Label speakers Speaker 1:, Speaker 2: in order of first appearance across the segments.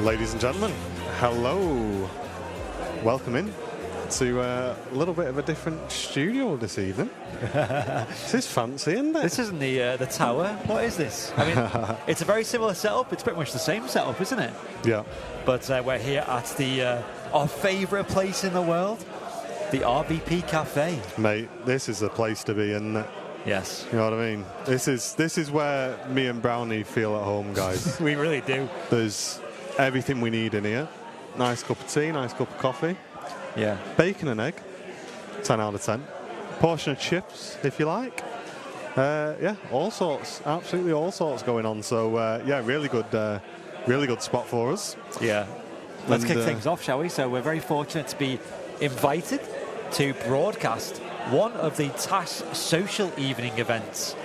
Speaker 1: Ladies and gentlemen, hello. Welcome in to a little bit of a different studio this evening. This is fancy, isn't it?
Speaker 2: This isn't the tower. What is this? I mean, it's a very similar setup. It's pretty much the same setup, isn't it?
Speaker 1: Yeah.
Speaker 2: But we're here at the our favourite place in the world, the RVP Cafe.
Speaker 1: Mate, this is the place to be, isn't it?
Speaker 2: Yes.
Speaker 1: You know what I mean? This is where me and Brownie feel at home, guys.
Speaker 2: We really do.
Speaker 1: There's everything we need in here. Nice cup of tea, nice cup of coffee.
Speaker 2: Yeah.
Speaker 1: Bacon and egg, 10 out of 10. Portion of chips, if you like. Yeah, all sorts, absolutely all sorts going on. So, yeah, really good spot for us.
Speaker 2: Yeah. Let's kick things off, shall we? So we're very fortunate to be invited to broadcast one of the TAS social evening events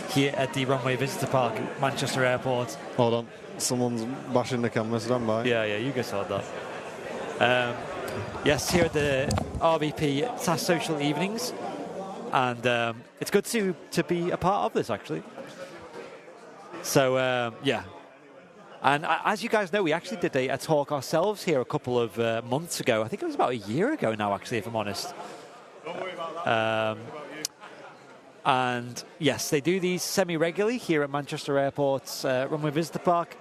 Speaker 2: here at the Runway Visitor Park, Manchester Airport.
Speaker 1: Hold on, someone's bashing the camera, stand by.
Speaker 2: Yeah, you guys heard that. Yes, here at the RVP TAS social evenings, and it's good to be a part of this, actually. So, yeah. And as you guys know, we actually did a talk ourselves here a couple of months ago. I think it was about a year ago now, actually, if I'm honest.
Speaker 1: Don't worry about that.
Speaker 2: And yes, they do these semi-regularly here at Manchester Airport's Runway Visitor Park.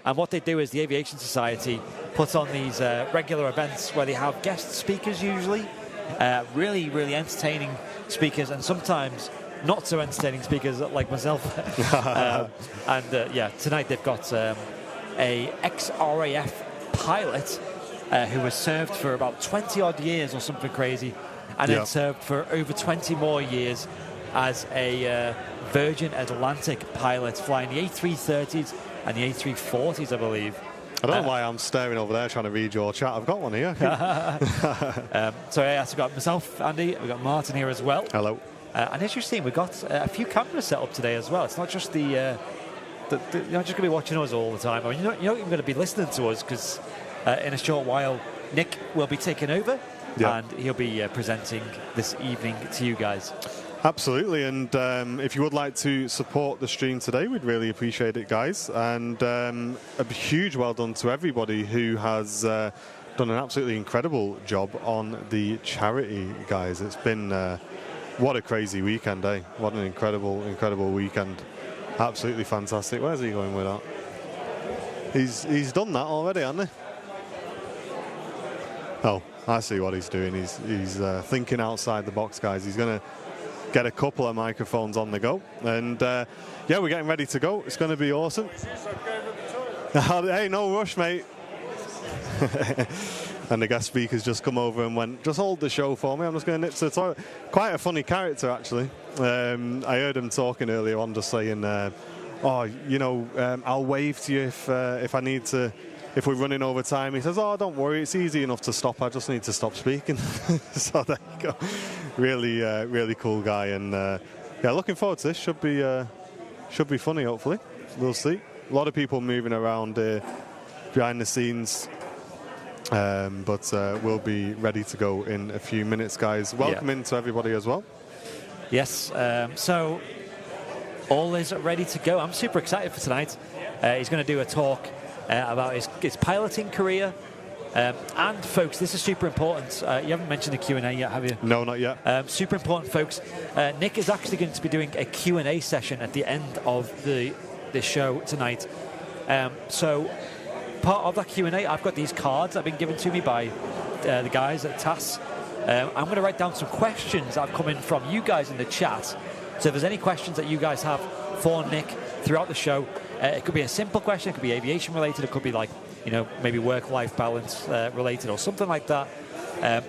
Speaker 2: And what they do is the Aviation Society puts on these regular events where they have guest speakers usually, really, really entertaining speakers, and sometimes not so entertaining speakers like myself. Yeah, tonight they've got a ex-RAF pilot who was served for about 20 odd years or something crazy, and then served for over 20 more years as a Virgin Atlantic pilot flying the A330s and the A340s, I believe.
Speaker 1: I don't know why I'm staring over there trying to read your chat. I've got one here.
Speaker 2: So yeah, so we've got myself, Andy, we've got Martin here as well.
Speaker 1: Hello.
Speaker 2: And as you've seen, we've got a few cameras set up today as well. It's not just you're not just going to be watching us all the time. I mean, you're not even going to be listening to us, because in a short while, Nick will be taking over, and he'll be presenting this evening to you guys.
Speaker 1: Absolutely, and if you would like to support the stream today, we'd really appreciate it, guys. And a huge well done to everybody who has done an absolutely incredible job on the charity, guys. It's been what a crazy weekend, eh? What an incredible weekend. Absolutely fantastic. Where's he going with that? He's done that already, hasn't he? Oh, I see what he's doing. He's thinking outside the box, guys. He's going to get a couple of microphones on the go, and yeah, we're getting ready to go. It's going to be awesome. Hey, no rush, mate. And the guest speaker's just come over and went, just hold the show for me, I'm just going to nip to the toilet. Quite a funny character, actually. I heard him talking earlier on, just saying, oh, you know, I'll wave to you if I need to, if we're running over time. He says, oh, don't worry, it's easy enough to stop, I just need to stop speaking. So there you go. Really cool guy, and yeah, looking forward to this. Should be funny, hopefully. We'll see. A lot of people moving around behind the scenes, but we'll be ready to go in a few minutes, guys. Welcome in to everybody as well. Yes,
Speaker 2: so all is ready to go. I'm super excited for tonight. He's going to do a talk about his piloting career. And folks, this is super important. You haven't mentioned the Q&A yet, have you?
Speaker 1: No, not yet.
Speaker 2: Super important, folks. Nick is actually going to be doing a Q&A session at the end of the show tonight. So part of that Q&A, I've got these cards that have been given to me by the guys at TAS. I'm going to write down some questions that have come in from you guys in the chat. So if there's any questions that you guys have for Nick throughout the show, it could be a simple question, it could be aviation related, it could be like, you know, maybe work-life balance related or something like that.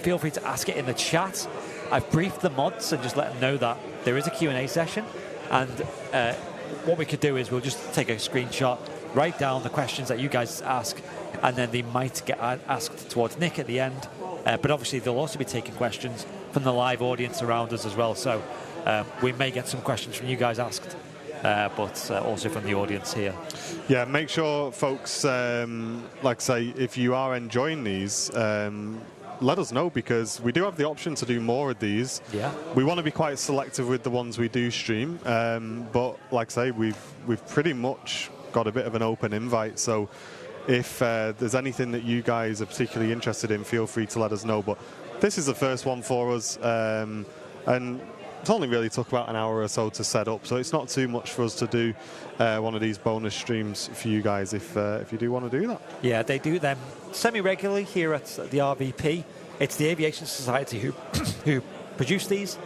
Speaker 2: Feel free to ask it in the chat. I've briefed the mods and just let them know that there is a Q&A session, and what we could do is we'll just take a screenshot, write down the questions that you guys ask, and then they might get asked towards Nick at the end. But obviously they'll also be taking questions from the live audience around us as well, so we may get some questions from you guys asked, but also from the audience here.
Speaker 1: Yeah, make sure, folks, like I say, if you are enjoying these, let us know, because we do have the option to do more of these.
Speaker 2: Yeah.
Speaker 1: We want to be quite selective with the ones we do stream, but like I say, we've pretty much got a bit of an open invite, so if there's anything that you guys are particularly interested in, feel free to let us know. But this is the first one for us, and it's only really took about an hour or so to set up, so it's not too much for us to do one of these bonus streams for you guys if you do want to do that.
Speaker 2: Yeah, they do them semi-regularly here at the RVP. It's the Aviation Society who produce these,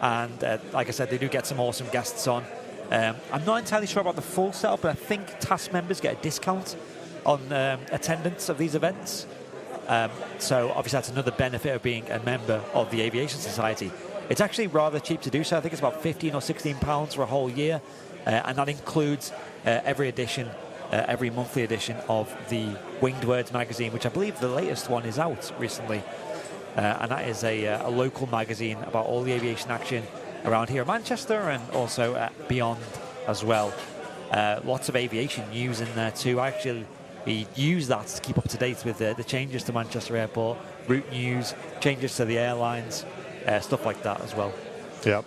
Speaker 2: and like I said, they do get some awesome guests on. I'm not entirely sure about the full setup, but I think task members get a discount on attendance of these events. So obviously that's another benefit of being a member of the Aviation Society. It's actually rather cheap to do so. I think it's about 15 or 16 pounds for a whole year, and that includes every edition, every monthly edition of the Winged Words magazine, which I believe the latest one is out recently, and that is a local magazine about all the aviation action around here in Manchester and also beyond as well. Lots of aviation news in there too. I actually use that to keep up to date with the changes to Manchester Airport, route news, changes to the airlines, stuff like that as well.
Speaker 1: Yeah.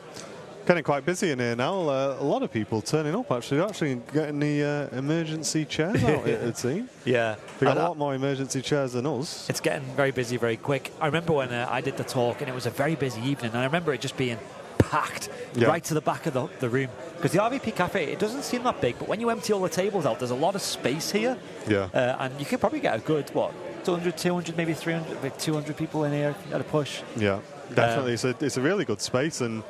Speaker 1: Getting quite busy in here now. A lot of people turning up, actually. They're actually getting the emergency chairs out, it seems.
Speaker 2: Yeah.
Speaker 1: They've got a lot more emergency chairs than us.
Speaker 2: It's getting very busy very quick. I remember when I did the talk, and it was a very busy evening, and I remember it just being packed right to the back of the room. Because the RVP Cafe, it doesn't seem that big, but when you empty all the tables out, there's a lot of space here.
Speaker 1: Yeah.
Speaker 2: And you could probably get a good, 200, 200, maybe 300, 200 people in here at a push.
Speaker 1: Yeah, definitely. It's a really good space, and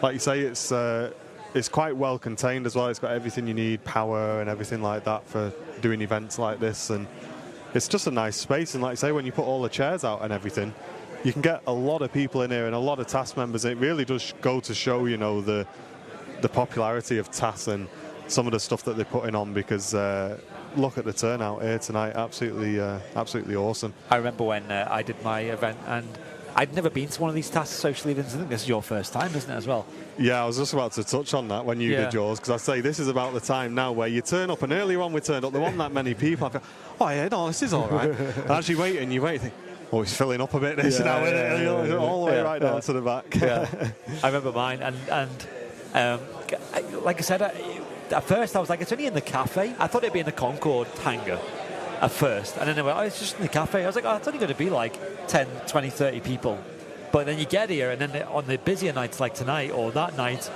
Speaker 1: like you say, it's quite well contained as well. It's got everything you need, power and everything like that for doing events like this, and it's just a nice space. And like you say, when you put all the chairs out and everything, you can get a lot of people in here and a lot of task members. It really does go to show, the popularity of TAS and some of the stuff that they're putting on, because look at the turnout here tonight. Absolutely awesome.
Speaker 2: I remember when I did my event, and I'd never been to one of these TAS social events. I think this is your first time, isn't it, as well?
Speaker 1: Yeah, I was just about to touch on that when you did yours, because I say this is about the time now where you turn up, and earlier on we turned up, there weren't that many people. I thought, oh yeah, no, this is all right. And as you wait, you think, oh, it's filling up a bit this now, isn't it? All the way right down to the back.
Speaker 2: Yeah. I remember mine, and like I said, at first I was like, it's only in the cafe. I thought it'd be in the Concorde hangar at first, and then they were, oh, it's just in the cafe. I was like, oh, it's only going to be like 10, 20, 30 people. But then you get here, and then on the busier nights like tonight or that night,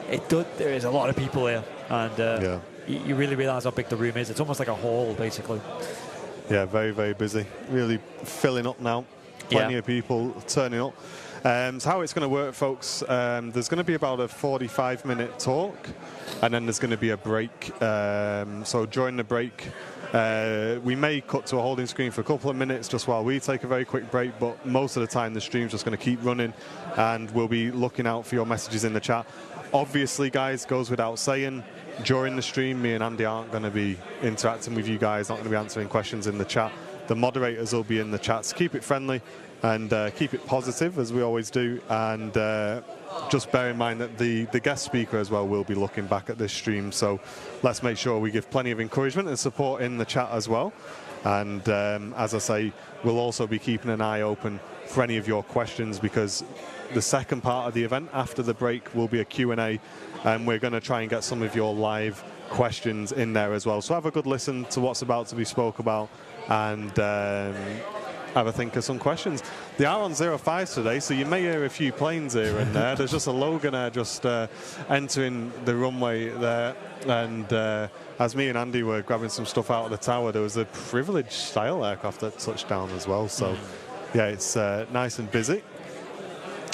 Speaker 2: there is a lot of people here, and you really realise how big the room is. It's almost like a hall, basically.
Speaker 1: Yeah, very, very busy. Really filling up now. Plenty of people turning up. So how it's going to work, folks, there's going to be about a 45-minute talk, and then there's going to be a break. So during the break, we may cut to a holding screen for a couple of minutes just while we take a very quick break, but most of the time the stream's just going to keep running, and we'll be looking out for your messages in the chat. Obviously, guys, goes without saying, during the stream, me and Andy aren't going to be interacting with you guys, not going to be answering questions in the chat. The moderators will be in the chat, so keep it friendly and keep it positive, as we always do. And just bear in mind that the guest speaker as well will be looking back at this stream, so let's make sure we give plenty of encouragement and support in the chat as well. And as I say, we'll also be keeping an eye open for any of your questions, because the second part of the event after the break will be a Q&A, and we're going to try and get some of your live questions in there as well. So have a good listen to what's about to be spoke about, and have a think of some questions. They are on 05 today, so you may hear a few planes here and there. There's just a Logan Air just entering the runway there, and as me and Andy were grabbing some stuff out of the tower, there was a Privilege style aircraft that touched down as well. So yeah, it's nice and busy.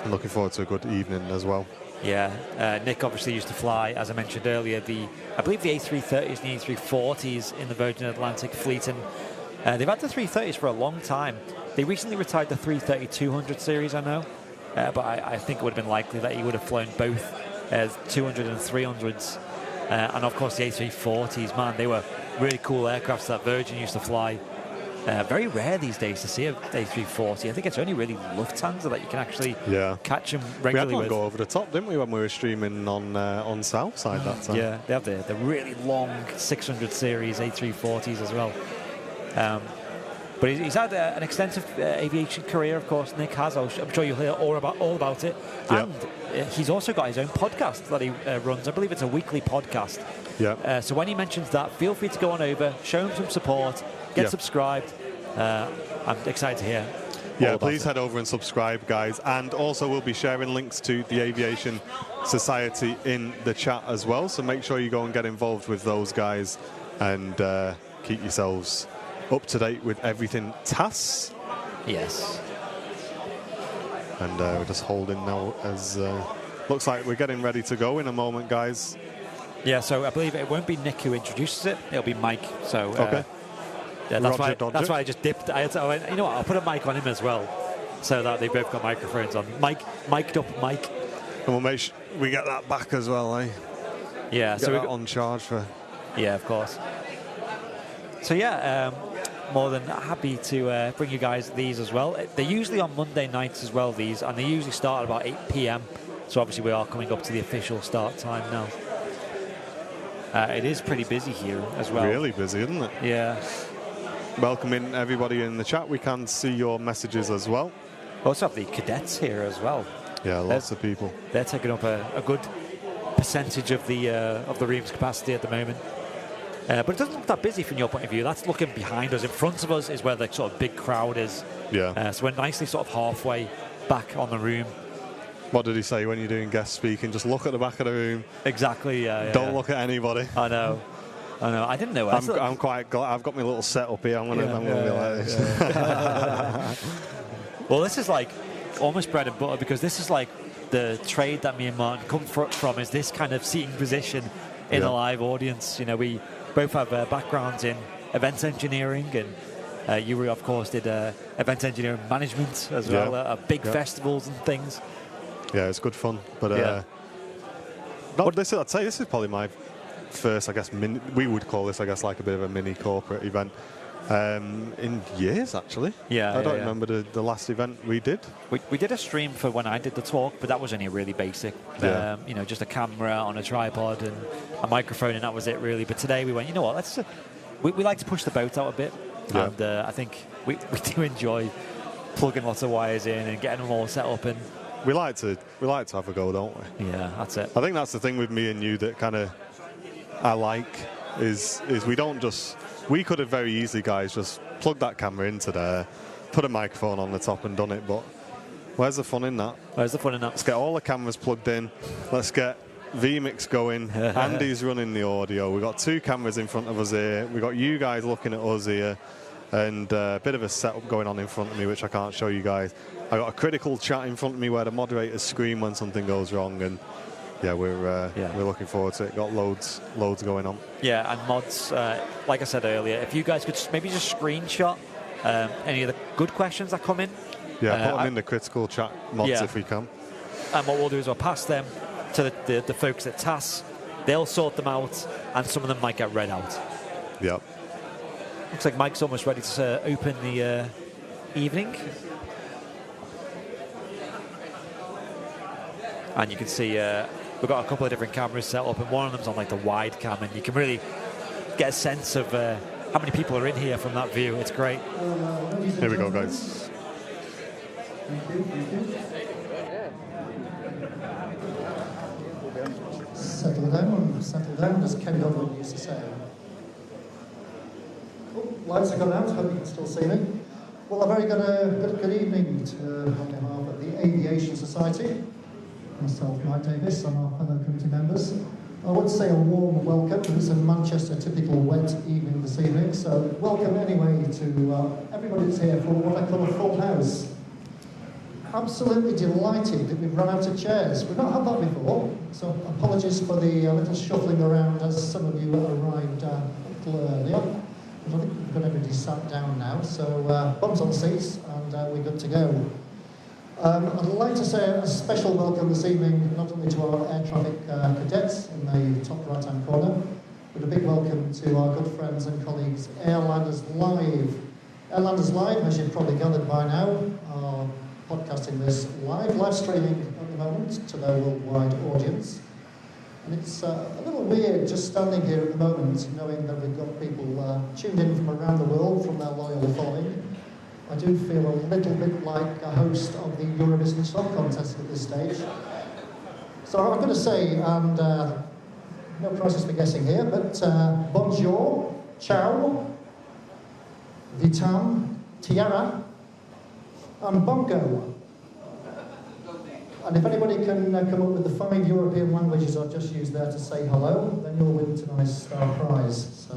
Speaker 1: I'm looking forward to a good evening as well.
Speaker 2: Yeah, Nick obviously used to fly, as I mentioned earlier, I believe the A330s and the A340s in the Virgin Atlantic fleet, and they've had the 330s for a long time. They recently retired the 330-200 series, I know, but I think it would have been likely that he would have flown both 200 and 300s. And of course the A340s, man, they were really cool aircrafts that Virgin used to fly. Very rare these days to see a A340. I think it's only really Lufthansa that you can actually catch them regularly.
Speaker 1: We had one
Speaker 2: with.
Speaker 1: go over the top, didn't we, when we were streaming on Southside that time?
Speaker 2: Yeah, they have the really long 600 series A340s as well. But he's had an extensive aviation career, of course. Nick has. I'm sure you'll hear all about it.
Speaker 1: Yep.
Speaker 2: And he's also got his own podcast that he runs. I believe it's a weekly podcast.
Speaker 1: Yeah.
Speaker 2: So when he mentions that, feel free to go on over, show him some support, get subscribed. I'm excited to hear.
Speaker 1: Yeah, please head over and subscribe, guys. And also, we'll be sharing links to the Aviation Society in the chat as well. So make sure you go and get involved with those guys and keep yourselves up to date with everything TAS.
Speaker 2: Yes.
Speaker 1: And we're just holding now as looks like we're getting ready to go in a moment, guys.
Speaker 2: Yeah, so I believe it won't be Nick who introduces it. It'll be Mike. So
Speaker 1: okay.
Speaker 2: Yeah, that's why I just dipped. I went, you know what? I'll put a mic on him as well, so that they both got microphones on. Mic'd up Mike.
Speaker 1: And we'll make sure we get that back as well, eh?
Speaker 2: Yeah.
Speaker 1: Get so we're on charge for.
Speaker 2: Yeah, of course. So yeah, more than happy to bring you guys these as well. They're usually on Monday nights as well, these, and they usually start at about 8 p.m. So obviously we are coming up to the official start time now. It is pretty busy here as well.
Speaker 1: Really busy, isn't it?
Speaker 2: Yeah.
Speaker 1: Welcoming everybody in the chat. We can see your messages as well.
Speaker 2: We also have the cadets here as well.
Speaker 1: Yeah, lots of people.
Speaker 2: They're taking up a good percentage of the room's capacity at the moment. But it doesn't look that busy from your point of view. That's looking behind us. In front of us is where the sort of big crowd is.
Speaker 1: Yeah.
Speaker 2: So we're nicely sort of halfway back on the room.
Speaker 1: What did he say when you're doing guest speaking? Just look at the back of the room.
Speaker 2: Exactly.
Speaker 1: Don't look at anybody.
Speaker 2: I know. I didn't know.
Speaker 1: I'm quite glad. I've got my little setup here. I'm gonna be like this.
Speaker 2: Well, this is like almost bread and butter, because this is like the trade that me and Martin come from, is this kind of seating position in a live audience. You know, we both have backgrounds in events engineering, and Yuri, of course, did event engineering management as well, at big festivals and things.
Speaker 1: Yeah, it's good fun. But I'd say this is probably my first, I guess, we would call this, I guess, like a bit of a mini corporate event in years, actually.
Speaker 2: Yeah,
Speaker 1: I don't remember the last event we did.
Speaker 2: We did a stream for when I did the talk, but that was only really basic. You know, just a camera on a tripod and a microphone, and that was it, really. But today we went, you know what, we like to push the boat out a bit. Yeah. And I think we do enjoy plugging lots of wires in and getting them all set up. And
Speaker 1: we like to have a go, don't we?
Speaker 2: Yeah, that's it.
Speaker 1: I think that's the thing with me and you that kind of I like is we don't just. We could have very easily, guys, just plugged that camera into there, put a microphone on the top and done it, but where's the fun in that?
Speaker 2: Where's the fun in that?
Speaker 1: Let's get all the cameras plugged in. Let's get vMix going. Andy's running the audio. We've got 2 cameras in front of us here. We've got you guys looking at us here, and a bit of a setup going on in front of me, which I can't show you guys. I got a critical chat in front of me where the moderators scream when something goes wrong, and yeah, we're looking forward to it. Got loads going on. Yeah,
Speaker 2: and mods, like I said earlier, if you guys could maybe just screenshot any of the good questions that come in.
Speaker 1: Yeah, put them in the critical chat mods if we can.
Speaker 2: And what we'll do is we'll pass them to the folks at TAS. They'll sort them out, and some of them might get read out.
Speaker 1: Yep.
Speaker 2: Looks like Mike's almost ready to open the evening. And you can see we've got a couple of different cameras set up, and one of them's on like the wide cam, and you can really get a sense of how many people are in here from that view. It's great.
Speaker 1: Here we go, guys.
Speaker 3: Settle down, as Ken Godwin used to say. Oh, lights have gone out, hope you can still see me. Well, a very good evening on behalf of the Aviation Society. Myself, Mike Davis, and our fellow committee members. I would say a warm welcome. It's a Manchester typical wet evening this evening, so welcome anyway to everybody that's here for what I call a full house. Absolutely delighted that we've run out of chairs. We've not had that before, so apologies for the little shuffling around as some of you arrived a little earlier. But I think we've got everybody sat down now, so bums on seats, and we're good to go. I'd like to say a special welcome this evening, not only to our air traffic cadets in the top right-hand corner, but a big welcome to our good friends and colleagues, Airlanders Live. Airlanders Live, as you've probably gathered by now, are podcasting this live streaming at the moment to their worldwide audience. And it's a little weird just standing here at the moment, knowing that we've got people tuned in from around the world from their loyal following. I do feel a little bit like a host of the Eurovision Song Contest at this stage. So I'm going to say, and no prizes for guessing here, but bonjour, ciao, vitam, tiara, and bongo. And if anybody can come up with the 5 European languages I've just used there to say hello, then you'll win tonight's prize. So,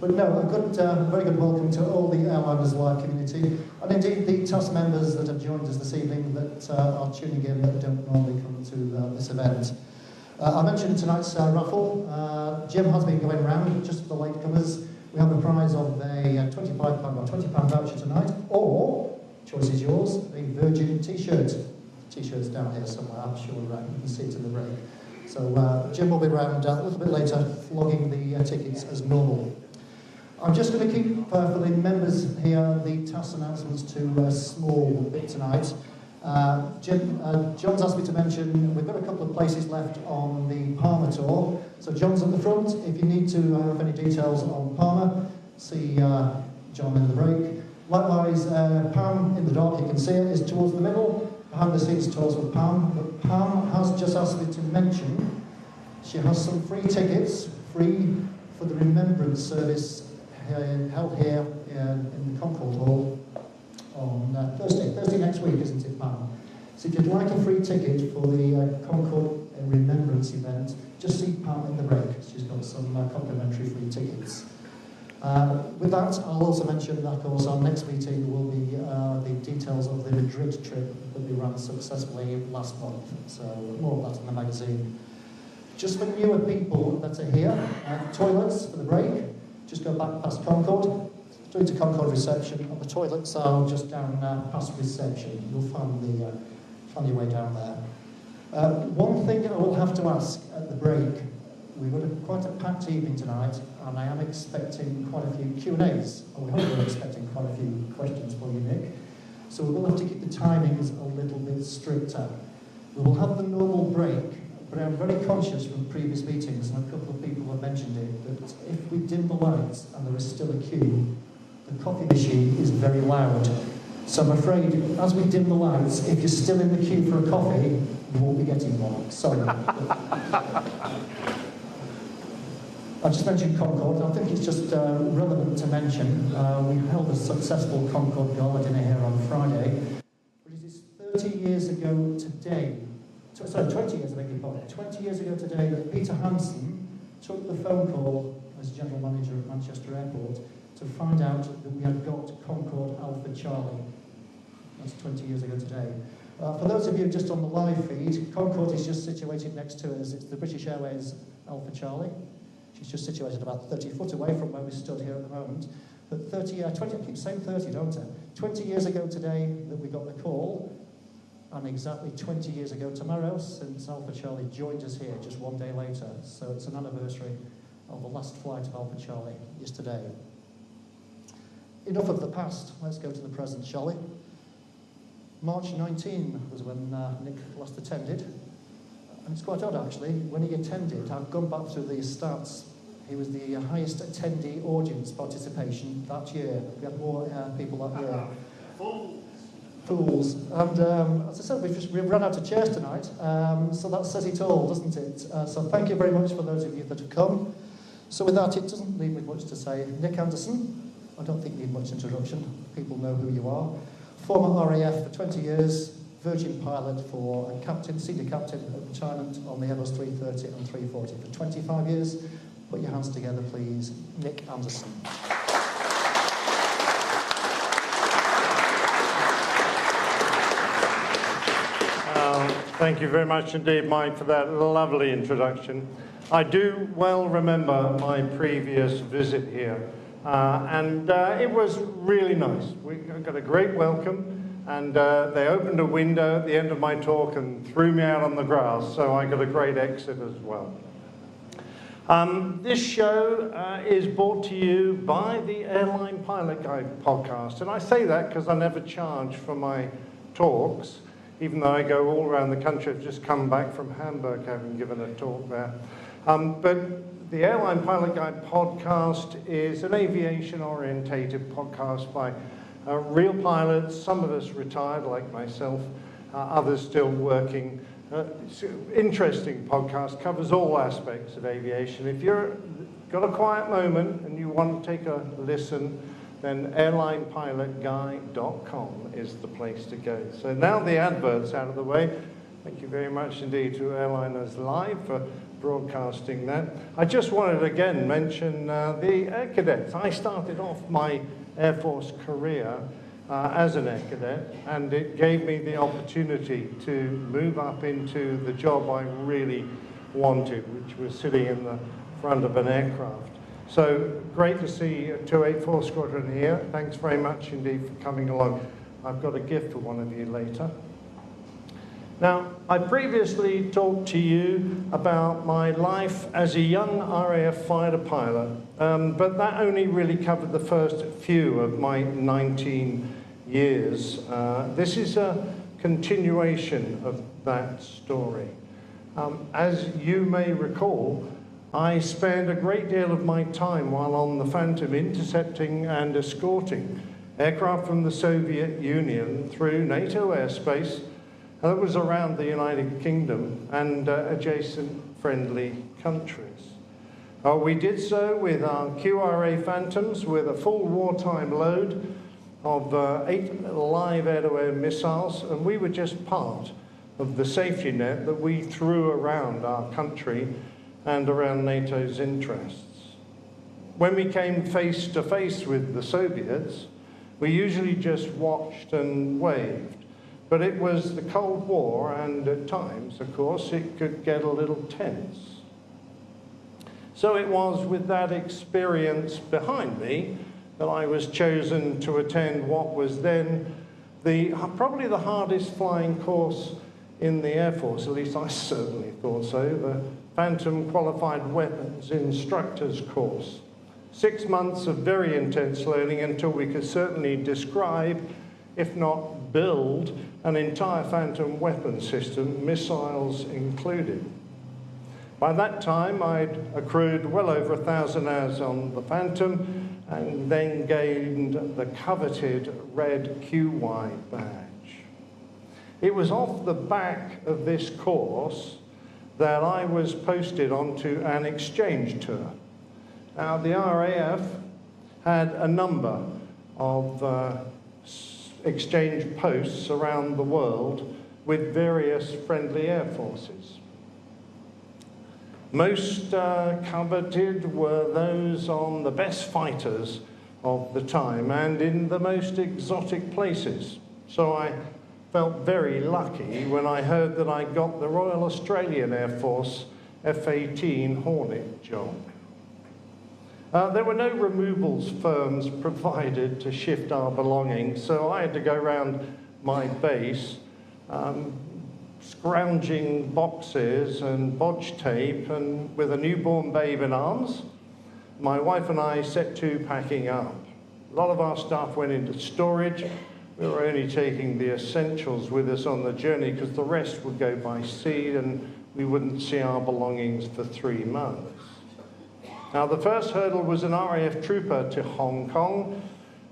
Speaker 3: but no, a very good welcome to all the Airliners Live community, and indeed the TAS members that have joined us this evening that are tuning in that don't normally come to this event. I mentioned tonight's raffle. Jim has been going around, just for the latecomers. We have a prize of a £25 or £20 voucher tonight, or, choice is yours, a Virgin t-shirt. T-shirts down here somewhere, I'm sure you can see it in the break. So Jim will be around a little bit later, flogging the tickets as normal. I'm just going to keep, for the members here, the TAS announcements to a small bit tonight. John's asked me to mention, we've got a couple of places left on the Palmer tour. So John's at the front. If you need to have any details on Palmer, see John in the break. Likewise, Pam in the dark, you can see it, is towards the middle. Behind the scenes tours with Pam, but Pam has just asked me to mention she has some free tickets, free for the Remembrance Service held here in the Concord Hall on Thursday next week, isn't it, Pam? So if you'd like a free ticket for the Concord Remembrance event, just see Pam in the break. She's got some complimentary free tickets. With that, I'll also mention that, of course, our next meeting will be the details of the Madrid trip that we ran successfully last month. So more of that in the magazine. Just for newer people that are here, toilets for the break, just go back past Concord, straight to Concord reception, and the toilets are just down past reception. You'll find your way down there. One thing I will have to ask at the break. We've got quite a packed evening tonight, and I am expecting quite a few Q&As. We hope we're expecting quite a few questions for you, Nick. So we will have to keep the timings a little bit stricter. We will have the normal break, but I'm very conscious from previous meetings, and a couple of people have mentioned it, that if we dim the lights and there is still a queue, the coffee machine is very loud. So I'm afraid, as we dim the lights, if you're still in the queue for a coffee, you won't be getting one. Sorry. I just mentioned Concord. I think it's just relevant to mention. We held a successful Concord Gala dinner here on Friday. It is 30 years ago today, 20 years, I beg your pardon, 20 years ago today that Peter Hansen took the phone call as General Manager of Manchester Airport to find out that we had got Concorde Alpha Charlie. That's 20 years ago today. For those of you just on the live feed, Concorde is just situated next to us. It's the British Airways Alpha Charlie. She's just situated about 30 foot away from where we stood here at the moment. But 20, I keep saying 30, don't I? 20 years ago today that we got the call, and exactly 20 years ago tomorrow since Alpha Charlie joined us here just one day later. So it's an anniversary of the last flight of Alpha Charlie yesterday. Enough of the past, let's go to the present, shall we? March 19 was when Nick last attended. And it's quite odd, actually. When he attended, I've gone back through the stats. He was the highest attendee audience participation that year. We had more people that year. Fools. And as I said, we've run out of chairs tonight, so that says it all, doesn't it? So thank you very much for those of you that have come. So with that, it doesn't leave me much to say. Nick Anderson, I don't think you need much introduction. People know who you are. Former RAF for 20 years. Virgin pilot for a captain, senior captain at retirement on the Airbus A330 and 340 for 25 years. Put your hands together, please. Nick Anderson.
Speaker 4: Thank you very much indeed, Mike, for that lovely introduction. I do well remember my previous visit here, and it was really nice. We got a great welcome. And they opened a window at the end of my talk and threw me out on the grass, so I got a great exit as well. This show is brought to you by the Airline Pilot Guide podcast. And I say that because I never charge for my talks, even though I go all around the country. I've just come back from Hamburg having given a talk there. But the Airline Pilot Guide podcast is an aviation-orientated podcast by real pilots, some of us retired like myself, others still working. It's an interesting podcast, covers all aspects of aviation. If you've got a quiet moment and you want to take a listen, then airlinepilotguy.com is the place to go. So now the advert's out of the way. Thank you very much indeed to Airliners Live for broadcasting that. I just wanted to again mention the Air Cadets. I started off my Air Force career as an Air Cadet, and it gave me the opportunity to move up into the job I really wanted, which was sitting in the front of an aircraft. So great to see 284 Squadron here. Thanks very much indeed for coming along. I've got a gift for one of you later. Now, I previously talked to you about my life as a young RAF fighter pilot, but that only really covered the first few of my 19 years. This is a continuation of that story. As you may recall, I spent a great deal of my time while on the Phantom intercepting and escorting aircraft from the Soviet Union through NATO airspace. That was around the United Kingdom and adjacent friendly countries. We did so with our QRA Phantoms with a full wartime load of 8 live air-to-air missiles, and we were just part of the safety net that we threw around our country and around NATO's interests. When we came face to face with the Soviets, we usually just watched and waved. But it was the Cold War, and at times, of course, it could get a little tense. So it was with that experience behind me that I was chosen to attend what was then probably the hardest flying course in the Air Force, at least I certainly thought so, the Phantom Qualified Weapons Instructor's course. 6 months of very intense learning until we could certainly describe, if not build, an entire Phantom weapon system, missiles included. By that time, I'd accrued well over 1,000 hours on the Phantom and then gained the coveted red QY badge. It was off the back of this course that I was posted onto an exchange tour. Now, the RAF had a number of exchange posts around the world with various friendly air forces. Most coveted were those on the best fighters of the time and in the most exotic places. So I felt very lucky when I heard that I got the Royal Australian Air Force F-18 Hornet job. There were no removals firms provided to shift our belongings, so I had to go around my base scrounging boxes and bodge tape, and with a newborn babe in arms, my wife and I set to packing up. A lot of our stuff went into storage. We were only taking the essentials with us on the journey because the rest would go by sea and we wouldn't see our belongings for 3 months. Now, the first hurdle was an RAF trooper to Hong Kong,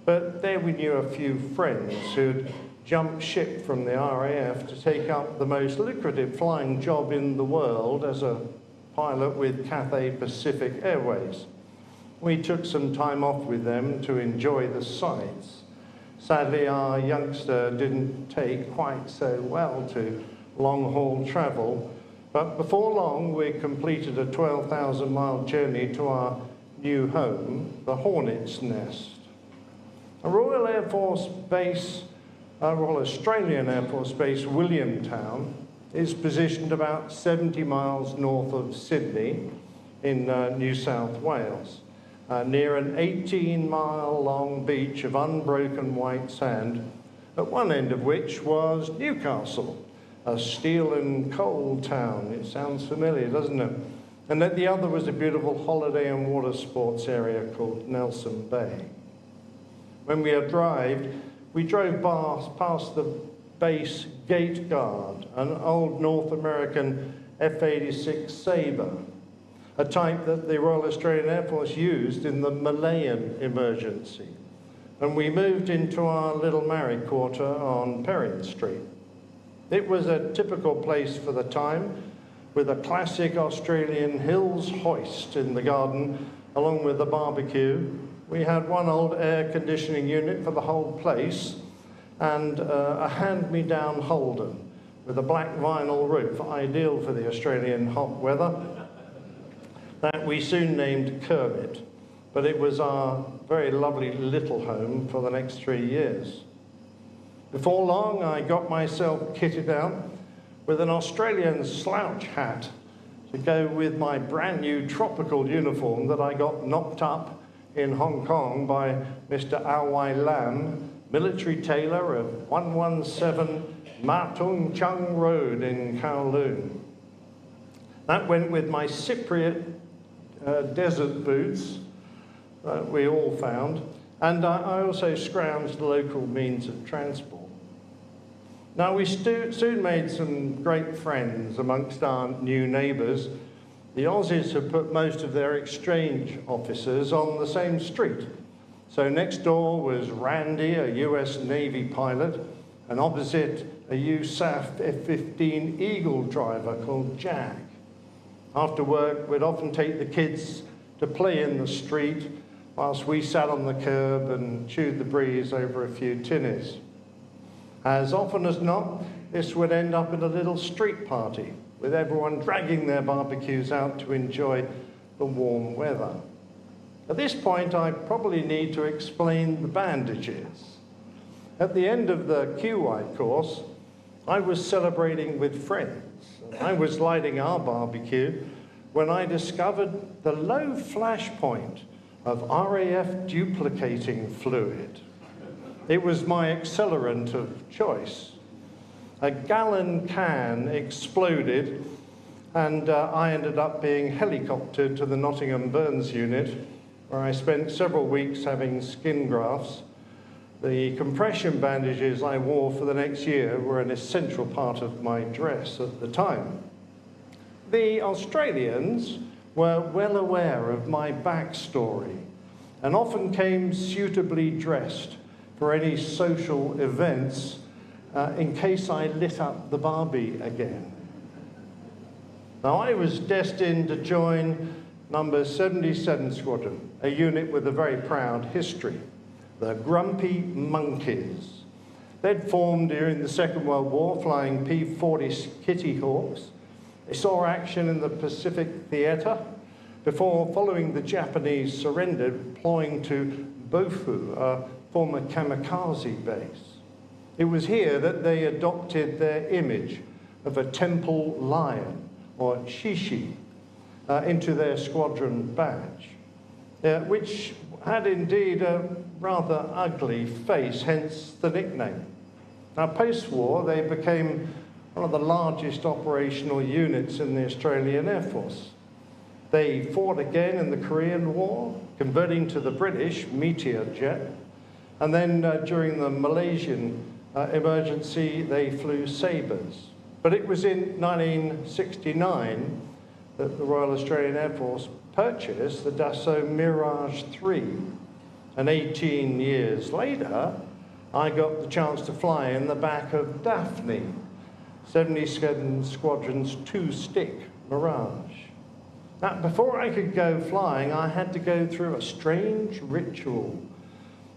Speaker 4: but there we knew a few friends who'd jumped ship from the RAF to take up the most lucrative flying job in the world as a pilot with Cathay Pacific Airways. We took some time off with them to enjoy the sights. Sadly, our youngster didn't take quite so well to long-haul travel, but before long, we completed a 12,000-mile journey to our new home, the Hornet's Nest. A Royal Air Force base, Royal Australian Air Force Base Williamtown, is positioned about 70 miles north of Sydney in New South Wales, near an 18-mile-long beach of unbroken white sand, at one end of which was Newcastle, a steel and coal town. It sounds familiar, doesn't it? And at the other was a beautiful holiday and water sports area called Nelson Bay. When we arrived, we drove past the base gate guard, an old North American F-86 Sabre, a type that the Royal Australian Air Force used in the Malayan emergency. and we moved into our little married quarter on Perrin Street. It was a typical place for the time, with a classic Australian hills hoist in the garden, along with the barbecue. We had one old air conditioning unit for the whole place, and a hand-me-down Holden with a black vinyl roof, ideal for the Australian hot weather, that we soon named Kermit. But it was our very lovely little home for the next 3 years. Before long, I got myself kitted out with an Australian slouch hat to go with my brand new tropical uniform that I got knocked up in Hong Kong by Mr. Ao Lam, military tailor of 117 Ma Tung Chung Road in Kowloon. That went with my Cypriot desert boots that we all found, and I also scrounged local means of transport. Now, we soon made some great friends amongst our new neighbours. The Aussies had put most of their exchange officers on the same street. So next door was Randy, a US Navy pilot, and opposite a USAF F-15 Eagle driver called Jack. After work, we'd often take the kids to play in the street whilst we sat on the curb and chewed the breeze over a few tinnies. As often as not, this would end up in a little street party, with everyone dragging their barbecues out to enjoy the warm weather. At this point, I probably need to explain the bandages. At the end of the QI course, I was celebrating with friends. I was lighting our barbecue when I discovered the low flash point of RAF duplicating fluid. It was my accelerant of choice. A gallon can exploded, and I ended up being helicoptered to the Nottingham Burns unit, where I spent several weeks having skin grafts. The compression bandages I wore for the next year were an essential part of my dress at the time. The Australians were well aware of my backstory and often came suitably dressed for any social events in case I lit up the Barbie again. Now, I was destined to join number 77 Squadron, a unit with a very proud history, the Grumpy Monkeys. They'd formed during the Second World War, flying P-40 Kitty Hawks. They saw action in the Pacific Theatre before, following the Japanese surrender, deploying to Bofu, a former kamikaze base. It was here that they adopted their image of a temple lion, or shishi, into their squadron badge, which had indeed a rather ugly face, hence the nickname. Now, post-war, they became one of the largest operational units in the Australian Air Force. They fought again in the Korean War, converting to the British Meteor jet, and then during the Malaysian emergency, they flew Sabres. But it was in 1969 that the Royal Australian Air Force purchased the Dassault Mirage 3. And 18 years later, I got the chance to fly in the back of Daphne, 77 Squadron's two-stick Mirage. Now, before I could go flying, I had to go through a strange ritual.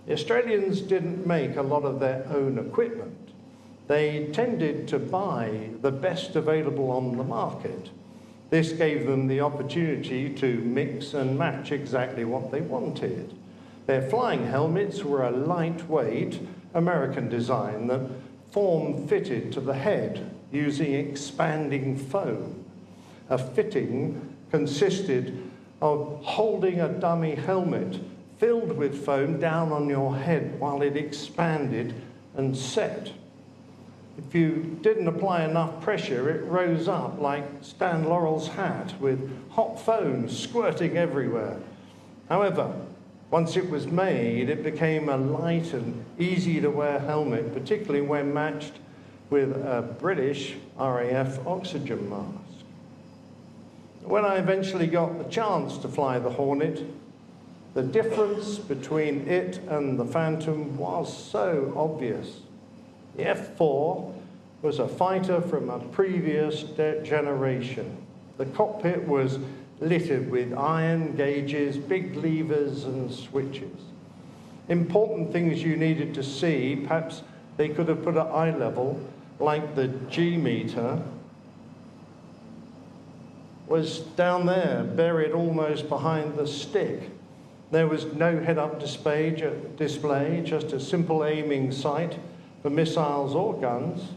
Speaker 4: The Australians didn't make a lot of their own equipment. They tended to buy the best available on the market. This gave them the opportunity to mix and match exactly what they wanted. Their flying helmets were a lightweight American design that form-fitted to the head using expanding foam. A fitting consisted of holding a dummy helmet filled with foam down on your head while it expanded and set. If you didn't apply enough pressure, it rose up like Stan Laurel's hat with hot foam squirting everywhere. However, once it was made, it became a light and easy-to-wear helmet, particularly when matched with a British RAF oxygen mask. When I eventually got the chance to fly the Hornet, The difference between it and the Phantom was so obvious. The F4 was a fighter from a previous generation. The cockpit was littered with iron gauges, big levers and switches. Important things you needed to see, perhaps they could have put at eye level, like the G meter, was down there, buried almost behind the stick. There was no head-up display, just a simple aiming sight for missiles or guns,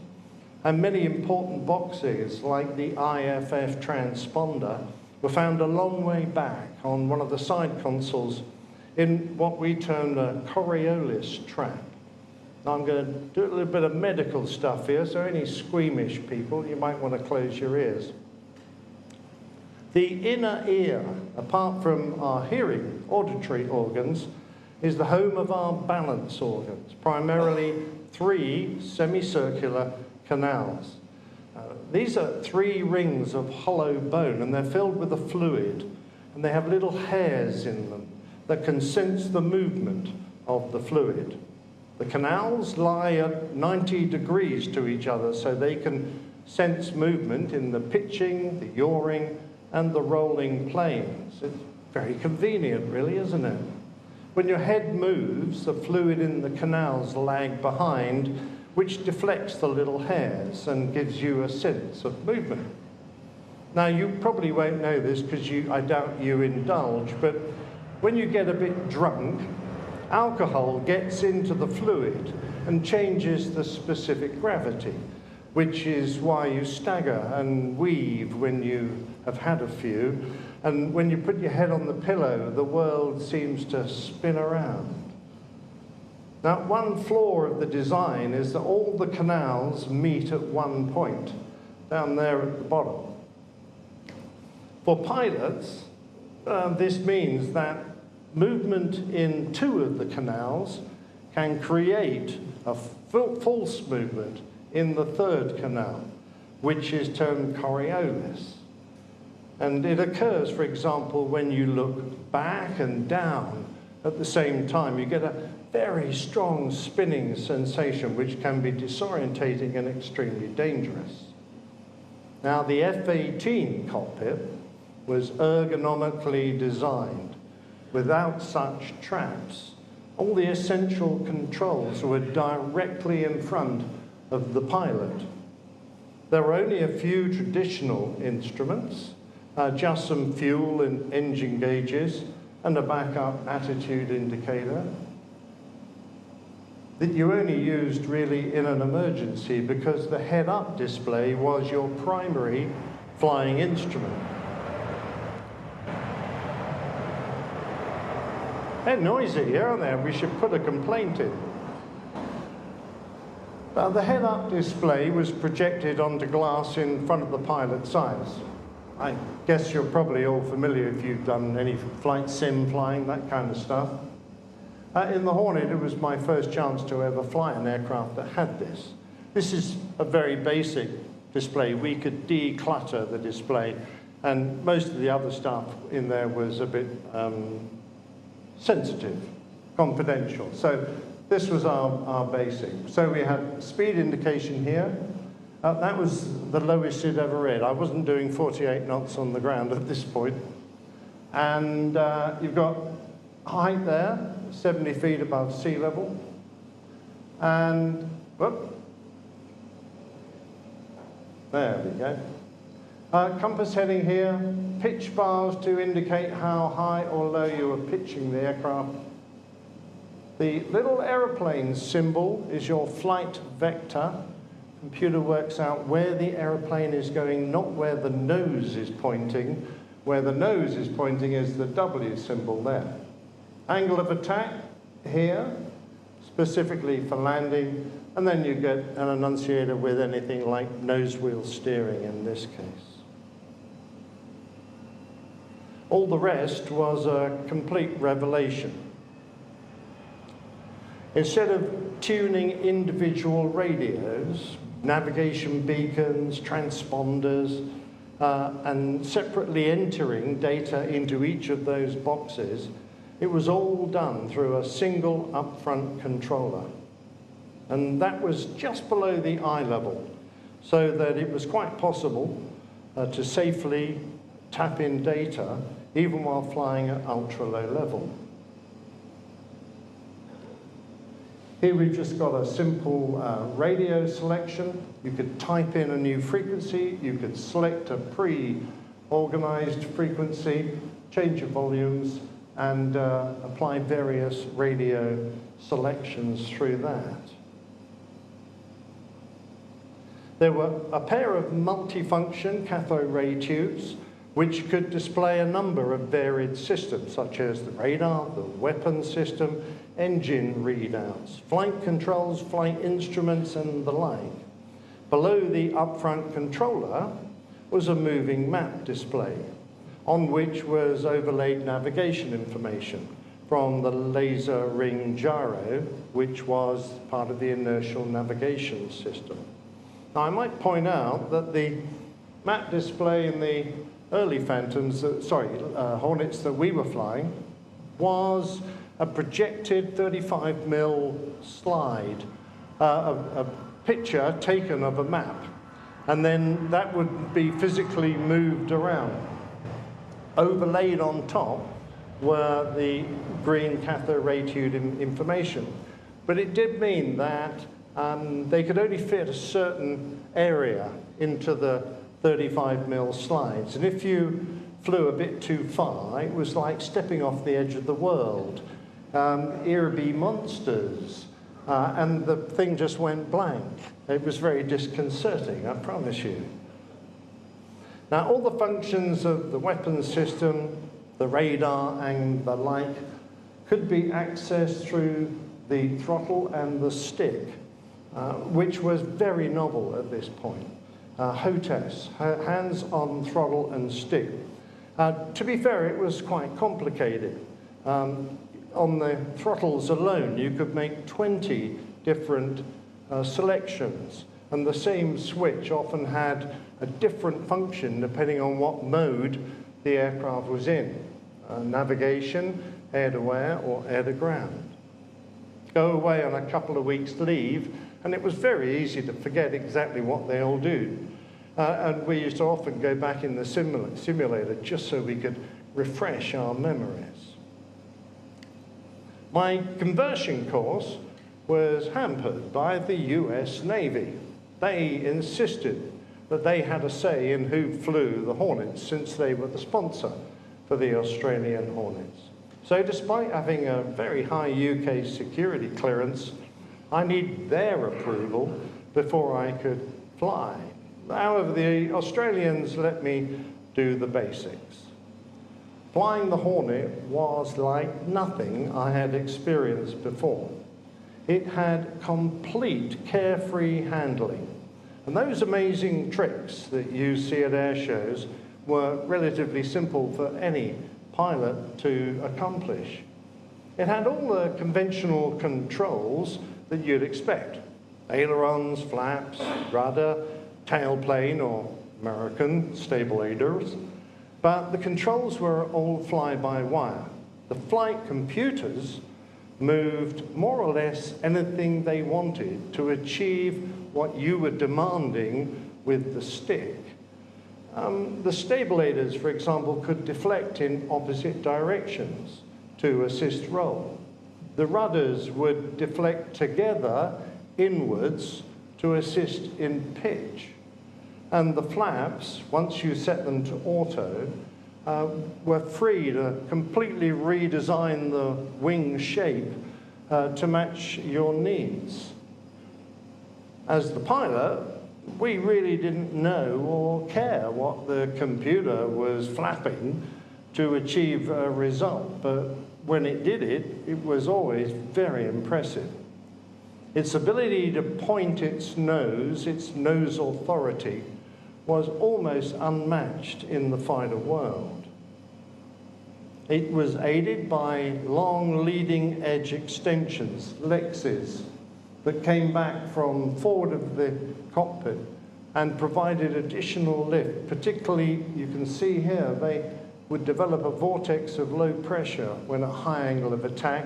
Speaker 4: and many important boxes, like the IFF transponder, were found a long way back on one of the side consoles in what we termed a Coriolis trap. Now I'm going to do a little bit of medical stuff here, so any squeamish people, you might want to close your ears. The inner ear, apart from our hearing, auditory organs, is the home of our balance organs, primarily 3 semicircular canals. These are 3 rings of hollow bone, and they're filled with a fluid, and they have little hairs in them that can sense the movement of the fluid. The canals lie at 90 degrees to each other, so they can sense movement in the pitching, the yawing, and the rolling planes. It's very convenient, really, isn't it? When your head moves, the fluid in the canals lag behind, which deflects the little hairs and gives you a sense of movement. Now, you probably won't know this because I doubt you indulge, but when you get a bit drunk, alcohol gets into the fluid and changes the specific gravity, which is why you stagger and weave when you have had a few. And when you put your head on the pillow, the world seems to spin around. Now, one flaw of the design is that all the canals meet at one point, down there at the bottom. For pilots, this means that movement in 2 of the canals can create a false movement in the 3rd canal, which is termed Coriolis. And it occurs, for example, when you look back and down at the same time. You get a very strong spinning sensation, which can be disorientating and extremely dangerous. Now, the F-18 cockpit was ergonomically designed without such traps. All the essential controls were directly in front of the pilot. There were only a few traditional instruments, just some fuel and engine gauges, and a backup attitude indicator that you only used really in an emergency because the head-up display was your primary flying instrument. They're noisy here, aren't they? We should put a complaint in. The head-up display was projected onto glass in front of the pilot's eyes. I guess you're probably all familiar if you've done any flight sim flying, that kind of stuff. In the Hornet, it was my first chance to ever fly an aircraft that had this. This is a very basic display. We could declutter the display, and most of the other stuff in there was a bit sensitive, confidential. So this was our basic. So we had speed indication here. That was the lowest it ever read. I wasn't doing 48 knots on the ground at this point. And you've got height there, 70 feet above sea level. And, whoop. There we go. Compass heading here, pitch bars to indicate how high or low you are pitching the aircraft. The little aeroplane symbol is your flight vector. Computer works out where the aeroplane is going, not where the nose is pointing. Where the nose is pointing is the W symbol there. Angle of attack here, specifically for landing, and then you get an annunciator with anything like nose wheel steering in this case. All the rest was a complete revelation. Instead of tuning individual radios, navigation beacons, transponders, and separately entering data into each of those boxes, It was all done through a single upfront controller. And that was just below the eye level, so that it was quite possible to safely tap in data even while flying at ultra-low level. Here we've just got a simple radio selection. You could type in a new frequency, you could select a pre-organized frequency, change your volumes, and apply various radio selections through that. There were a pair of multifunction cathode ray tubes which could display a number of varied systems, such as the radar, the weapons system, engine readouts, flight controls, flight instruments, and the like. Below the upfront controller was a moving map display, on which was overlaid navigation information from the laser ring gyro, which was part of the inertial navigation system. Now, I might point out that the map display in the early Phantoms, Hornets that we were flying, was a projected 35mm slide, a picture taken of a map, and then that would be physically moved around. Overlaid on top were the green cathode ray tube information, but it did mean that they could only fit a certain area into the 35mm slides, and if you flew a bit too far, it was like stepping off the edge of the world. Irby monsters, and the thing just went blank. It was very disconcerting, I promise you. Now, all the functions of the weapons system, the radar and the like, could be accessed through the throttle and the stick, which was very novel at this point. HOTAS, hands-on throttle and stick. To be fair, it was quite complicated. On the throttles alone, you could make 20 different selections, and the same switch often had a different function depending on what mode the aircraft was in. Navigation, air-to-air, or air-to-ground. Go away on a couple of weeks' leave, and it was very easy to forget exactly what they all do. And we used to often go back in the simulator just so we could refresh our memories. My conversion course was hampered by the US Navy. They insisted that they had a say in who flew the Hornets, since they were the sponsor for the Australian Hornets. So despite having a very high UK security clearance, I needed their approval before I could fly. However, the Australians let me do the basics. Flying the Hornet was like nothing I had experienced before. It had complete carefree handling. And those amazing tricks that you see at air shows were relatively simple for any pilot to accomplish. It had all the conventional controls that you'd expect. Ailerons, flaps, rudder, tailplane, or American stabilators. But the controls were all fly-by-wire. The flight computers moved more or less anything they wanted to achieve what you were demanding with the stick. The stabilators, for example, could deflect in opposite directions to assist roll. The rudders would deflect together inwards to assist in pitch. And the flaps, once you set them to auto, were free to completely redesign the wing shape to match your needs. As the pilot, we really didn't know or care what the computer was flapping to achieve a result, but when it did it, it was always very impressive. Its ability to point its nose authority, was almost unmatched in the fighter world. It was aided by long leading edge extensions, Lexes, that came back from forward of the cockpit and provided additional lift. Particularly, you can see here, they would develop a vortex of low pressure when at high angle of attack,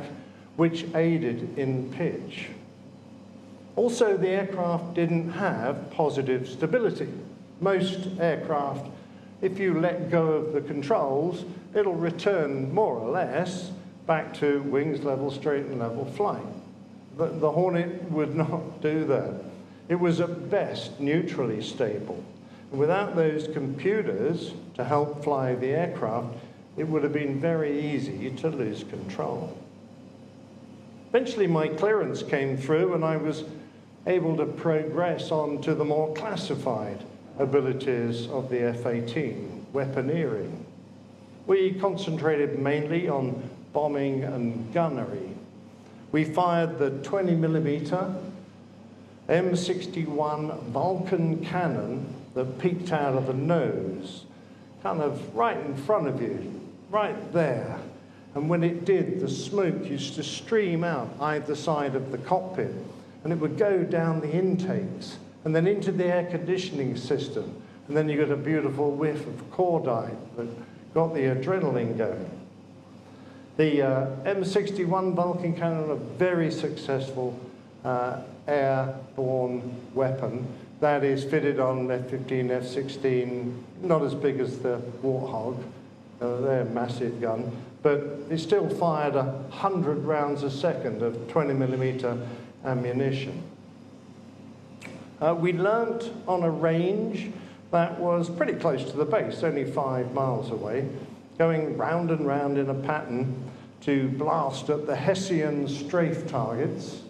Speaker 4: which aided in pitch. Also, the aircraft didn't have positive stability. Most aircraft, if you let go of the controls, it'll return more or less back to wings level, straight and level flight. But the Hornet would not do that. It was at best neutrally stable. And without those computers to help fly the aircraft, it would have been very easy to lose control. Eventually my clearance came through and I was able to progress on to the more classified abilities of the F-18, weaponeering. We concentrated mainly on bombing and gunnery. We fired the 20mm M61 Vulcan cannon that peeked out of the nose, kind of right in front of you, right there. And when it did, the smoke used to stream out either side of the cockpit, and it would go down the intakes and then into the air conditioning system. And then you got a beautiful whiff of cordite that got the adrenaline going. The M61 Vulcan cannon, a very successful airborne weapon that is fitted on F-15, F-16, not as big as the Warthog, they're a massive gun, but it still fired 100 rounds a second of 20mm ammunition. We learnt on a range that was pretty close to the base, only 5 miles away, going round and round in a pattern to blast at the Hessian strafe targets.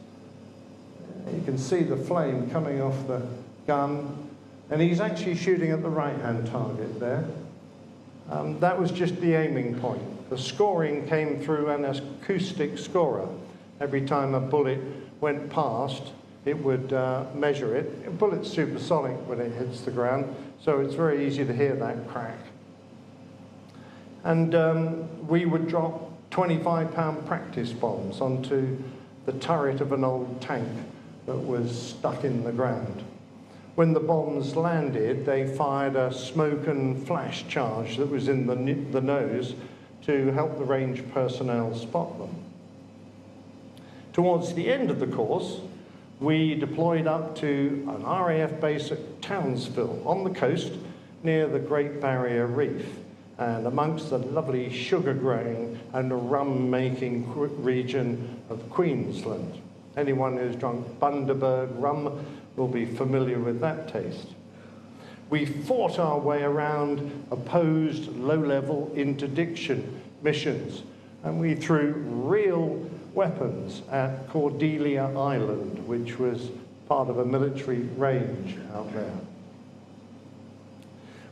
Speaker 4: You can see the flame coming off the gun, and he's actually shooting at the right-hand target there. That was just the aiming point. The scoring came through an acoustic scorer. Every time a bullet went past, it would measure it. A bullet's supersonic when it hits the ground, so it's very easy to hear that crack. And we would drop 25-pound practice bombs onto the turret of an old tank that was stuck in the ground. When the bombs landed, they fired a smoke and flash charge that was in the nose to help the range personnel spot them. Towards the end of the course, we deployed up to an RAF base at Townsville on the coast near the Great Barrier Reef and amongst the lovely sugar-growing and rum-making region of Queensland. Anyone who's drunk Bundaberg rum will be familiar with that taste. We fought our way around opposed low-level interdiction missions, and we threw real weapons at Cordelia Island, which was part of a military range out there.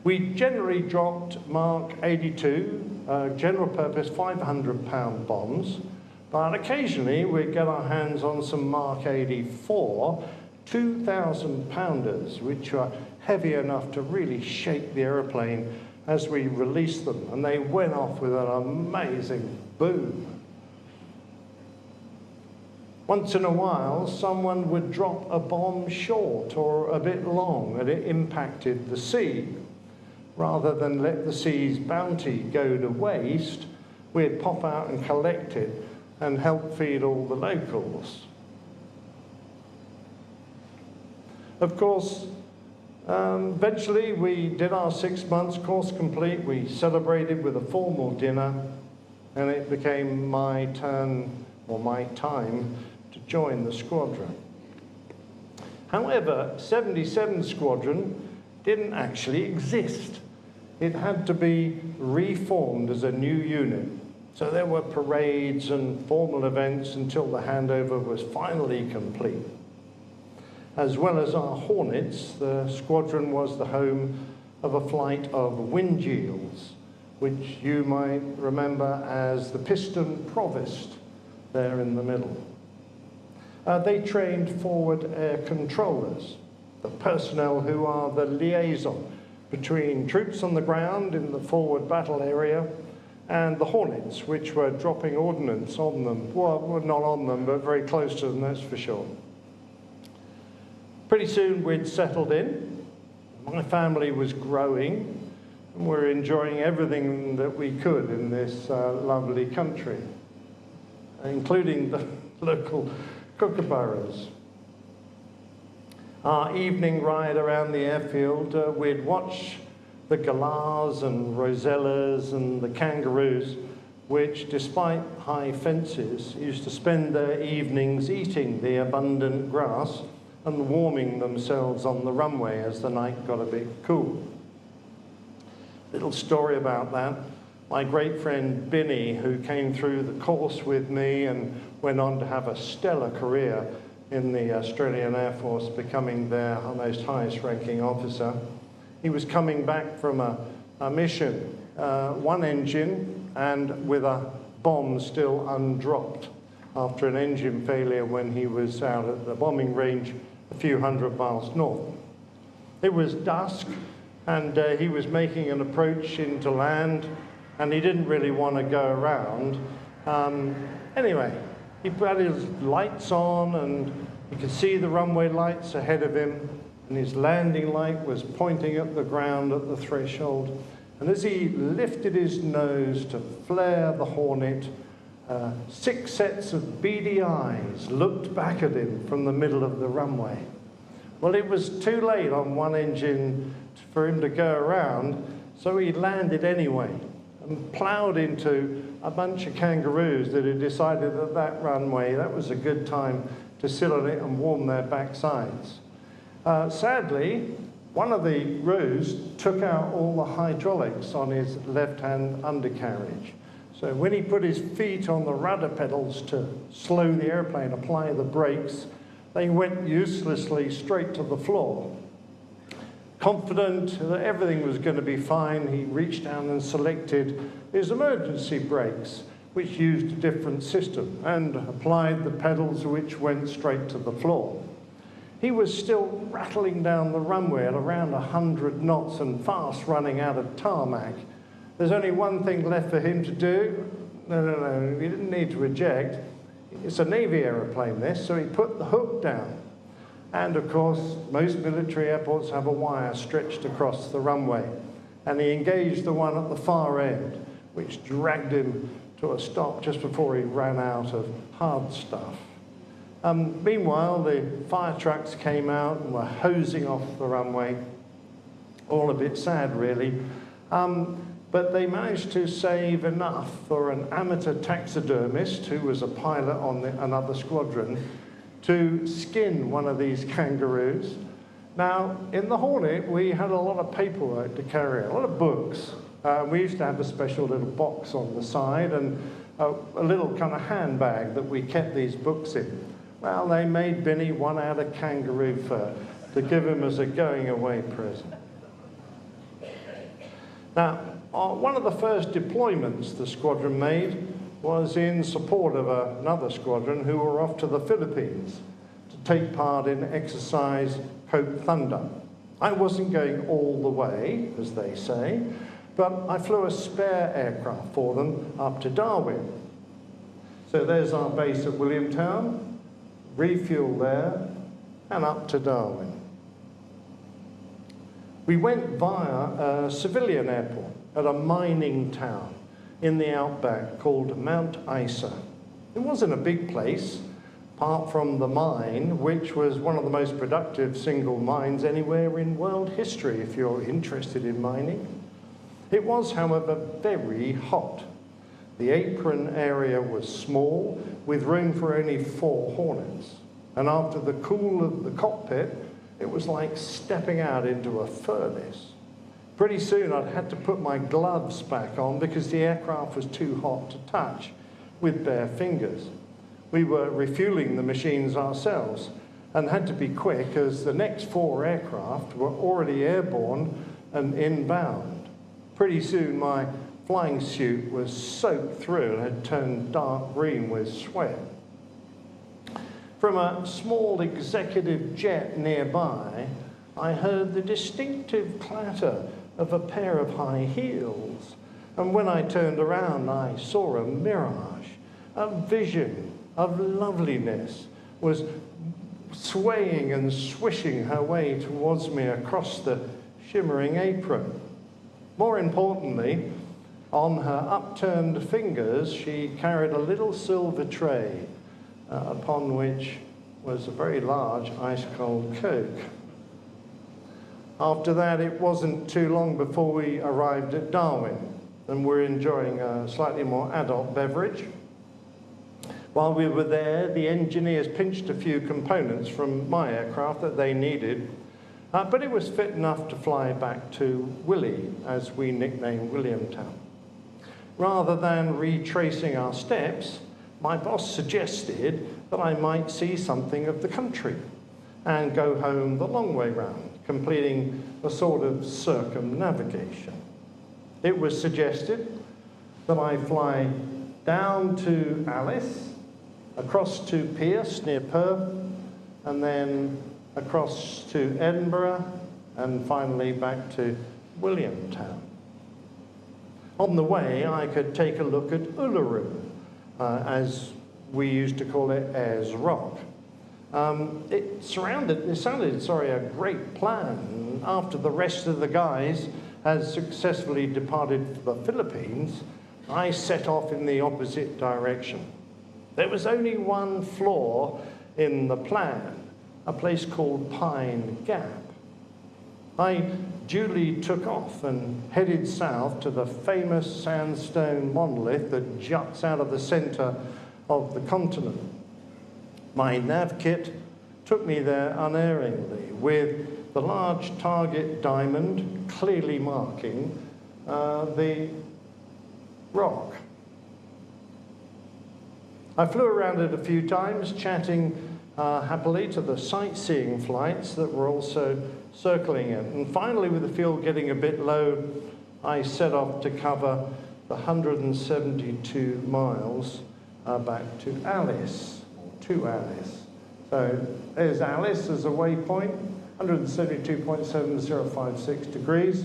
Speaker 4: We generally dropped Mark 82, general purpose 500-pound bombs, but occasionally we'd get our hands on some Mark 84 2,000-pounders, which are heavy enough to really shake the airplane as we released them, and they went off with an amazing boom. Once in a while, someone would drop a bomb short or a bit long, and it impacted the sea. Rather than let the sea's bounty go to waste, we'd pop out and collect it and help feed all the locals. Of course, eventually we did our 6 months course complete. We celebrated with a formal dinner, and it became my turn, or my time, to join the squadron. However, 77 Squadron didn't actually exist. It had to be reformed as a new unit. So there were parades and formal events until the handover was finally complete. As well as our Hornets, the squadron was the home of a flight of Wingeals, which you might remember as the Piston Provost there in the middle. They trained forward air controllers, the personnel who are the liaison between troops on the ground in the forward battle area and the Hornets, which were dropping ordnance on them. Well, not on them, but very close to them, that's for sure. Pretty soon we'd settled in. My family was growing, And we're enjoying everything that we could in this lovely country, including the local kookaburras. Our evening ride around the airfield, we'd watch the galahs and rosellas and the kangaroos, which, despite high fences, used to spend their evenings eating the abundant grass and warming themselves on the runway as the night got a bit cool. Little story about that. My great friend Binny, who came through the course with me and went on to have a stellar career in the Australian Air Force, becoming their most highest ranking officer. He was coming back from a mission, one engine and with a bomb still undropped after an engine failure when he was out at the bombing range a few hundred miles north. It was dusk and he was making an approach into land and he didn't really want to go around. Anyway, he put his lights on and you could see the runway lights ahead of him, and his landing light was pointing at the ground at the threshold. And as he lifted his nose to flare the Hornet, 6 sets of beady eyes looked back at him from the middle of the runway. Well, it was too late on one engine for him to go around, so he landed anyway and ploughed into a bunch of kangaroos that had decided that that runway, that was a good time to sit on it and warm their backsides. Sadly, one of the roos took out all the hydraulics on his left-hand undercarriage. So when he put his feet on the rudder pedals to slow the airplane, apply the brakes, they went uselessly straight to the floor. Confident that everything was going to be fine, he reached down and selected his emergency brakes, which used a different system, and applied the pedals, which went straight to the floor. He was still rattling down the runway at around 100 knots and fast running out of tarmac. There's only one thing left for him to do. No, he didn't need to eject. It's a Navy aeroplane, this, so he put the hook down. And of course, most military airports have a wire stretched across the runway. And he engaged the one at the far end, which dragged him to a stop just before he ran out of hard stuff. Meanwhile, the fire trucks came out and were hosing off the runway. All a bit sad, really. But they managed to save enough for an amateur taxidermist, who was a pilot on another squadron, to skin one of these kangaroos. Now, in the Hornet, we had a lot of paperwork to carry, a lot of books. We used to have a special little box on the side and a little kind of handbag that we kept these books in. Well, they made Binny one out of kangaroo fur to give him as a going-away present. Now, one of the first deployments the squadron made was in support of another squadron who were off to the Philippines to take part in exercise Hope Thunder. I wasn't going all the way, as they say, but I flew a spare aircraft for them up to Darwin. So there's our base at Williamtown, refuel there, and up to Darwin. We went via a civilian airport at a mining town in the outback called Mount Isa. It wasn't a big place, apart from the mine, which was one of the most productive single mines anywhere in world history, if you're interested in mining. It was, however, very hot. The apron area was small, with room for only 4 Hornets. And after the cool of the cockpit, it was like stepping out into a furnace. Pretty soon I'd had to put my gloves back on because the aircraft was too hot to touch with bare fingers. We were refueling the machines ourselves and had to be quick as the next 4 aircraft were already airborne and inbound. Pretty soon my flying suit was soaked through and had turned dark green with sweat. From a small executive jet nearby, I heard the distinctive clatter of a pair of high heels. And when I turned around, I saw a mirage, a vision of loveliness was swaying and swishing her way towards me across the shimmering apron. More importantly, on her upturned fingers, she carried a little silver tray upon which was a very large ice-cold Coke. After that, it wasn't too long before we arrived at Darwin, and we're enjoying a slightly more adult beverage. While we were there, the engineers pinched a few components from my aircraft that they needed, but it was fit enough to fly back to Willie, as we nicknamed Williamtown. Rather than retracing our steps, my boss suggested that I might see something of the country and go home the long way round, completing a sort of circumnavigation. It was suggested that I fly down to Alice, across to Pierce near Perth, and then across to Edinburgh, and finally back to Williamtown. On the way, I could take a look at Uluru, as we used to call it, Ayers Rock. It sounded a great plan. After the rest of the guys had successfully departed for the Philippines, I set off in the opposite direction. There was only one flaw in the plan, a place called Pine Gap. I duly took off and headed south to the famous sandstone monolith that juts out of the center of the continent. My nav kit took me there unerringly, with the large target diamond clearly marking the rock. I flew around it a few times, chatting happily to the sightseeing flights that were also circling it. And finally, with the fuel getting a bit low, I set off to cover the 172 miles back to Alice. So there's Alice as a waypoint, 172.7056 degrees.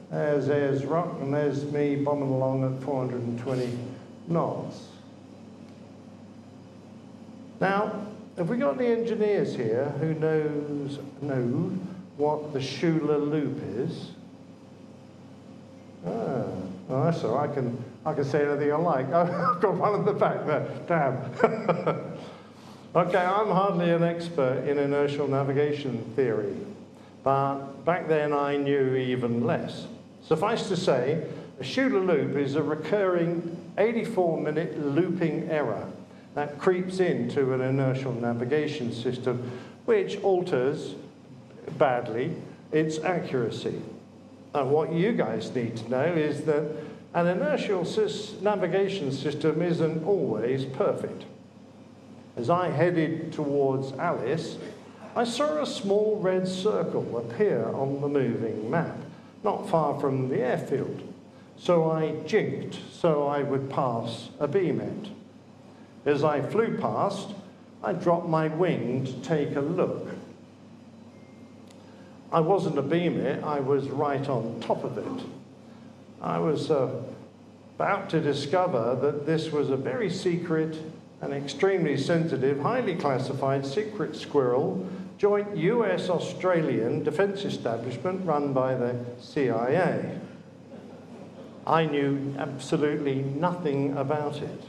Speaker 4: There's Ayers Rock, and there's me bombing along at 420 knots. Now, have we got any engineers here who know what the Shula loop is? Well, that's all right. I can say anything I like. I've got one at the back there. Damn. Okay, I'm hardly an expert in inertial navigation theory, but back then I knew even less. Suffice to say, a Shula loop is a recurring 84-minute looping error that creeps into an inertial navigation system, which alters badly its accuracy. And what you guys need to know is that an inertial navigation system isn't always perfect. As I headed towards Alice, I saw a small red circle appear on the moving map, not far from the airfield. So I jinked so I would pass a BMET. As I flew past, I dropped my wing to take a look. I wasn't a BMET, I was right on top of it. I was about to discover that this was a very secret and extremely sensitive, highly classified secret squirrel joint US-Australian defense establishment run by the CIA. I knew absolutely nothing about it.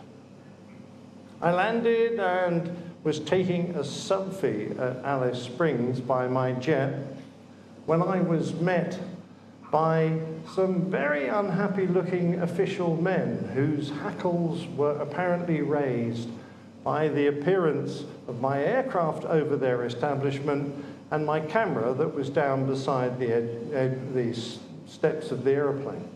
Speaker 4: I landed and was taking a selfie at Alice Springs by my jet when I was met by some very unhappy-looking official men whose hackles were apparently raised by the appearance of my aircraft over their establishment and my camera that was down beside the steps of the airplane.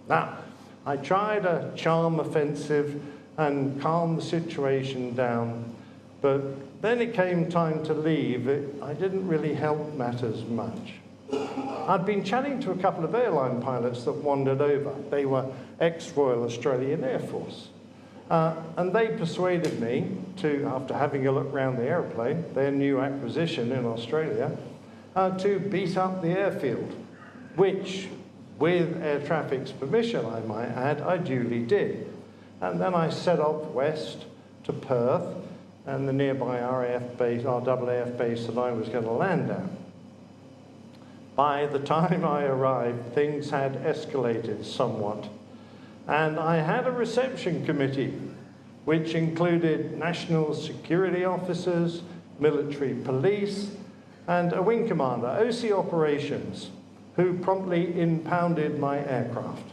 Speaker 4: Now, I tried a charm offensive and calm the situation down, but then it came time to leave. I didn't really help matters much. I'd been chatting to a couple of airline pilots that wandered over. They were ex-Royal Australian Air Force. And they persuaded me to, after having a look around the airplane, their new acquisition in Australia, to beat up the airfield, which, with air traffic's permission, I might add, I duly did. And then I set off west to Perth and the nearby RAAF base that I was going to land at. By the time I arrived, things had escalated somewhat. And I had a reception committee, which included national security officers, military police, and a wing commander, OC Operations, who promptly impounded my aircraft.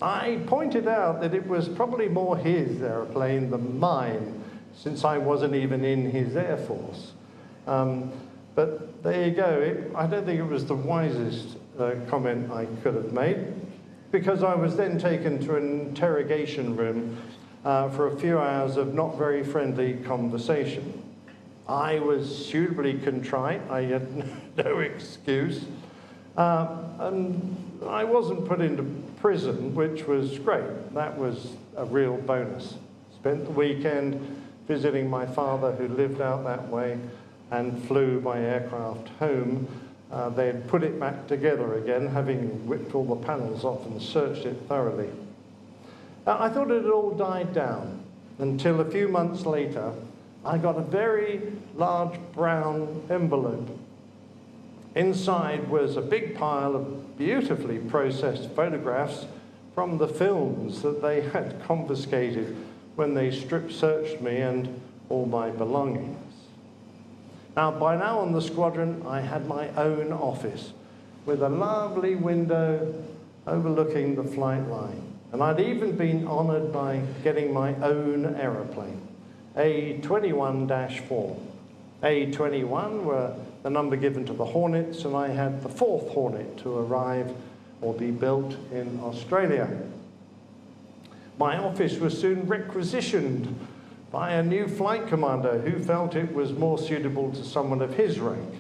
Speaker 4: I pointed out that it was probably more his airplane than mine, since I wasn't even in his Air Force. But there you go. I don't think it was the wisest comment I could have made, because I was then taken to an interrogation room for a few hours of not very friendly conversation. I was suitably contrite. I had no excuse. And I wasn't put into prison, which was great. That was a real bonus. Spent the weekend visiting my father, who lived out that way, and flew by aircraft home. They had put it back together again, having whipped all the panels off and searched it thoroughly. I thought it had all died down until a few months later, I got a very large brown envelope. Inside was a big pile of beautifully processed photographs from the films that they had confiscated when they strip-searched me and all my belongings. Now, by now on the squadron, I had my own office with a lovely window overlooking the flight line. And I'd even been honoured by getting my own aeroplane, A21-4. A21 were the number given to the Hornets, and I had the 4th Hornet to arrive or be built in Australia. My office was soon requisitioned by a new flight commander who felt it was more suitable to someone of his rank.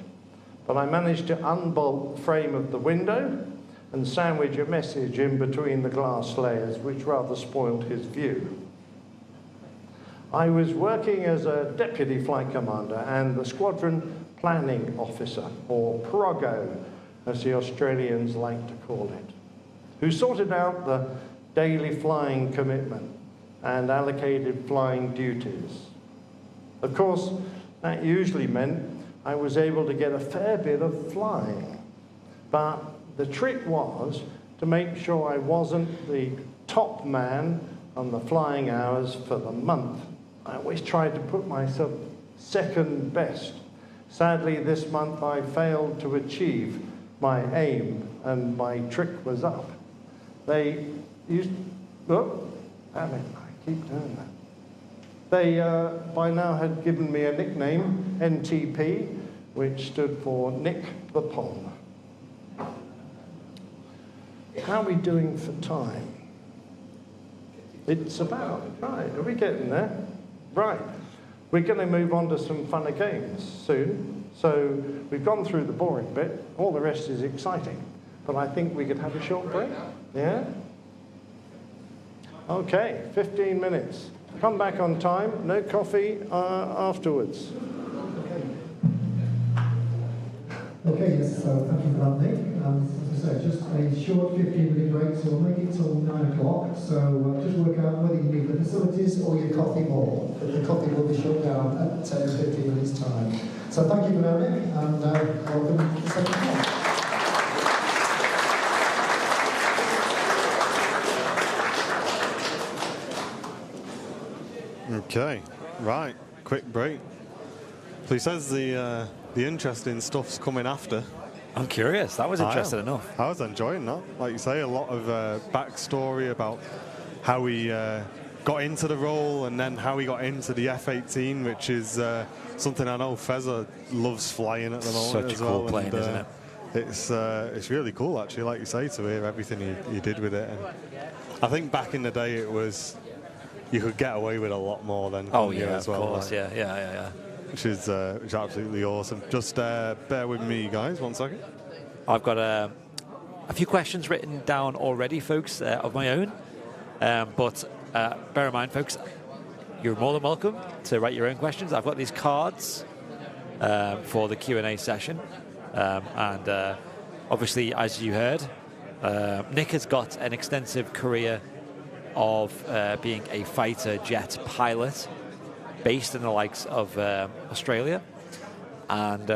Speaker 4: But I managed to unbolt the frame of the window and sandwich a message in between the glass layers, which rather spoiled his view. I was working as a deputy flight commander and the squadron planning officer, or PROGO, as the Australians like to call it, who sorted out the daily flying commitment and allocated flying duties. Of course, that usually meant I was able to get a fair bit of flying, but the trick was to make sure I wasn't the top man on the flying hours for the month. I always tried to put myself second best. Sadly, this month I failed to achieve my aim and my trick was up. They used, oh, damn it, I keep doing that. They, by now, had given me a nickname, NTP, which stood for Nick the Pong. How are we doing for time? It's about, right, are we getting there? Right, we're going to move on to some funner games soon. So we've gone through the boring bit, all the rest is exciting. But I think we could have a short break, yeah? Okay, 15 minutes. Come back on time, no coffee afterwards.
Speaker 3: Okay, yes, so thank you for that, Nick. As I said, just a short 15-minute break, so we'll make it till 9 o'clock. So just work out whether you need the facilities or your coffee more. But the coffee will be shut down at 15 minutes' time. So thank you for that, Nick, and welcome to the second half.
Speaker 1: Okay, right, quick break. So he says the interesting stuff's coming after.
Speaker 2: I'm curious. That was interesting enough.
Speaker 1: I was enjoying that. Like you say, a lot of backstory about how he got into the role and then how he got into the F-18, which is something I know Fezza loves flying at the moment.
Speaker 2: Such a cool plane, isn't it?
Speaker 1: It's really cool, actually, like you say, to hear everything he did with it. And I think back in the day, it was you could get away with a lot lot then.
Speaker 2: Oh yeah,
Speaker 1: as well,
Speaker 2: of course,
Speaker 1: like,
Speaker 2: yeah.
Speaker 1: which is absolutely awesome. Just bear with me, guys, 1 second.
Speaker 2: I've got a few questions written down already, folks, of my own. But bear in mind, folks, you're more than welcome to write your own questions. I've got these cards for the Q&A session. And obviously, as you heard, Nick has got an extensive career of being a fighter jet pilot based in the likes of Australia. And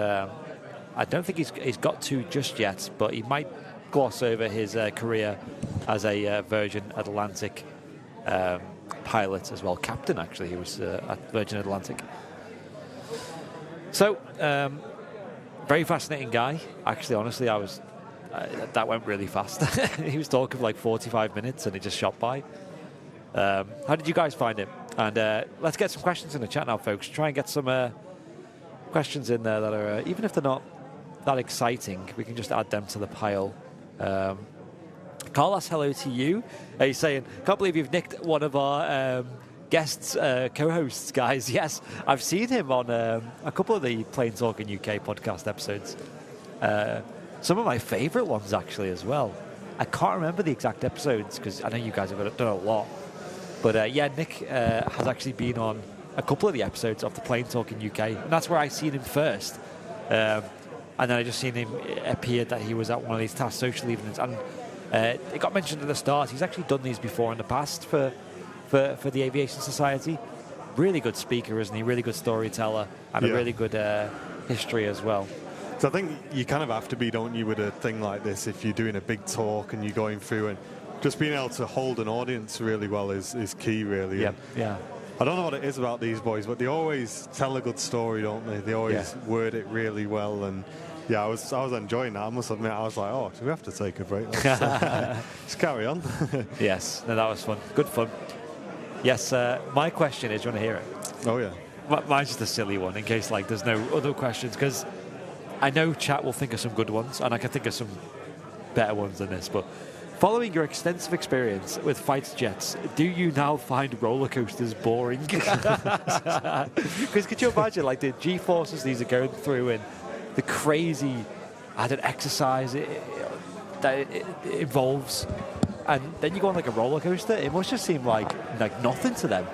Speaker 2: I don't think he's got to just yet, but he might gloss over his career as a Virgin Atlantic pilot as well. Captain, actually, he was at Virgin Atlantic. So, very fascinating guy. Actually, honestly, that went really fast. He was talking for like 45 minutes and it just shot by. How did you guys find it? And let's get some questions in the chat now, folks. Try and get some questions in there that are, even if they're not that exciting, we can just add them to the pile. Carl asks hello to you. He's saying, can't believe you've nicked one of our guests, co-hosts, guys. Yes, I've seen him on a couple of the Plain Talking UK podcast episodes. Some of my favourite ones, actually, as well. I can't remember the exact episodes because I know you guys have done a lot. But yeah, Nick has actually been on a couple of the episodes of the Plain Talking UK, and that's where I seen him first. And then I just seen him appear that he was at one of these TAS social evenings, and it got mentioned at the start. He's actually done these before in the past for the Aviation Society. Really good speaker, isn't he? Really good storyteller, and a really good history as well.
Speaker 1: So I think you kind of have to be, don't you, with a thing like this, if you're doing a big talk and you're going through, and just being able to hold an audience really well is key, really.
Speaker 2: Yeah.
Speaker 1: I don't know what it is about these boys, but they always tell a good story, don't they? They always word it really well, and yeah, I was enjoying that. I must admit, I was like, oh, do we have to take a break? Let's carry on.
Speaker 2: Yes, no, that was fun. Good fun. Yes, my question is, do you want to hear it?
Speaker 1: Oh, yeah.
Speaker 2: Mine's just a silly one, in case like there's no other questions, because I know chat will think of some good ones, and I can think of some better ones than this, but following your extensive experience with fighter jets, do you now find roller coasters boring? Because could you imagine, like, the G-forces these are going through and the crazy exercise that it involves, and then you go on like a roller coaster, it must just seem like nothing to them.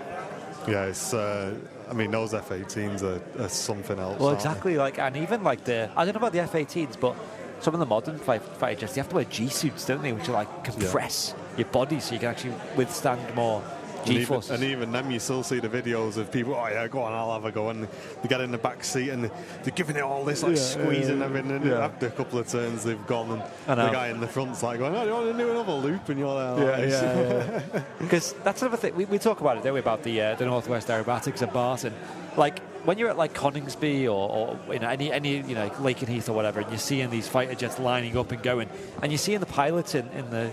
Speaker 1: Yeah, it's, I mean, those F-18s are something else.
Speaker 2: Well, exactly, like, and even like I don't know about the F-18s, but some of the modern fighter jets, you have to wear G-suits, don't they, which are like compress your body so you can actually withstand more G-forces.
Speaker 1: And even them, you still see the videos of people, oh yeah, go on, I'll have a go, and they get in the back seat and they're giving it all this, like squeezing everything, and after a couple of turns they've gone, and the guy in the front's like going, oh, you want to do another loop? And you're like,
Speaker 2: because that's another thing, we talk about it, don't we, about the Northwest Aerobatics at Barton. Like, when you're at like Coningsby or any Lake and Heath or whatever, and you're seeing these fighter jets lining up and going, and you're seeing the pilots in the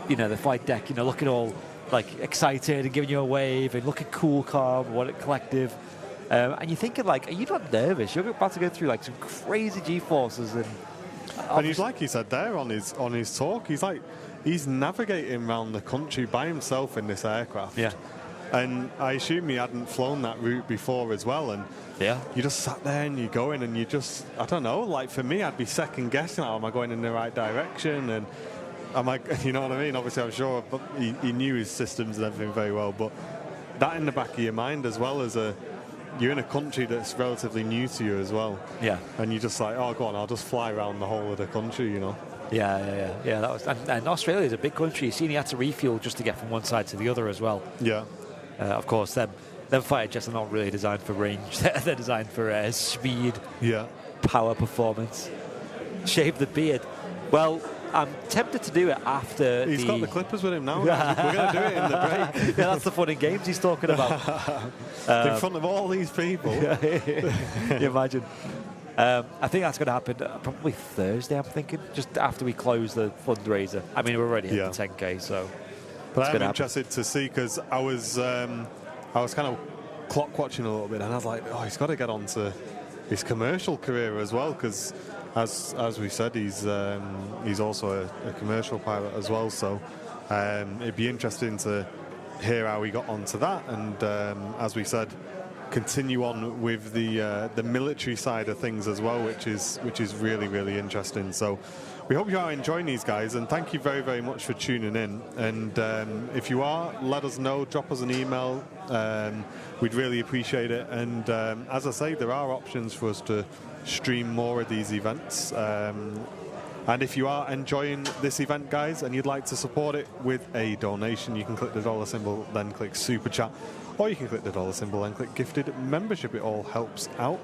Speaker 2: the flight deck, looking all like excited and giving you a wave and looking cool, calm, collective, and you're thinking like, are you not nervous? You're about to go through like some crazy G-forces, and
Speaker 1: he's like he said there on his talk, he's navigating around the country by himself in this aircraft.
Speaker 2: Yeah.
Speaker 1: And I assume he hadn't flown that route before as well. And you just sat there and you're going and you just, I don't know, like for me, I'd be second guessing, am I going in the right direction? And am I, you know what I mean? Obviously, I'm sure but he knew his systems and everything very well. But that in the back of your mind as well as you're in a country that's relatively new to you as well.
Speaker 2: Yeah.
Speaker 1: And you're just like, oh, go on, I'll just fly around the whole of the country,
Speaker 2: Yeah, that was, and Australia is a big country. You see, he had to refuel just to get from one side to the other as well.
Speaker 1: Yeah.
Speaker 2: Of course, them fighter jets are not really designed for range. They're designed for speed, power, performance. Shave the beard. Well, I'm tempted to do it after
Speaker 1: He's got the clippers with him now. We're going to do it in the break.
Speaker 2: Yeah, that's the fun and games he's talking about.
Speaker 1: In front of all these people.
Speaker 2: You imagine. I think that's going to happen probably Thursday, I'm thinking, just after we close the fundraiser. I mean, we're already at the 10K, so...
Speaker 1: But I'm interested to see, because I was kind of clock watching a little bit, and I was like, oh, he's got to get on to his commercial career as well, because as we said, he's also a commercial pilot as well. So it'd be interesting to hear how he got onto that, and as we said, continue on with the military side of things as well, which is really, really interesting. So we hope you are enjoying these guys, and thank you very, very much for tuning in. And if you are, let us know, drop us an email. We'd really appreciate it. And as I say, there are options for us to stream more of these events. And if you are enjoying this event, guys, and you'd like to support it with a donation, you can click the dollar symbol, then click Super Chat, or you can click the dollar symbol and click Gifted Membership. It all helps out.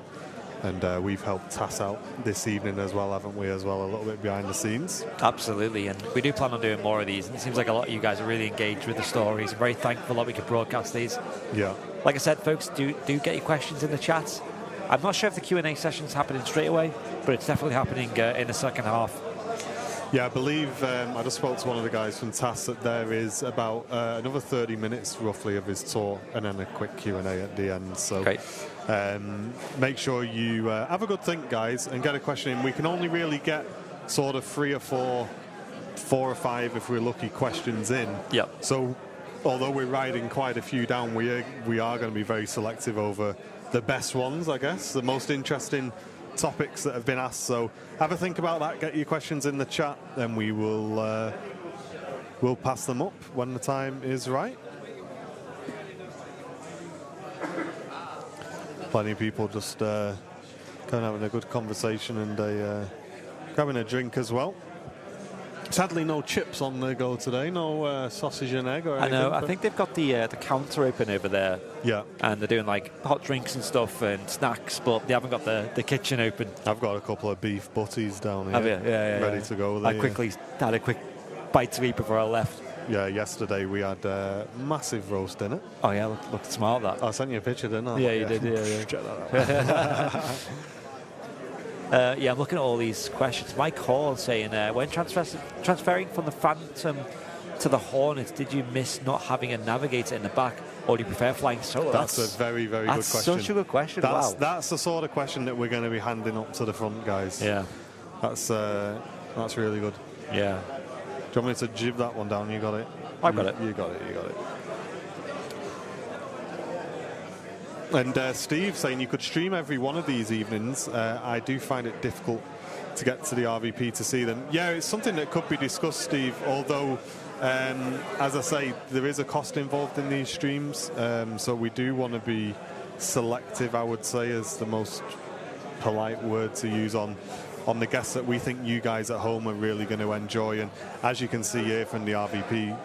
Speaker 1: And we've helped TAS out this evening as well, haven't we, as well, a little bit behind the scenes.
Speaker 2: Absolutely, and we do plan on doing more of these. And it seems like a lot of you guys are really engaged with the stories. I'm very thankful that we could broadcast these.
Speaker 1: Yeah.
Speaker 2: Like I said, folks, do get your questions in the chat. I'm not sure if the Q&A session's happening straight away, but it's definitely happening in the second half.
Speaker 1: Yeah, I believe I just spoke to one of the guys from TAS that there is about another 30 minutes roughly of his tour and then a quick Q&A at the end. So make sure you have a good think, guys, and get a question in. We can only really get sort of 3 or 4 or 5 if we're lucky questions in.
Speaker 2: Yeah.
Speaker 1: So although we're writing quite a few down, we are going to be very selective over the best ones, I guess, the most interesting topics that have been asked. So have a think about that, get your questions in the chat, then we will we'll pass them up when the time is right. Plenty of people just kind of having a good conversation and grabbing a drink as well. Sadly, no chips on the go today, no sausage and egg or anything.
Speaker 2: I know, I think they've got the counter open over there.
Speaker 1: Yeah.
Speaker 2: And they're doing like hot drinks and stuff and snacks, but they haven't got the kitchen open.
Speaker 1: I've got a couple of beef butties down here.
Speaker 2: Have you? Yeah,
Speaker 1: ready to go.
Speaker 2: I quickly had a quick bite to eat before I left.
Speaker 1: Yeah, yesterday we had massive roast dinner.
Speaker 2: Oh yeah, looked smart that.
Speaker 1: I sent you a picture, didn't I?
Speaker 2: Yeah, you did, yeah.
Speaker 1: Check that out.
Speaker 2: Yeah, I'm looking at all these questions. Mike Hall saying, when transferring from the Phantom to the Hornet, did you miss not having a navigator in the back, or do you prefer flying solo?
Speaker 1: That's a very, very good question.
Speaker 2: That's such a good question. Wow.
Speaker 1: That's the sort of question that we're going to be handing up to the front guys.
Speaker 2: Yeah.
Speaker 1: That's really good.
Speaker 2: Yeah.
Speaker 1: Do you want me to jib that one down? You got it?
Speaker 2: I've got it.
Speaker 1: You got it. And Steve saying you could stream every one of these evenings. I do find it difficult to get to the RVP to see them. Yeah, it's something that could be discussed, Steve, although, as I say, there is a cost involved in these streams, so we do want to be selective, I would say, is the most polite word to use on the guests that we think you guys at home are really going to enjoy. And as you can see here from the RVP,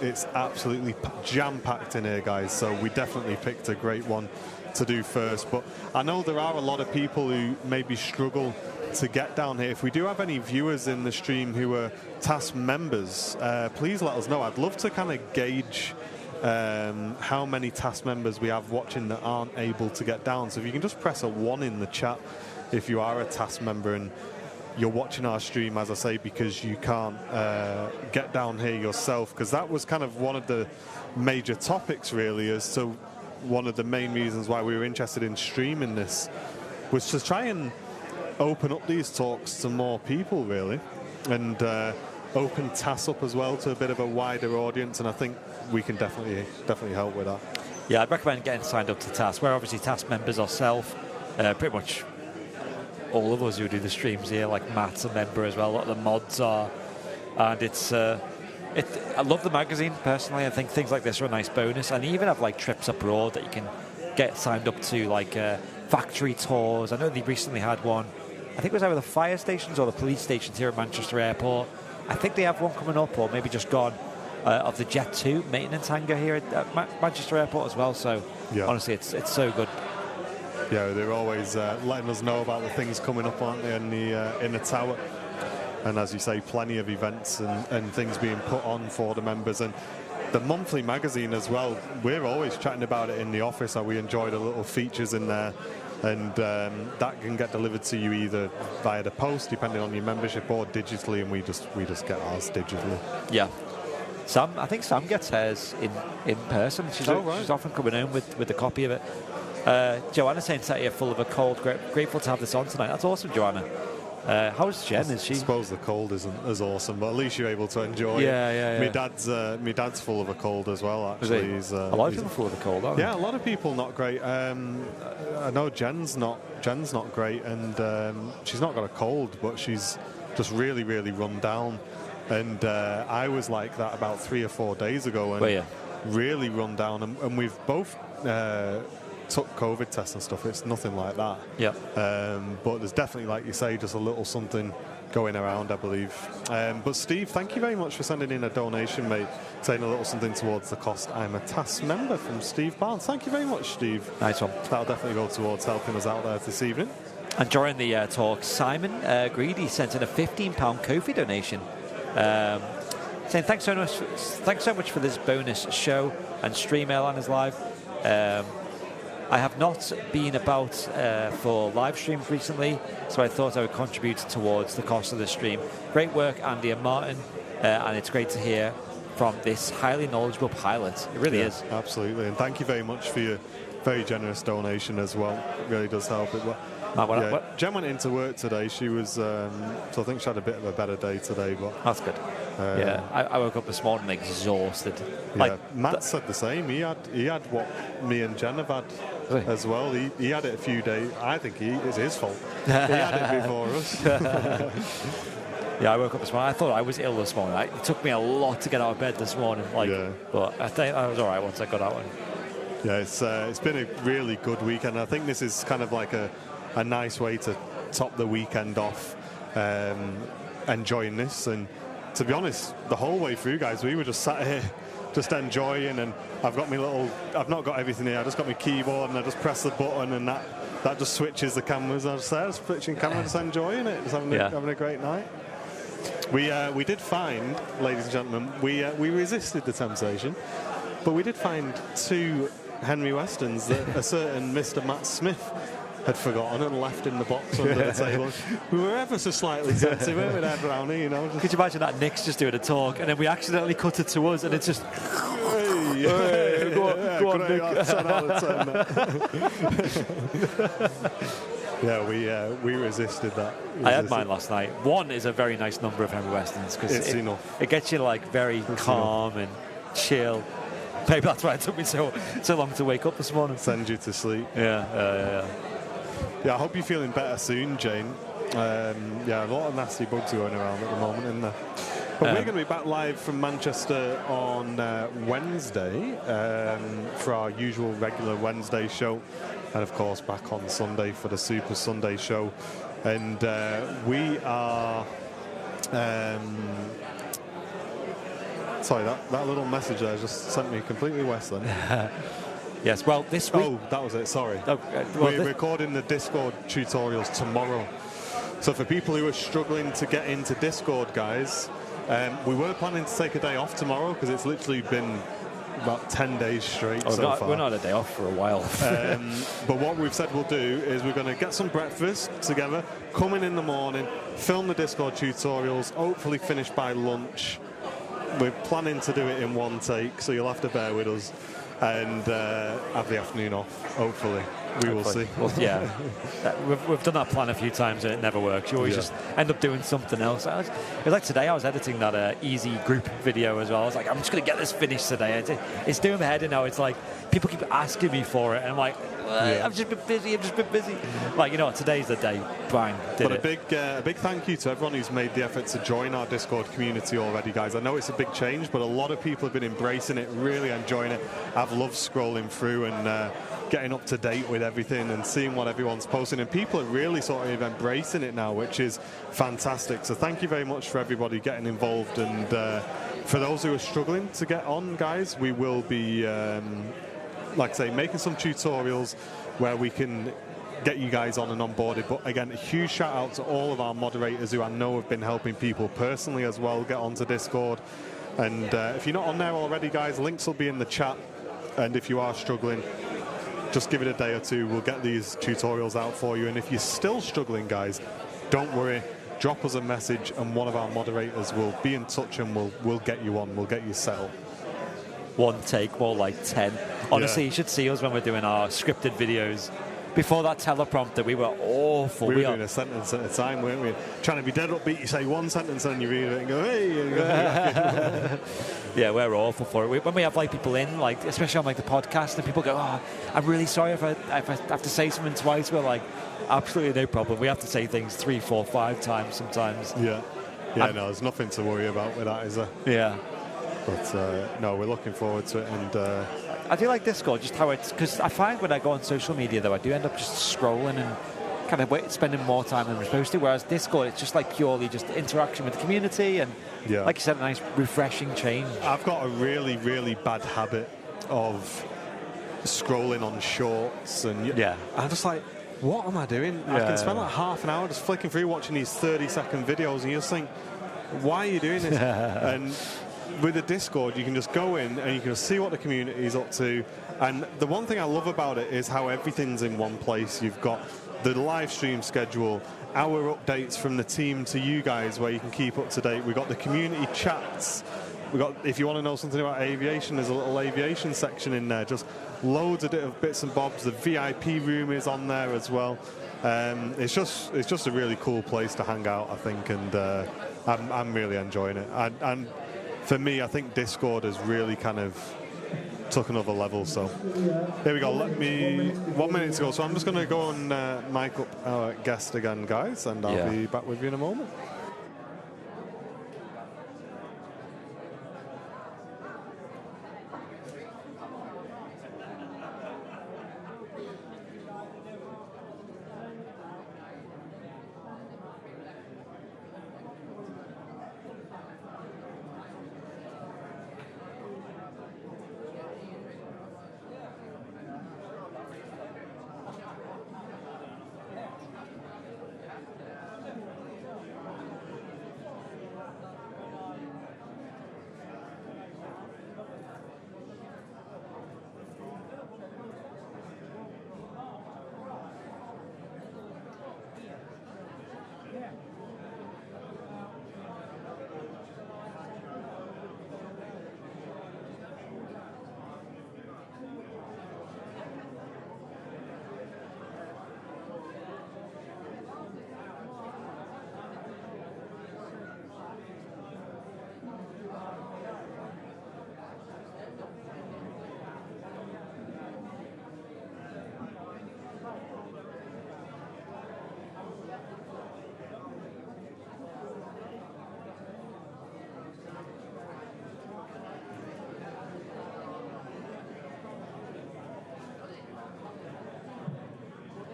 Speaker 1: it's absolutely jam-packed in here, guys, so we definitely picked a great one to do first. But I know there are a lot of people who maybe struggle to get down here. If we do have any viewers in the stream who are TAS members, please let us know. I'd love to kind of gauge how many TAS members we have watching that aren't able to get down. So if you can just press a 1 in the chat if you are a TAS member and you're watching our stream, as I say, because you can't get down here yourself, because that was kind of one of the major topics really, as to one of the main reasons why we were interested in streaming this, was to try and open up these talks to more people really, and open TAS up as well to a bit of a wider audience, and I think we can definitely help with that.
Speaker 2: Yeah, I'd recommend getting signed up to TAS. We're obviously TAS members ourselves, pretty much all of us who do the streams here, like Matt's a member as well, a lot of the mods are, and it's I love the magazine personally. I think things like this are a nice bonus, and even have like trips abroad that you can get signed up to, like factory tours. I know they recently had one, I think it was either the fire stations or the police stations here at Manchester Airport. I think they have one coming up, or maybe just gone, of the Jet 2 maintenance hangar here at Manchester Airport as well. So yeah, honestly, it's so good.
Speaker 1: Yeah, they're always letting us know about the things coming up, aren't they, in the tower? And as you say, plenty of events and things being put on for the members. And the monthly magazine as well, we're always chatting about it in the office, how we enjoy the little features in there. And that can get delivered to you either via the post, depending on your membership, or digitally, and we just get ours digitally.
Speaker 2: Yeah. I think Sam gets hers in person. She's often coming home with a copy of it. Joanna saying sat here full of a cold. Grateful to have this on tonight. That's awesome, Joanna. How's Jen? Is she?
Speaker 1: I suppose the cold isn't as awesome, but at least you're able to enjoy it.
Speaker 2: Yeah.
Speaker 1: My dad's full of a cold as well, actually.
Speaker 2: He's, a lot of people full of a cold, aren't they?
Speaker 1: Yeah, a lot of people not great. I know Jen's not great, and she's not got a cold, but she's just really, really run down. And I was like that about 3 or 4 days ago, and really run down. And we've both took COVID tests and stuff. It's nothing like that.
Speaker 2: Yeah.
Speaker 1: But there's definitely, like you say, just a little something going around, I believe. But Steve, thank you very much for sending in a donation, mate, saying a little something towards the cost. I'm a task member from Steve Barnes. Thank you very much, Steve.
Speaker 2: Nice one.
Speaker 1: That'll definitely go towards helping us out there this evening.
Speaker 2: And during the talk, Simon Greedy sent in a £15 Ko-fi donation, saying thanks so much for this bonus show and stream Airliners Live. I have not been about for live streams recently, so I thought I would contribute towards the cost of the stream. Great work, Andy and Martin, and it's great to hear from this highly knowledgeable pilot. It really is.
Speaker 1: Absolutely, and thank you very much for your very generous donation as well. It really does help it. Jen went into work today. She was, so I think she had a bit of a better day today. But
Speaker 2: that's good. I woke up this morning exhausted.
Speaker 1: Yeah, Matt said the same. He had what me and Jen have had as well. He had it a few days. I think it's his fault. He had it before us.
Speaker 2: Yeah, I woke up this morning. I thought I was ill this morning. It took me a lot to get out of bed this morning. But I think I was all right once I got out.
Speaker 1: Yeah, it's been a really good weekend. I think this is kind of like a nice way to top the weekend off, enjoying this. And to be honest, the whole way through, guys, we were just sat here just enjoying, and I've not got everything here. I just got my keyboard and I just press the button and that just switches the cameras. I was there, just switching camera, just enjoying it, just having a great night. We did find, ladies and gentlemen, we resisted the temptation, but we did find 2 Henry Westons that a certain Mr. Matt Smith had forgotten and left in the box under the table. We were ever so slightly tempted, weren't we there, Brownie? You know,
Speaker 2: could you imagine that Nick's just doing a talk and then we accidentally cut it to us and it's just...
Speaker 1: Hey, go on, Nick. 10 out of 10. Yeah, we resisted that.
Speaker 2: I had mine last night. 1 is a very nice number of Henry Westons because it gets you like very calm and chill. Maybe that's why it took me so long to wake up this morning.
Speaker 1: Send you to sleep.
Speaker 2: Yeah,
Speaker 1: I hope you're feeling better soon, Jane. A lot of nasty bugs going around at the moment, isn't there? But we're going to be back live from Manchester on Wednesday for our usual regular Wednesday show. And, of course, back on Sunday for the Super Sunday show. And we are... sorry, that little message there just sent me completely west then.
Speaker 2: Yes, well, this week...
Speaker 1: Oh, that was it, sorry. We're recording the Discord tutorials tomorrow. So for people who are struggling to get into Discord, guys, we were planning to take a day off tomorrow because it's literally been about 10 days straight so far.
Speaker 2: We're not a day off for a while.
Speaker 1: But what we've said we'll do is we're going to get some breakfast together, come in the morning, film the Discord tutorials, hopefully finish by lunch. We're planning to do it in one take, so you'll have to bear with us and have the afternoon off, hopefully. We will see.
Speaker 2: Well, yeah, we've done that plan a few times and it never works. You always just end up doing something else. It was like today I was editing that easy group video as well. I was like, I'm just going to get this finished today. It's doing my head in now. It's like people keep asking me for it and I'm like, I've just been busy. Like, you know what, today's the day. Bang, did it.
Speaker 1: A big thank you to everyone who's made the effort to join our Discord community already, guys. I know it's a big change, but a lot of people have been embracing it, really enjoying it. I've loved scrolling through and getting up to date with everything and seeing what everyone's posting, and people are really sort of embracing it now, which is fantastic. So thank you very much for everybody getting involved, and for those who are struggling to get on, guys, we will be like I say, making some tutorials where we can get you guys on and onboarded. But again, a huge shout out to all of our moderators who I know have been helping people personally as well get onto Discord. And if you're not on there already, guys, links will be in the chat, and if you are struggling, just give it a day or two. We'll get these tutorials out for you. And if you're still struggling, guys, don't worry. Drop us a message and one of our moderators will be in touch and we'll get you on. We'll get you set up.
Speaker 2: One take, more like 10. Honestly, you should see us when we're doing our scripted videos. Before that teleprompter, we were awful.
Speaker 1: We were doing a sentence at a time, weren't we? Trying to be dead upbeat. You say one sentence and you read it and go, hey. And go,
Speaker 2: yeah, we're awful for it. When we have like people in, like especially on like the podcast, and people go, "Oh, I'm really sorry if I have to say something twice." We're like, absolutely no problem. We have to say things 3, 4, 5 times sometimes.
Speaker 1: Yeah, no, there's nothing to worry about with that, is there?
Speaker 2: Yeah.
Speaker 1: But no, we're looking forward to it, and
Speaker 2: I do like Discord, just how it's, because I find when I go on social media though, I do end up just scrolling and kind of spending more time than we're supposed to. Whereas Discord, it's just like purely just interaction with the community and, like you said, a nice refreshing change.
Speaker 1: I've got a really, really bad habit of scrolling on shorts, and I'm just like, what am I doing? I can spend like half an hour just flicking through watching these 30-second videos, and you just think, why are you doing this? And with the Discord, you can just go in and you can see what the community is up to. And the one thing I love about it is how everything's in one place. You've got the live stream schedule, our updates from the team to you guys where you can keep up to date. We've got the community chats. We've got, if you want to know something about aviation, there's a little aviation section in there. Just loads of bits and bobs. The VIP room is on there as well. It's just a really cool place to hang out, I think, and I'm really enjoying it. And for me, I think Discord has really kind of took another level. So here we go. 1 minute to go. So I'm just going to go and mic up our guest again, guys, and I'll be back with you in a moment.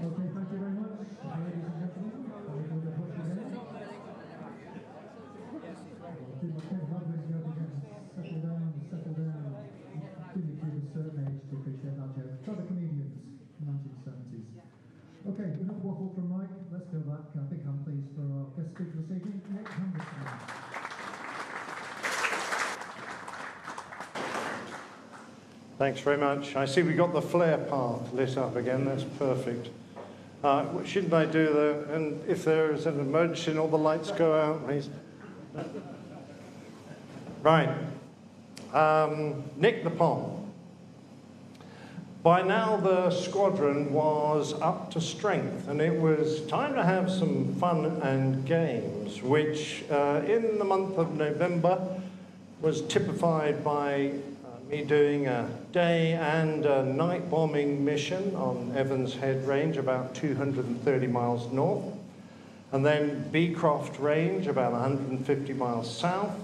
Speaker 3: Okay, thank you very much, ladies and gentlemen. Settle down. Didn't give a certain age to appreciate that joke. Try the comedians, 1970s. Okay, enough waffle from Mike. Let's go back. Big hand, please, for our guest speaker this evening, Nick Henderson.
Speaker 4: Thanks very much. I see we got the flare path lit up again. That's perfect. Shouldn't I do the, and if there is an emergency and all the lights go out, please? Right. Nick the Pom. By now the squadron was up to strength, and it was time to have some fun and games, which in the month of November was typified by me doing a day and a night bombing mission on Evans Head Range, about 230 miles north, and then Beecroft Range, about 150 miles south.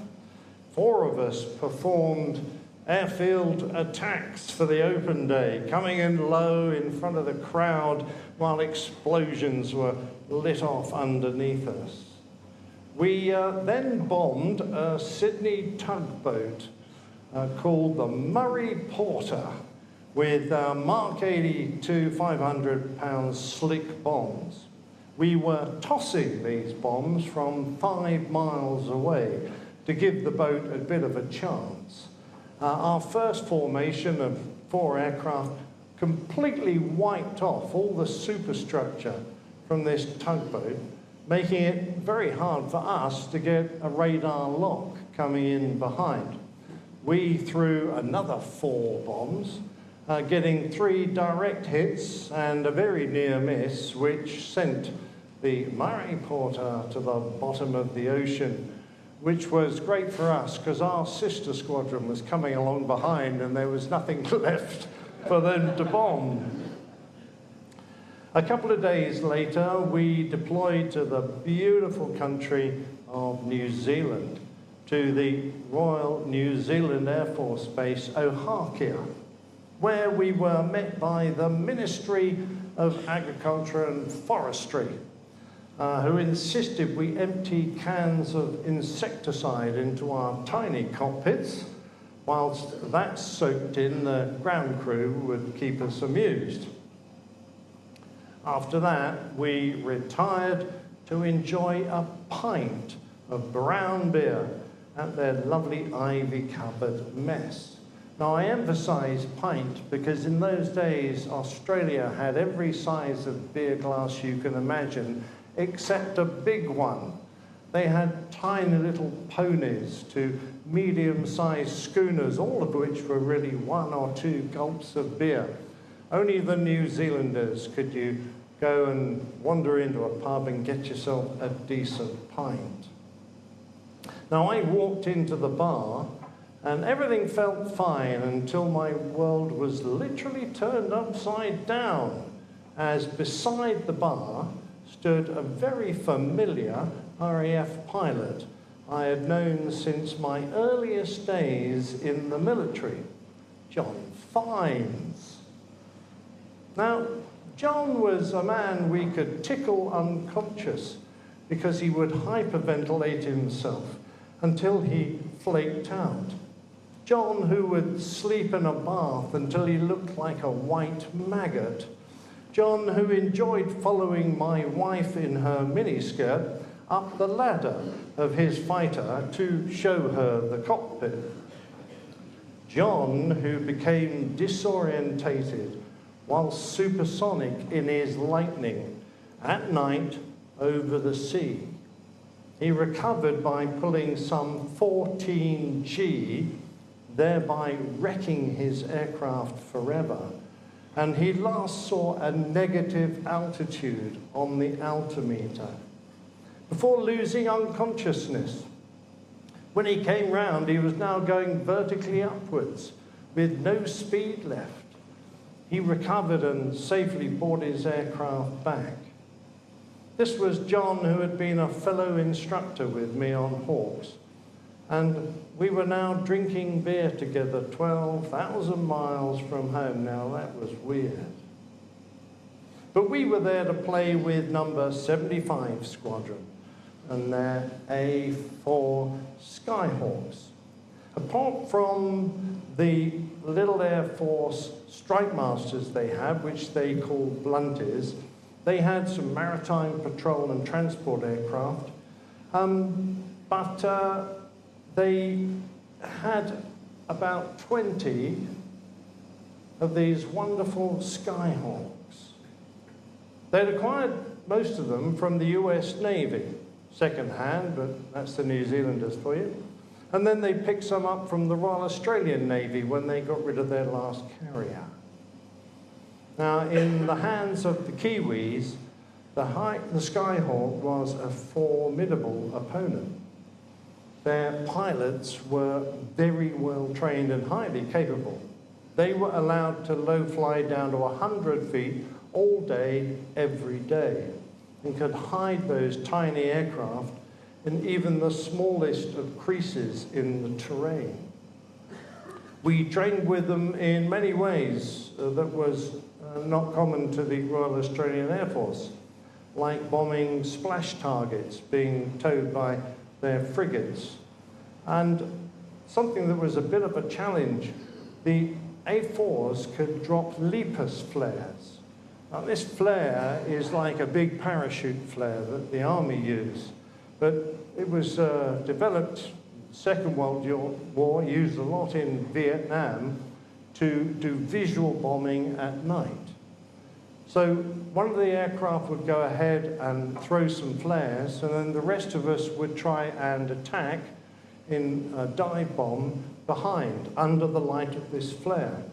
Speaker 4: 4 of us performed airfield attacks for the open day, coming in low in front of the crowd while explosions were lit off underneath us. We then bombed a Sydney tugboat called the Murray Porter with Mark 82 500-pound slick bombs. We were tossing these bombs from 5 miles away to give the boat a bit of a chance. Our first formation of 4 aircraft completely wiped off all the superstructure from this tugboat, making it very hard for us to get a radar lock coming in behind. We threw another 4 bombs, getting 3 direct hits and a very near miss, which sent the Murray Porter to the bottom of the ocean, which was great for us because our sister squadron was coming along behind and there was nothing left for them to bomb. A couple of days later, we deployed to the beautiful country of New Zealand, to the Royal New Zealand Air Force Base, Ohakea. where we were met by the Ministry of Agriculture and Forestry, who insisted we empty cans of insecticide into our tiny cockpits. Whilst that soaked in, the ground crew would keep us amused. After that, we retired to enjoy a pint of brown beer at their lovely ivy-covered mess. Now, I emphasise pint because in those days, Australia had every size of beer glass you can imagine, except a big one. They had tiny little ponies to medium-sized schooners, all of which were really 1 or 2 gulps of beer. Only the New Zealanders could you go and wander into a pub and get yourself a decent pint. Now, I walked into the bar and everything felt fine until my world was literally turned upside down, as beside the bar stood a very familiar RAF pilot I had known since my earliest days in the military, John Fiennes. Now, John was a man we could tickle unconscious because he would hyperventilate himself until he flaked out. John, who would sleep in a bath until he looked like a white maggot. John, who enjoyed following my wife in her miniskirt up the ladder of his fighter to show her the cockpit. John, who became disorientated while supersonic in his Lightning at night over the sea. He recovered by pulling some 14 G, thereby wrecking his aircraft forever. And he last saw a negative altitude on the altimeter before losing unconsciousness. When he came round, he was now going vertically upwards with no speed left. He recovered and safely brought his aircraft back. This was John, who had been a fellow instructor with me on Hawks, and we were now drinking beer together 12,000 miles from home. Now that was weird. But we were there to play with number 75 Squadron and their A4 Skyhawks. Apart from the little Air Force Strike Masters they had, which they called Blunties, they had some maritime patrol and transport aircraft, but they had about 20 of these wonderful Skyhawks. They'd acquired most of them from the US Navy, second-hand, but that's the New Zealanders for you. And then they picked some up from the Royal Australian Navy when they got rid of their last carrier. Now, in the hands of the Kiwis, the Skyhawk was a formidable opponent. Their pilots were very well trained and highly capable. They were allowed to low fly down to 100 feet all day, every day, and could hide those tiny aircraft in even the smallest of creases in the terrain. We trained with them in many ways that was not common to the Royal Australian Air Force, like bombing splash targets being towed by their frigates. And something that was a bit of a challenge, the A4s could drop Lepus flares. Now, this flare is like a big parachute flare that the Army used, but it was developed Second World War, used a lot in Vietnam to do visual bombing at night. So one of the aircraft would go ahead and throw some flares, and then the rest of us would try and attack in a dive bomb behind, under the light of this flare.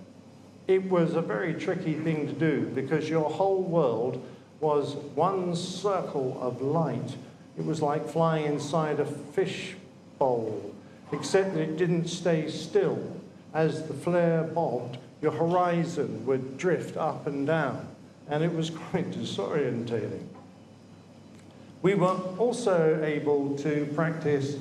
Speaker 4: It was a very tricky thing to do because your whole world was one circle of light. It was like flying inside a fish bowl, except that it didn't stay still. As the flare bobbed, your horizon would drift up and down, and it was quite disorientating. We were also able to practice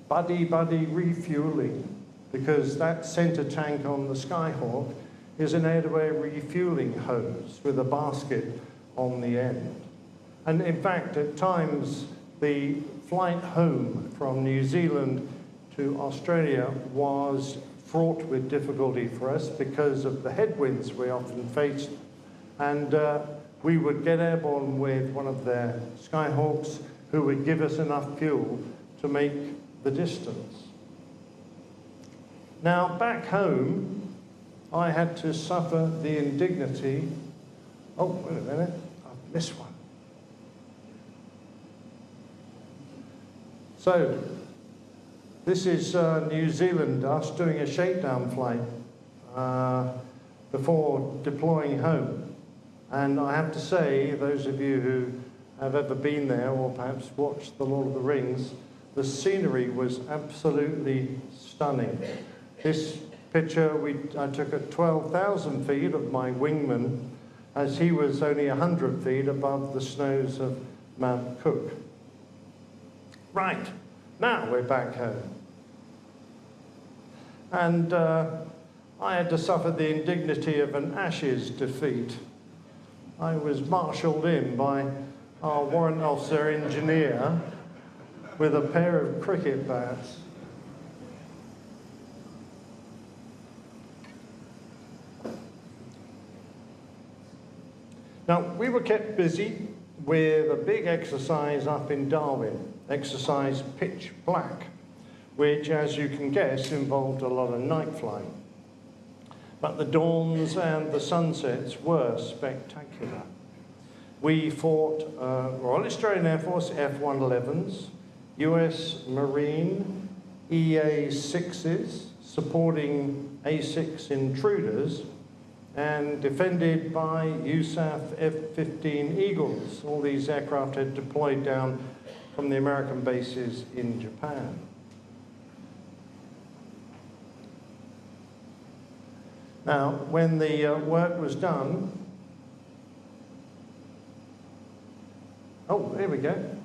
Speaker 4: buddy-buddy refueling, because that center tank on the Skyhawk is an air-to-air refueling hose with a basket on the end. And in fact, at times, the flight home from New Zealand to Australia was fraught with difficulty for us because of the headwinds we often faced. And we would get airborne with one of their Skyhawks who would give us enough fuel to make the distance. Now, back home, I had to suffer the indignity. Oh, wait a minute, I've missed one. So, this is New Zealand, us doing a shakedown flight before deploying home. And I have to say, those of you who have ever been there or perhaps watched The Lord of the Rings, the scenery was absolutely stunning. This picture I took at 12,000 feet of my wingman as he was only 100 feet above the snows of Mount Cook. Right, now we're back home. And I had to suffer the indignity of an Ashes defeat. I was marshalled in by our warrant officer engineer with a pair of cricket bats. Now, we were kept busy with a big exercise up in Darwin, exercise Pitch Black, which, as you can guess, involved a lot of night flying. But the dawns and the sunsets were spectacular. We fought Royal Australian Air Force F-111s, US Marine EA-6s, supporting A6 intruders, and defended by USAF F-15 Eagles. All these aircraft had deployed down from the American bases in Japan. Now, when the work was done, oh, there we go,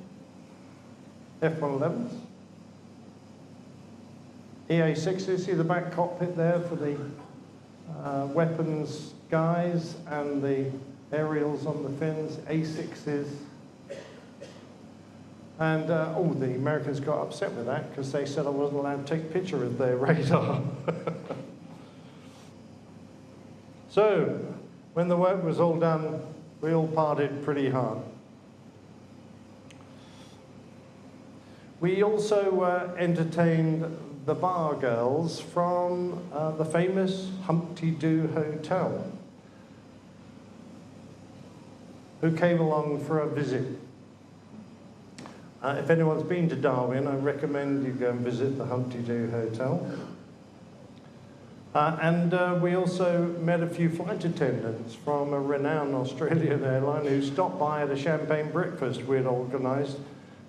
Speaker 4: F-111s. EA-6s, see the back cockpit there for the weapons guys and the aerials on the fins, A6s. And, oh, the Americans got upset with that because they said I wasn't allowed to take a picture of their radar. So, when the work was all done, we all partied pretty hard. We also entertained the bar girls from the famous Humpty Doo Hotel, who came along for a visit. If anyone's been to Darwin, I recommend you go and visit the Humpty Doo Hotel. And we also met a few flight attendants from a renowned Australian airline who stopped by at a champagne breakfast we'd organised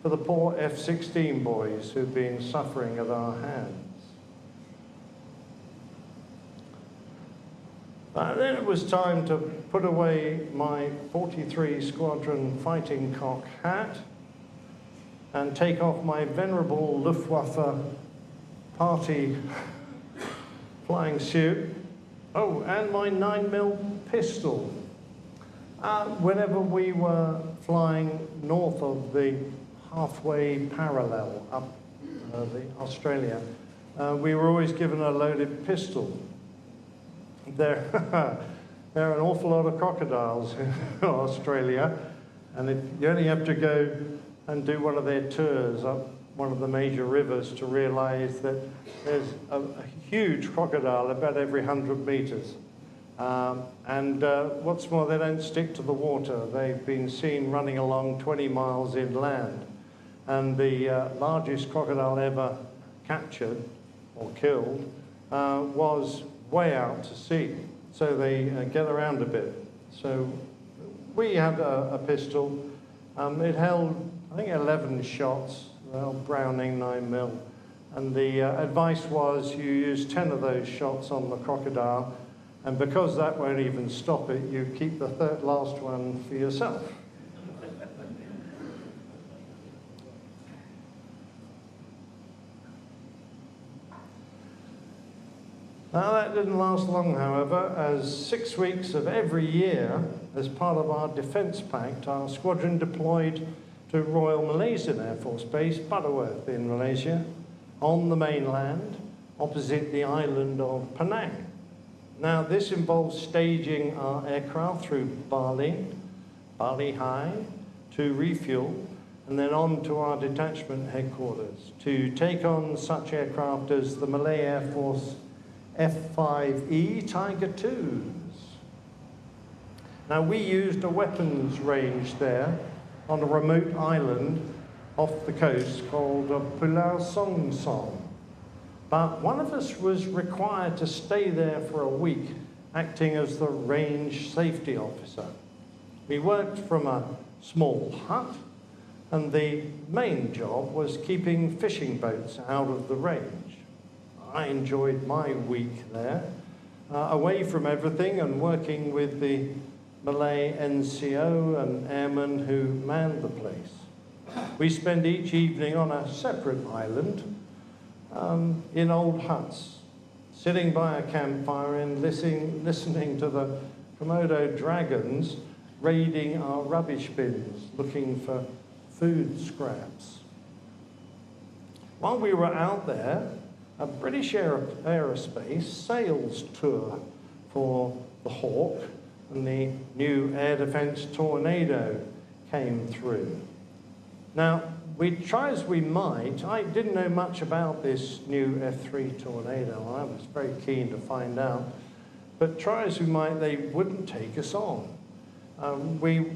Speaker 4: for the poor F-16 boys who'd been suffering at our hands. Then it was time to put away my 43 Squadron fighting cock hat and take off my venerable Luftwaffe party flying suit. Oh, and my 9mm pistol. Whenever we were flying north of the halfway parallel up Australia, we were always given a loaded pistol. There are an awful lot of crocodiles in Australia, and you only have to go and do one of their tours up one of the major rivers to realise that there's a huge crocodile about every 100 metres. And what's more, they don't stick to the water. They've been seen running along 20 miles inland. And the largest crocodile ever captured or killed was way out to sea. So they get around a bit. So we had a pistol. It held, I think, 11 shots, Browning 9mm. And the advice was you use 10 of those shots on the crocodile, and because that won't even stop it, you keep the third last one for yourself. Now that didn't last long, however, as 6 weeks of every year, as part of our Defence Pact, our squadron deployed to Royal Malaysian Air Force Base, Butterworth in Malaysia, on the mainland, opposite the island of Penang. Now this involves staging our aircraft through Bali High, to refuel, and then on to our detachment headquarters to take on such aircraft as the Malay Air Force F-5E Tiger IIs. Now we used a weapons range there on a remote island off the coast called Pulau Song Song. But one of us was required to stay there for a week, acting as the range safety officer. We worked from a small hut, and the main job was keeping fishing boats out of the range. I enjoyed my week there, away from everything and working with the Malay NCO and airmen who manned the place. We spent each evening on a separate island in old huts, sitting by a campfire and listening to the Komodo dragons raiding our rubbish bins, looking for food scraps. While we were out there, a British Aerospace sales tour for the Hawk and the new air defence Tornado came through. Now, we try as we might, I didn't know much about this new F3 Tornado. I was very keen to find out. But try as we might, they wouldn't take us on. We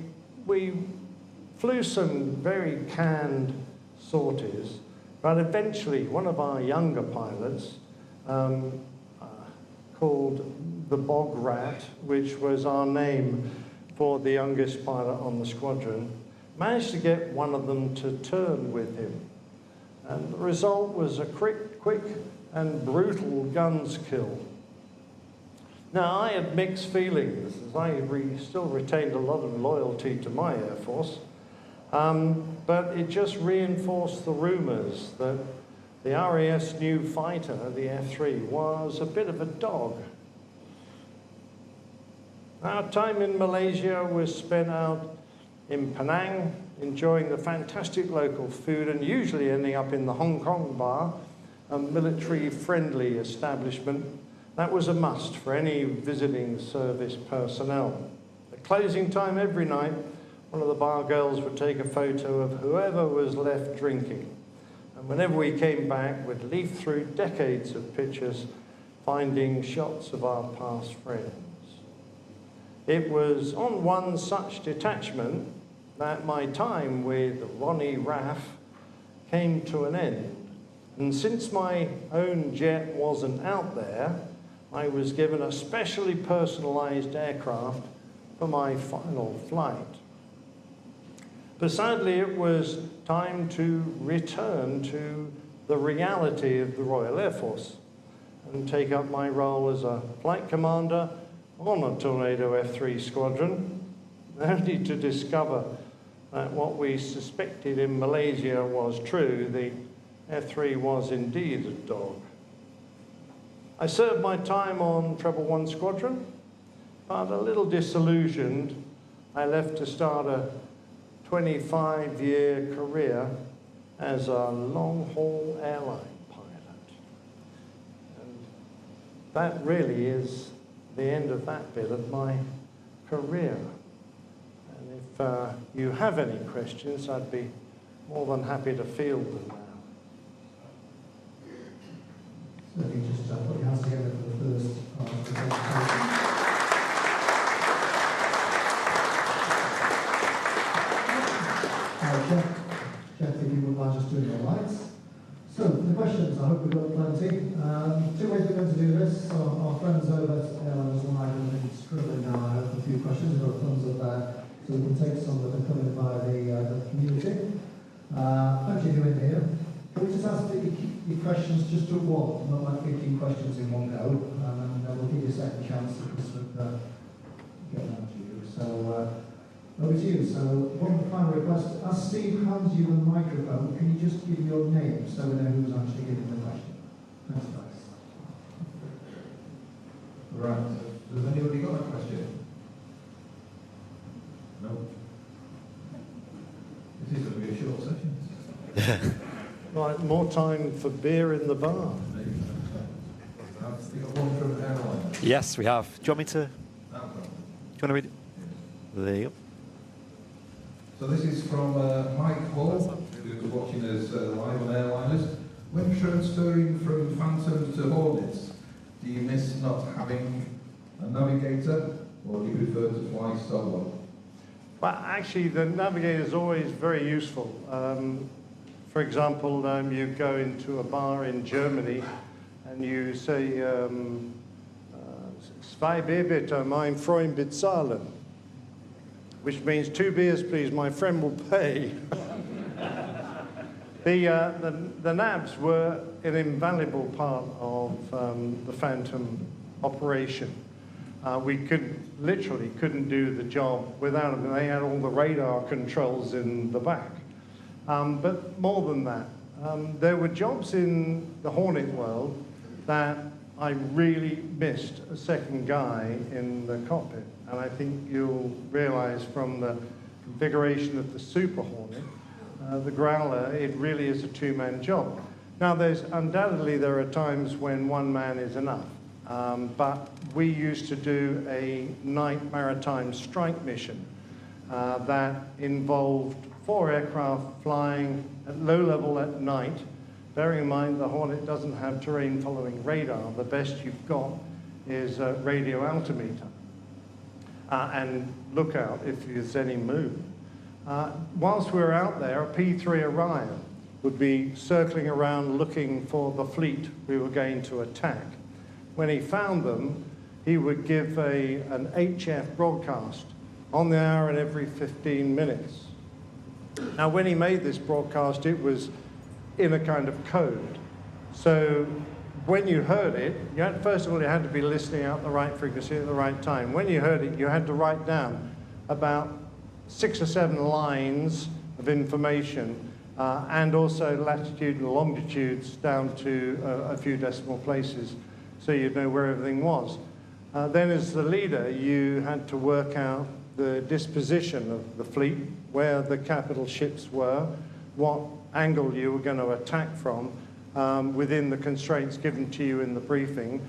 Speaker 4: flew some very canned sorties, but eventually one of our younger pilots, called the Bog Rat, which was our name for the youngest pilot on the squadron, managed to get one of them to turn with him. And the result was a quick and brutal guns kill. Now, I had mixed feelings, as I still retained a lot of loyalty to my Air Force, but it just reinforced the rumours that the RAF's new fighter, the F3, was a bit of a dog. Our time in Malaysia was spent out in Penang, enjoying the fantastic local food and usually ending up in the Hong Kong bar, a military-friendly establishment. That was a must for any visiting service personnel. At closing time every night, one of the bar girls would take a photo of whoever was left drinking. And whenever we came back, we'd leaf through decades of pictures, finding shots of our past friends. It was on one such detachment that my time with Ronnie RAAF came to an end. And since my own jet wasn't out there, I was given a specially personalized aircraft for my final flight. But sadly, it was time to return to the reality of the Royal Air Force and take up my role as a flight commander on a Tornado F3 squadron, only to discover that what we suspected in Malaysia was true. The F3 was indeed a dog. I served my time on Treble 1 Squadron, but a little disillusioned, I left to start a 25-year career as a long-haul airline pilot. And that really is the end of that bit of my career. And if you have any questions, I'd be more than happy to field them now.
Speaker 3: So if you just put your hands together for the first part of the presentation. Jeff, if you would mind just doing your lights. So, the questions, I hope we've got plenty. Two ways we're going to do this. So our friends over at Airlines Online have been scribbling down. I have a few questions. We've got thumbs up there. So we can take some that are coming by the community. Thank you for being here. Can we just ask that you keep your questions just to one, not like 15 questions in one go, and we'll give you a second chance to get that to you. So, over to you. So, one final request. As Steve hands you the microphone, can you just give your name so we know who's actually giving the question? Thanks, guys.
Speaker 5: Right. Has anybody got a question? No. This is going to be a short session.
Speaker 4: Right, more time for beer in the bar.
Speaker 5: Have you got one from the airline?
Speaker 2: Yes, we have. Do you want me to?
Speaker 5: No.
Speaker 2: Do you want to read it? There you go.
Speaker 5: So this is from Mike Hall, who's watching us live on Airliners. When transferring from Phantoms to Hornets, do you miss not having a navigator, or do you prefer to fly solo?
Speaker 4: Well, actually, the navigator is always very useful. For example, you go into a bar in Germany and you say, Zwei Bier bitte, mein Freund bezahlen, which means 2 beers, please, my friend will pay. The nabs were an invaluable part of the Phantom operation. We literally couldn't do the job without them. They had all the radar controls in the back. But more than that, there were jobs in the Hornet world that I really missed a second guy in the cockpit. And I think you'll realize from the configuration of the Super Hornet, the Growler, it really is a two-man job. Now, undoubtedly there are times when one man is enough. But we used to do a night maritime strike mission that involved 4 aircraft flying at low level at night. Bearing in mind the Hornet doesn't have terrain following radar. The best you've got is a radio altimeter. And lookout if there's any move. Whilst we were out there, a P3 Orion would be circling around looking for the fleet we were going to attack. When he found them, he would give an HF broadcast on the hour and every 15 minutes. Now, when he made this broadcast, it was in a kind of code. So when you heard it, first of all, you had to be listening out the right frequency at the right time. When you heard it, you had to write down about 6 or 7 lines of information, and also latitude and longitudes down to a few decimal places, so you'd know where everything was. Then as the leader, you had to work out the disposition of the fleet, where the capital ships were, what angle you were going to attack from, within the constraints given to you in the briefing,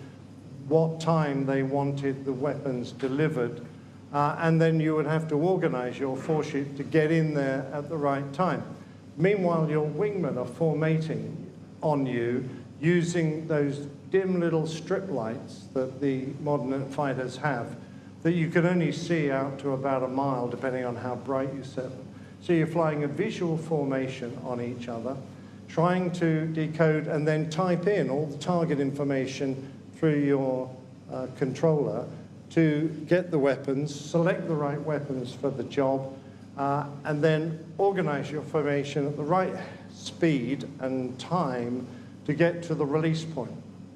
Speaker 4: what time they wanted the weapons delivered, and then you would have to organize your foreship to get in there at the right time. Meanwhile, your wingmen are formating on you using those dim little strip lights that the modern fighters have that you can only see out to about a mile, depending on how bright you set them. So you're flying a visual formation on each other, trying to decode and then type in all the target information through your controller to get the weapons, select the right weapons for the job, and then organize your formation at the right speed and time to get to the release point.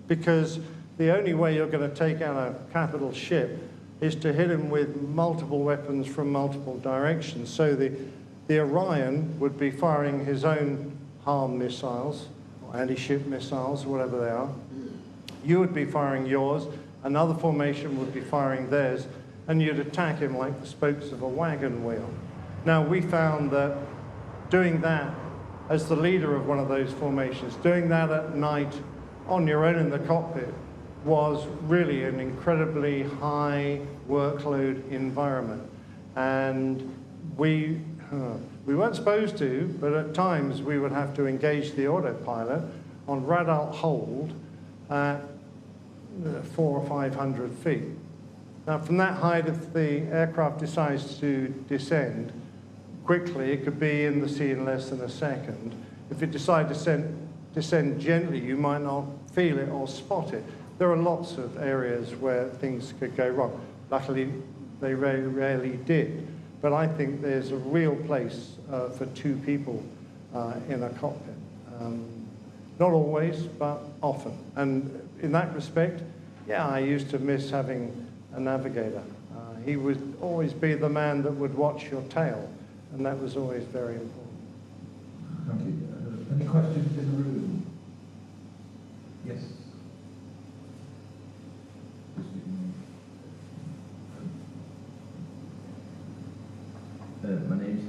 Speaker 4: Because the only way you're going to take out a capital ship is to hit him with multiple weapons from multiple directions. So the Orion would be firing his own harm missiles, or anti-ship missiles, whatever they are. You would be firing yours, another formation would be firing theirs, and you'd attack him like the spokes of a wagon wheel. Now, we found that doing that as the leader of one of those formations, doing that at night on your own in the cockpit, was really an incredibly high workload environment. And we weren't supposed to, but at times we would have to engage the autopilot on radar hold at 400 or 500 feet. Now, from that height, if the aircraft decides to descend quickly, it could be in the sea in less than a second. If it decides to descend gently, you might not feel it or spot it. There are lots of areas where things could go wrong. Luckily, they very rarely did. But I think there's a real place for 2 people in a cockpit. Not always, but often. And in that respect, yeah, I used to miss having a navigator. He would always be the man that would watch your tail, and that was always very important.
Speaker 5: Thank you. Any questions in the room? Yes.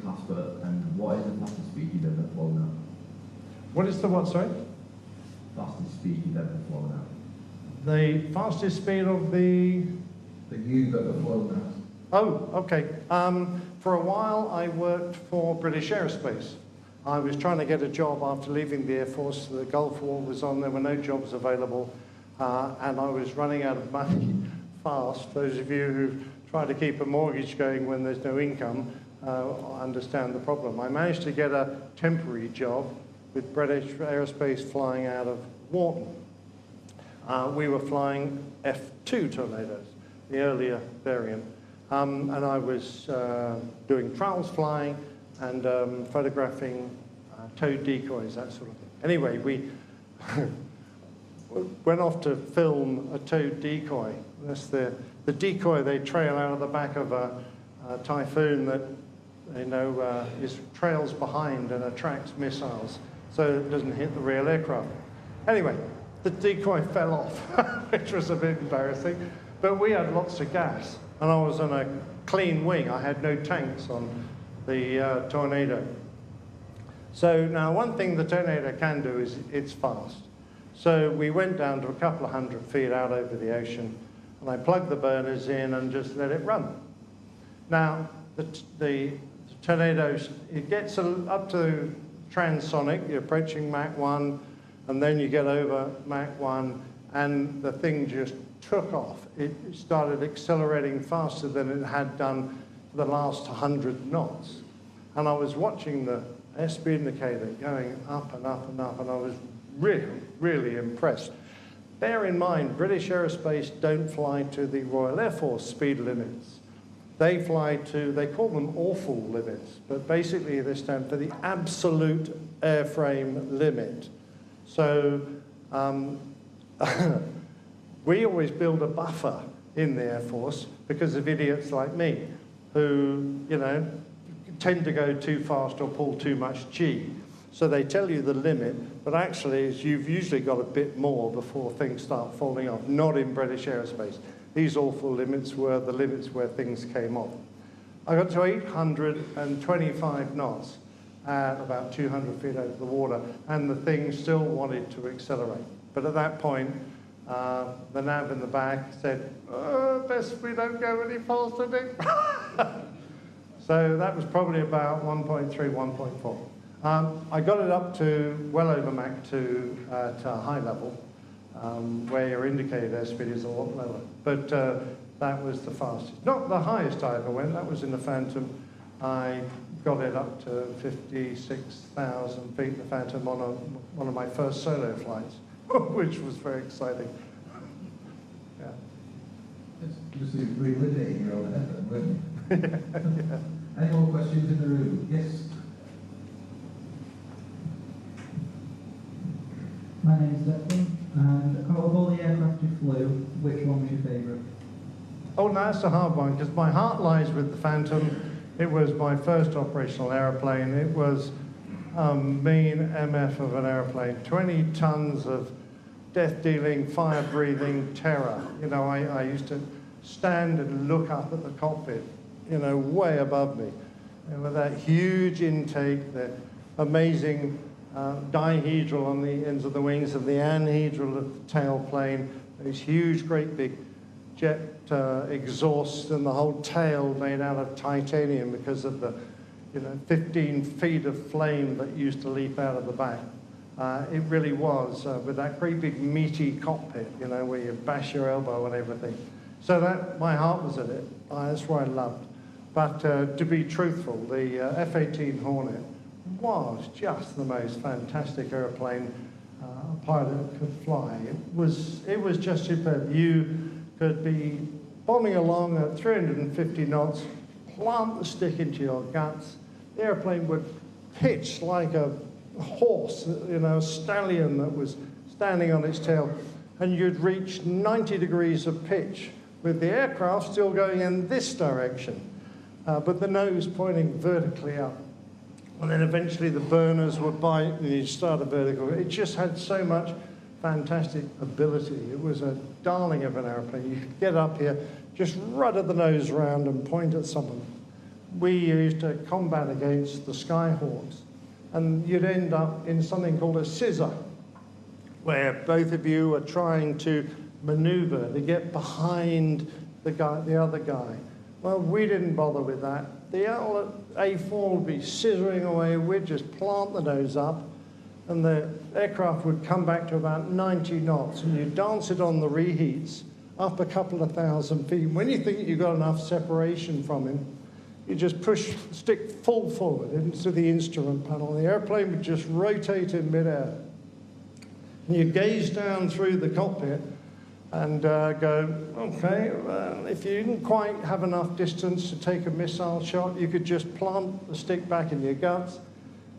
Speaker 6: Casper, and what is the fastest speed you've ever flown at?
Speaker 4: What is the what, sorry?
Speaker 6: Fastest speed you've ever flown at?
Speaker 4: The fastest speed of the...
Speaker 5: That you've ever flown at?
Speaker 4: Oh, okay. For a while, I worked for British Aerospace. I was trying to get a job after leaving the Air Force. The Gulf War was on, there were no jobs available, and I was running out of money fast. Those of you who try to keep a mortgage going when there's no income understand the problem. I managed to get a temporary job with British Aerospace flying out of Wharton. We were flying F2 Tornadoes, the earlier variant. And I was doing trials flying and photographing towed decoys, that sort of thing. Anyway, we went off to film a towed decoy. That's the decoy they trail out of the back of a Typhoon that is trails behind and attracts missiles so it doesn't hit the real aircraft. Anyway, the decoy fell off, which was a bit embarrassing, but we had lots of gas. And I was on a clean wing. I had no tanks on the Tornado. So now one thing the Tornado can do is it's fast. So we went down to a couple of 100 feet out over the ocean, and I plugged the burners in and just let it run. Now, the Tornado, it gets up to transonic, you're approaching Mach 1, and then you get over Mach 1, and the thing just took off. It started accelerating faster than it had done for the last 100 knots. And I was watching the airspeed indicator going up and up and up, and I was really, really impressed. Bear in mind, British Aerospace don't fly to the Royal Air Force speed limits. They fly to, they call them awful limits, but basically they stand for the absolute airframe limit. So we always build a buffer in the Air Force because of idiots like me who, tend to go too fast or pull too much G. So they tell you the limit, but actually you've usually got a bit more before things start falling off, not in British Aerospace. These awful limits were the limits where things came off. I got to 825 knots at about 200 feet over the water, and the thing still wanted to accelerate. But at that point, the nav in the back said, best we don't go any faster, Nick. So that was probably about 1.3, 1.4. I got it up to well over Mach 2 at a high level, where your indicated airspeed is a lot lower. But that was the fastest. Not the highest I ever went, that was in the Phantom. I got it up to 56,000 feet in the Phantom on one of my first solo flights, which was very exciting. Yeah.
Speaker 5: Just reliving your own head, weren't you?
Speaker 4: Yeah.
Speaker 5: Any more questions in the room? Yes.
Speaker 7: My name is Declan, and out of all the aircraft you flew, which one was your favourite?
Speaker 4: Oh, no, that's a hard one, because my heart lies with the Phantom. It was my first operational aeroplane. It was mean MF of an airplane, 20 tons of death-dealing, fire-breathing terror. I used to stand and look up at the cockpit, way above me. And with that huge intake, the amazing dihedral on the ends of the wings and the anhedral of the tailplane, these huge, great big jet exhaust and the whole tail made out of titanium because of the 15 feet of flame that used to leap out of the back. It really was, with that great big meaty cockpit, where you bash your elbow and everything. So my heart was in it. That's what I loved. But to be truthful, the F-18 Hornet was just the most fantastic airplane a pilot could fly. It was just superb. You could be bombing along at 350 knots, plant the stick into your guts. The airplane would pitch like a horse, a stallion that was standing on its tail, and you'd reach 90 degrees of pitch with the aircraft still going in this direction, but the nose pointing vertically up. And then eventually the burners would bite and you'd start a vertical. It just had so much fantastic ability. It was a darling of an airplane. You could get up here, just rudder the nose round and point at someone. we used to combat against the Skyhawks, and you'd end up in something called a scissor, where both of you are trying to maneuver to get behind the other guy. Well, we didn't bother with that. The A4 would be scissoring away, we'd just plant the nose up, and the aircraft would come back to about 90 knots, and you dance it on the reheats up a couple of 1,000 feet. When you think you've got enough separation from him, you just push the stick full forward into the instrument panel. The airplane would just rotate in midair. And you gaze down through the cockpit and go, okay, if you didn't quite have enough distance to take a missile shot, you could just plant the stick back in your guts.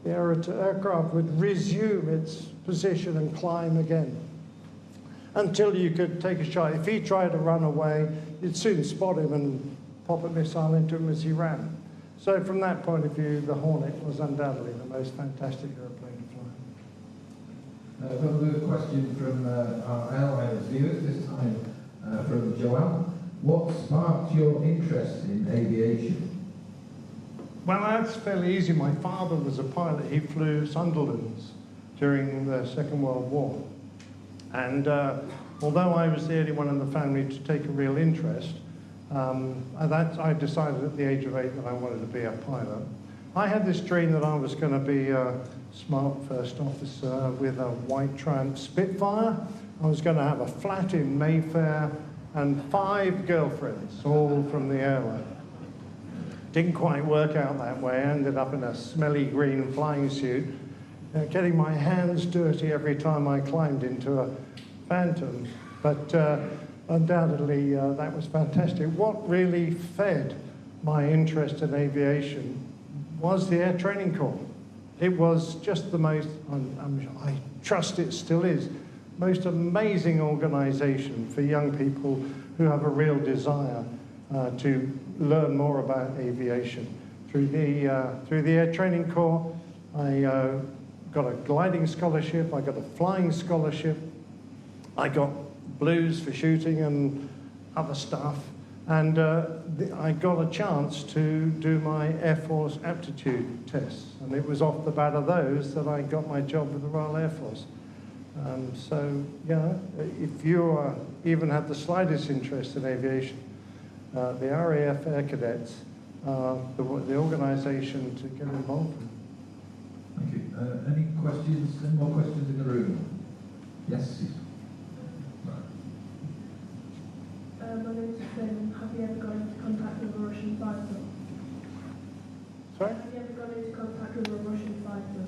Speaker 4: The aircraft would resume its position and climb again until you could take a shot. If he tried to run away, you'd soon spot him and pop a missile into him as he ran. So from that point of view, the Hornet was undoubtedly the most fantastic airplane to fly.
Speaker 5: I've got another question from our airliners viewers, this time from Joanne. What sparked your interest in aviation?
Speaker 4: Well, that's fairly easy. My father was a pilot. He flew Sunderlands during the Second World War. And although I was the only one in the family to take a real interest, I decided at the age of 8 that I wanted to be a pilot. I had this dream that I was going to be a smart first officer with a white Triumph Spitfire. I was going to have a flat in Mayfair and 5 girlfriends, all from the airline. Didn't quite work out that way. I ended up in a smelly green flying suit, getting my hands dirty every time I climbed into a Phantom. But undoubtedly, that was fantastic. What really fed my interest in aviation was the Air Training Corps. It was just the most, I trust it still is, most amazing organization for young people who have a real desire to learn more about aviation. Through the Air Training Corps, I got a gliding scholarship, I got a flying scholarship, I got blues for shooting and other stuff, and I got a chance to do my Air Force aptitude tests, and it was off the bat of those that I got my job with the Royal Air Force. So, yeah, if you even have the slightest interest in aviation, the RAF Air Cadets are the organisation to get involved in.
Speaker 5: Thank you. Any questions? Any more questions in the room? Yes.
Speaker 8: My name is Finn. Have you ever gone into contact with a Russian fighter?
Speaker 4: Sorry?
Speaker 8: Have you ever gone into contact with a Russian fighter?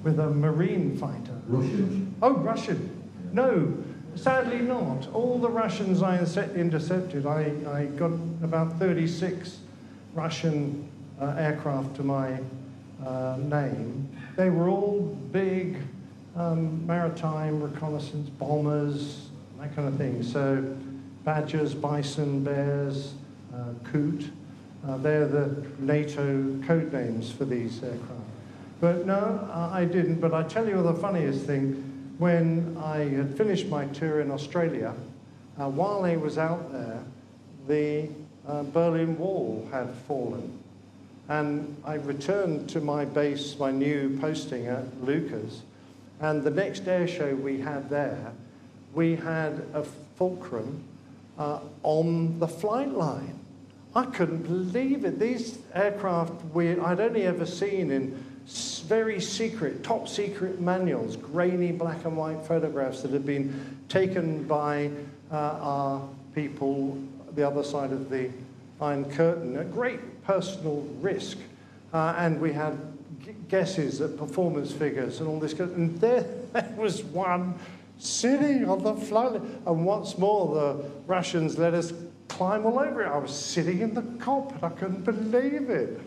Speaker 4: With a Marine fighter?
Speaker 5: Russian.
Speaker 4: Oh, Russian. No, sadly not. All the Russians I intercepted, I got about 36 Russian aircraft to my name. They were all big maritime reconnaissance bombers, that kind of thing. So Badgers, Bison, Bears, Coot, they're the NATO code names for these aircraft. But no, I didn't. But I tell you the funniest thing, when I had finished my tour in Australia, while I was out there, the Berlin Wall had fallen. And I returned to my base, my new posting at Leuchars, and the next air show we had there, we had a fulcrum on the flight line. I couldn't believe it. These aircraft I'd only ever seen in very secret, top secret manuals, grainy black and white photographs that had been taken by our people the other side of the Iron Curtain at great personal risk. And we had guesses at performance figures and all this. And there was one sitting on the flight line. And what's more, the Russians let us climb all over it. I was sitting in the cockpit. I couldn't believe it.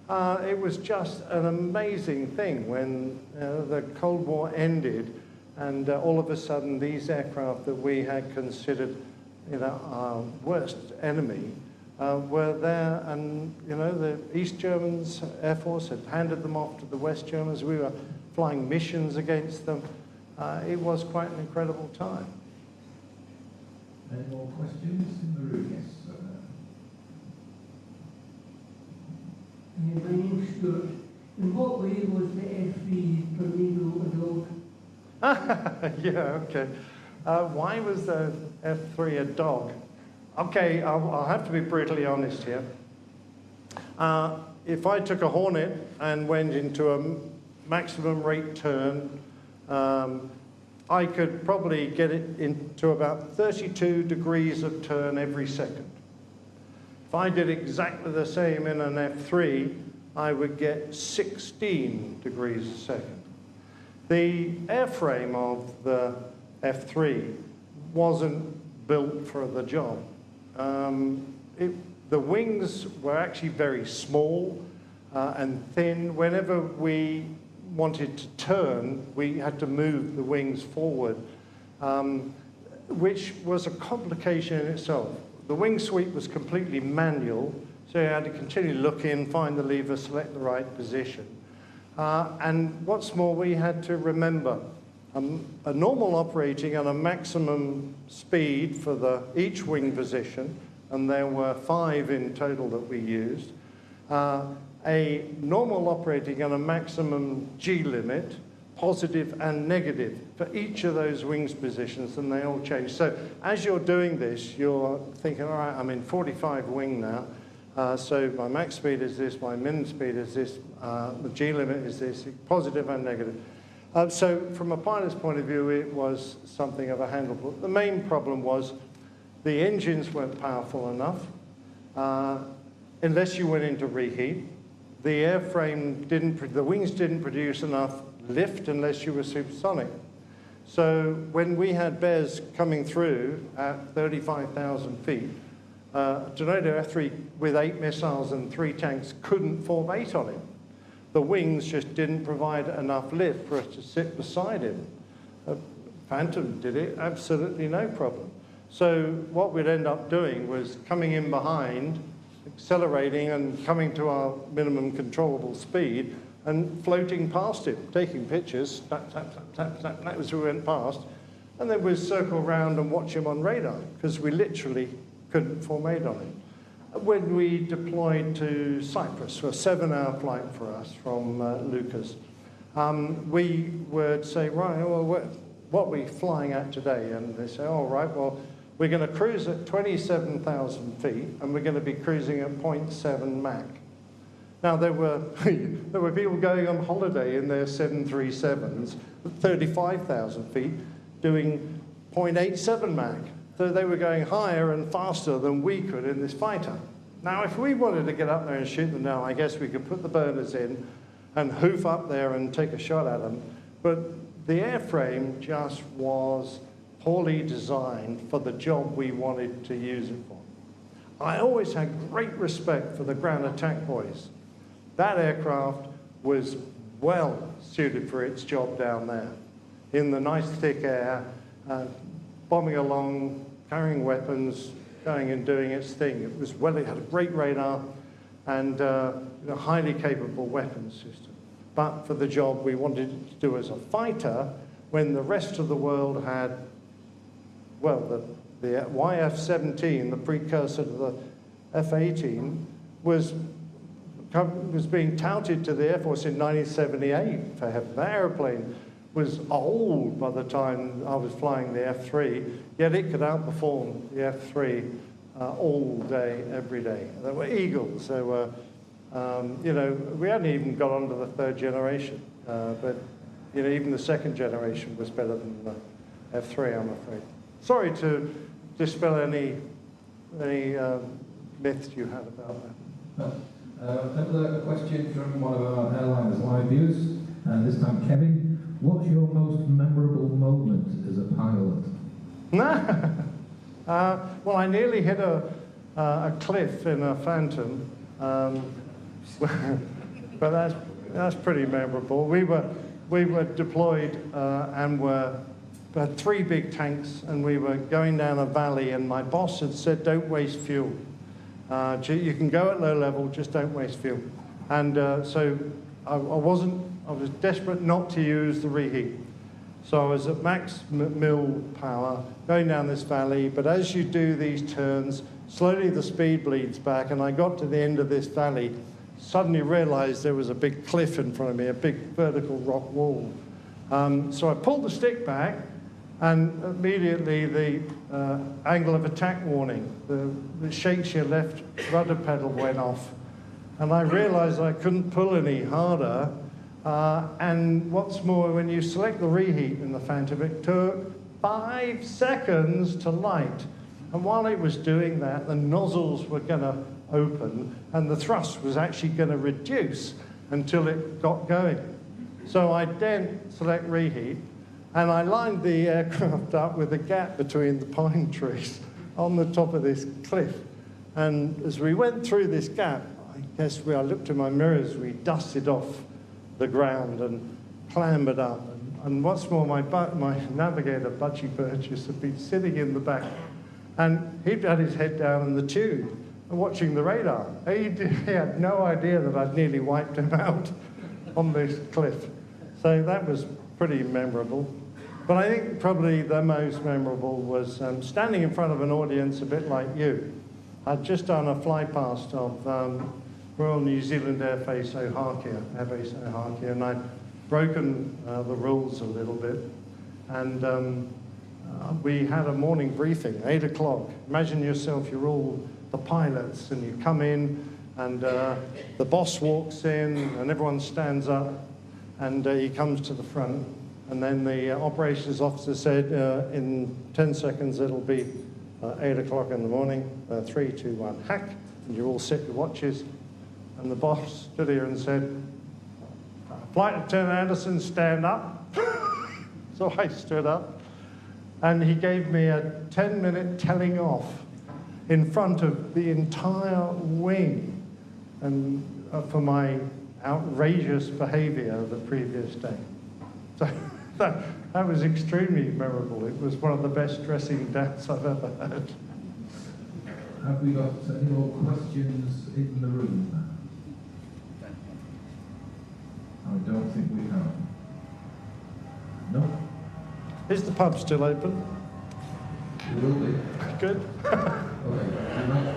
Speaker 4: It was just an amazing thing when the Cold War ended, and all of a sudden these aircraft that we had considered, our worst enemy, were there, and the East Germans Air Force had handed them off to the West Germans. We were flying missions against them. It was quite an incredible time.
Speaker 5: Any more questions in the room? Yes.
Speaker 7: way was the F3 tornado a dog?
Speaker 4: Yeah, okay. Why was the F3 a dog? Okay, I'll have to be brutally honest here. If I took a Hornet and went into a maximum rate turn, I could probably get it into about 32 degrees of turn every second. If I did exactly the same in an F3, I would get 16 degrees a second. The airframe of the F3 wasn't built for the job. The wings were actually very small and thin. Whenever we wanted to turn, we had to move the wings forward, which was a complication in itself. The wing sweep was completely manual, so you had to continually look in, find the lever, select the right position. And what's more, we had to remember a normal operating on a maximum speed for each wing position, and there were 5 in total that we used. A normal operating on a maximum G limit, positive and negative, for each of those wings positions, and they all change. So as you're doing this, you're thinking, all right, I'm in 45 wing now, so my max speed is this, my min speed is this, the G limit is this, positive and negative. So from a pilot's point of view, it was something of a handle. The main problem was the engines weren't powerful enough, unless you went into reheat. The airframe the wings didn't produce enough lift unless you were supersonic. So when we had bears coming through at 35,000 feet, Tornado F3 with 8 missiles and 3 tanks couldn't form 8 on it. The wings just didn't provide enough lift for us to sit beside him. Phantom did it, absolutely no problem. So what we'd end up doing was coming in behind, accelerating and coming to our minimum controllable speed and floating past him, taking pictures, tap, tap, tap, tap, tap, that was who we went past, and then we'd circle around and watch him on radar, because we literally couldn't form 8 on him. When we deployed to Cyprus, for a 7-hour flight for us from Leuchars, we would say, right, well, what are we flying at today? And they say, all right, well, we're going to cruise at 27,000 feet, and we're going to be cruising at 0.7 Mach. Now, there were people going on holiday in their 737s at 35,000 feet doing 0.87 Mach. So they were going higher and faster than we could in this fighter. Now, if we wanted to get up there and shoot them down, I guess we could put the burners in and hoof up there and take a shot at them. But the airframe just was poorly designed for the job we wanted to use it for. I always had great respect for the ground attack boys. That aircraft was well suited for its job down there, in the nice thick air, bombing along, carrying weapons, going and doing its thing. It had a great radar and a highly capable weapons system. But for the job we wanted it to do as a fighter, when the rest of the world had, well, the YF-17, the precursor to the F-18, was being touted to the Air Force in 1978 for heaven. That airplane was old by the time I was flying the F-3, yet it could outperform the F-3 all day, every day. They were Eagles. They were, we hadn't even got onto the 3rd generation, but even the 2nd generation was better than the F-3, I'm afraid. Sorry to dispel any myths you had about that.
Speaker 5: Another question from one of our airliners live viewers, and this time Kevin. What's your most memorable moment as a pilot?
Speaker 4: Well, I nearly hit a cliff in a Phantom, but that's pretty memorable. We were deployed and had 3 big tanks, and we were going down a valley, and my boss had said, don't waste fuel. You can go at low level, just don't waste fuel. And so I was desperate not to use the reheat. So I was at max mill power, going down this valley, but as you do these turns, slowly the speed bleeds back, and I got to the end of this valley, suddenly realized there was a big cliff in front of me, a big vertical rock wall. So I pulled the stick back, and immediately the angle of attack warning, the shakes your left rudder pedal went off. And I realized I couldn't pull any harder. And what's more, when you select the reheat in the Phantom, it took 5 seconds to light. And while it was doing that, the nozzles were going to open, and the thrust was actually going to reduce until it got going. So I then select reheat, and I lined the aircraft up with a gap between the pine trees on the top of this cliff. And as we went through this gap, I looked in my mirrors, we dusted off the ground and clambered up. And what's more, my navigator, Budgie Burgess, had been sitting in the back, and he'd had his head down in the tube, watching the radar. He had no idea that I'd nearly wiped him out on this cliff. So that was pretty memorable. But I think probably the most memorable was standing in front of an audience a bit like you. I'd just done a fly past of Royal New Zealand Air Base Ohakia, and I'd broken the rules a little bit. And we had a morning briefing, 8 o'clock. Imagine yourself, you're all the pilots, and you come in, and the boss walks in, and everyone stands up, and he comes to the front, and then the operations officer said, in 10 seconds it'll be 8 o'clock in the morning, 3, 2, 1, hack, and you all set your watches. And the boss stood here and said, Flight Lieutenant Anderson, stand up. So I stood up, and he gave me a 10-minute telling off in front of the entire wing, and for my outrageous behavior the previous day. So that was extremely memorable. It was one of the best dressing downs I've ever had.
Speaker 5: Have we got any more questions in the room? I don't think we have. No?
Speaker 4: Is the pub still open?
Speaker 5: It will be.
Speaker 4: Good.
Speaker 5: Okay,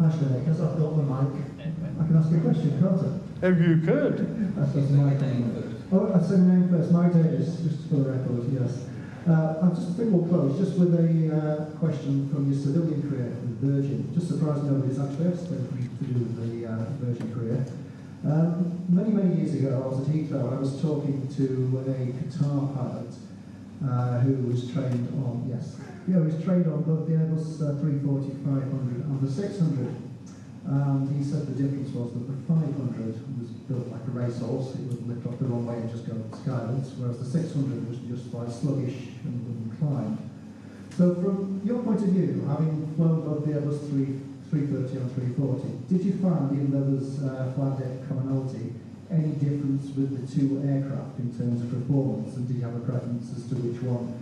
Speaker 3: Actually, because I've got the mic, I can ask you a question, can't I?
Speaker 4: Oh, you could.
Speaker 3: That's my name. Oh, I'll say my name first. Mike Davis, just for the record, yes. I think we'll close just with a question from your civilian career with Virgin. Just surprised nobody's actually asked anything to do with the Virgin career. Many, many years ago, I was at Heathrow. I was talking to a Qatar pilot who was trained on, he was trained on both the Airbus A340-300 and the 600. He said the difference was that the 500 was built like a racehorse. It would lift off the runway and just go skyward, whereas the 600 was just like sluggish and wouldn't climb. So from your point of view, having flown both the Airbus 330 and 340, did you find, even though there's flight deck commonality, any difference with the two aircraft in terms of performance, and did you have a preference as to which one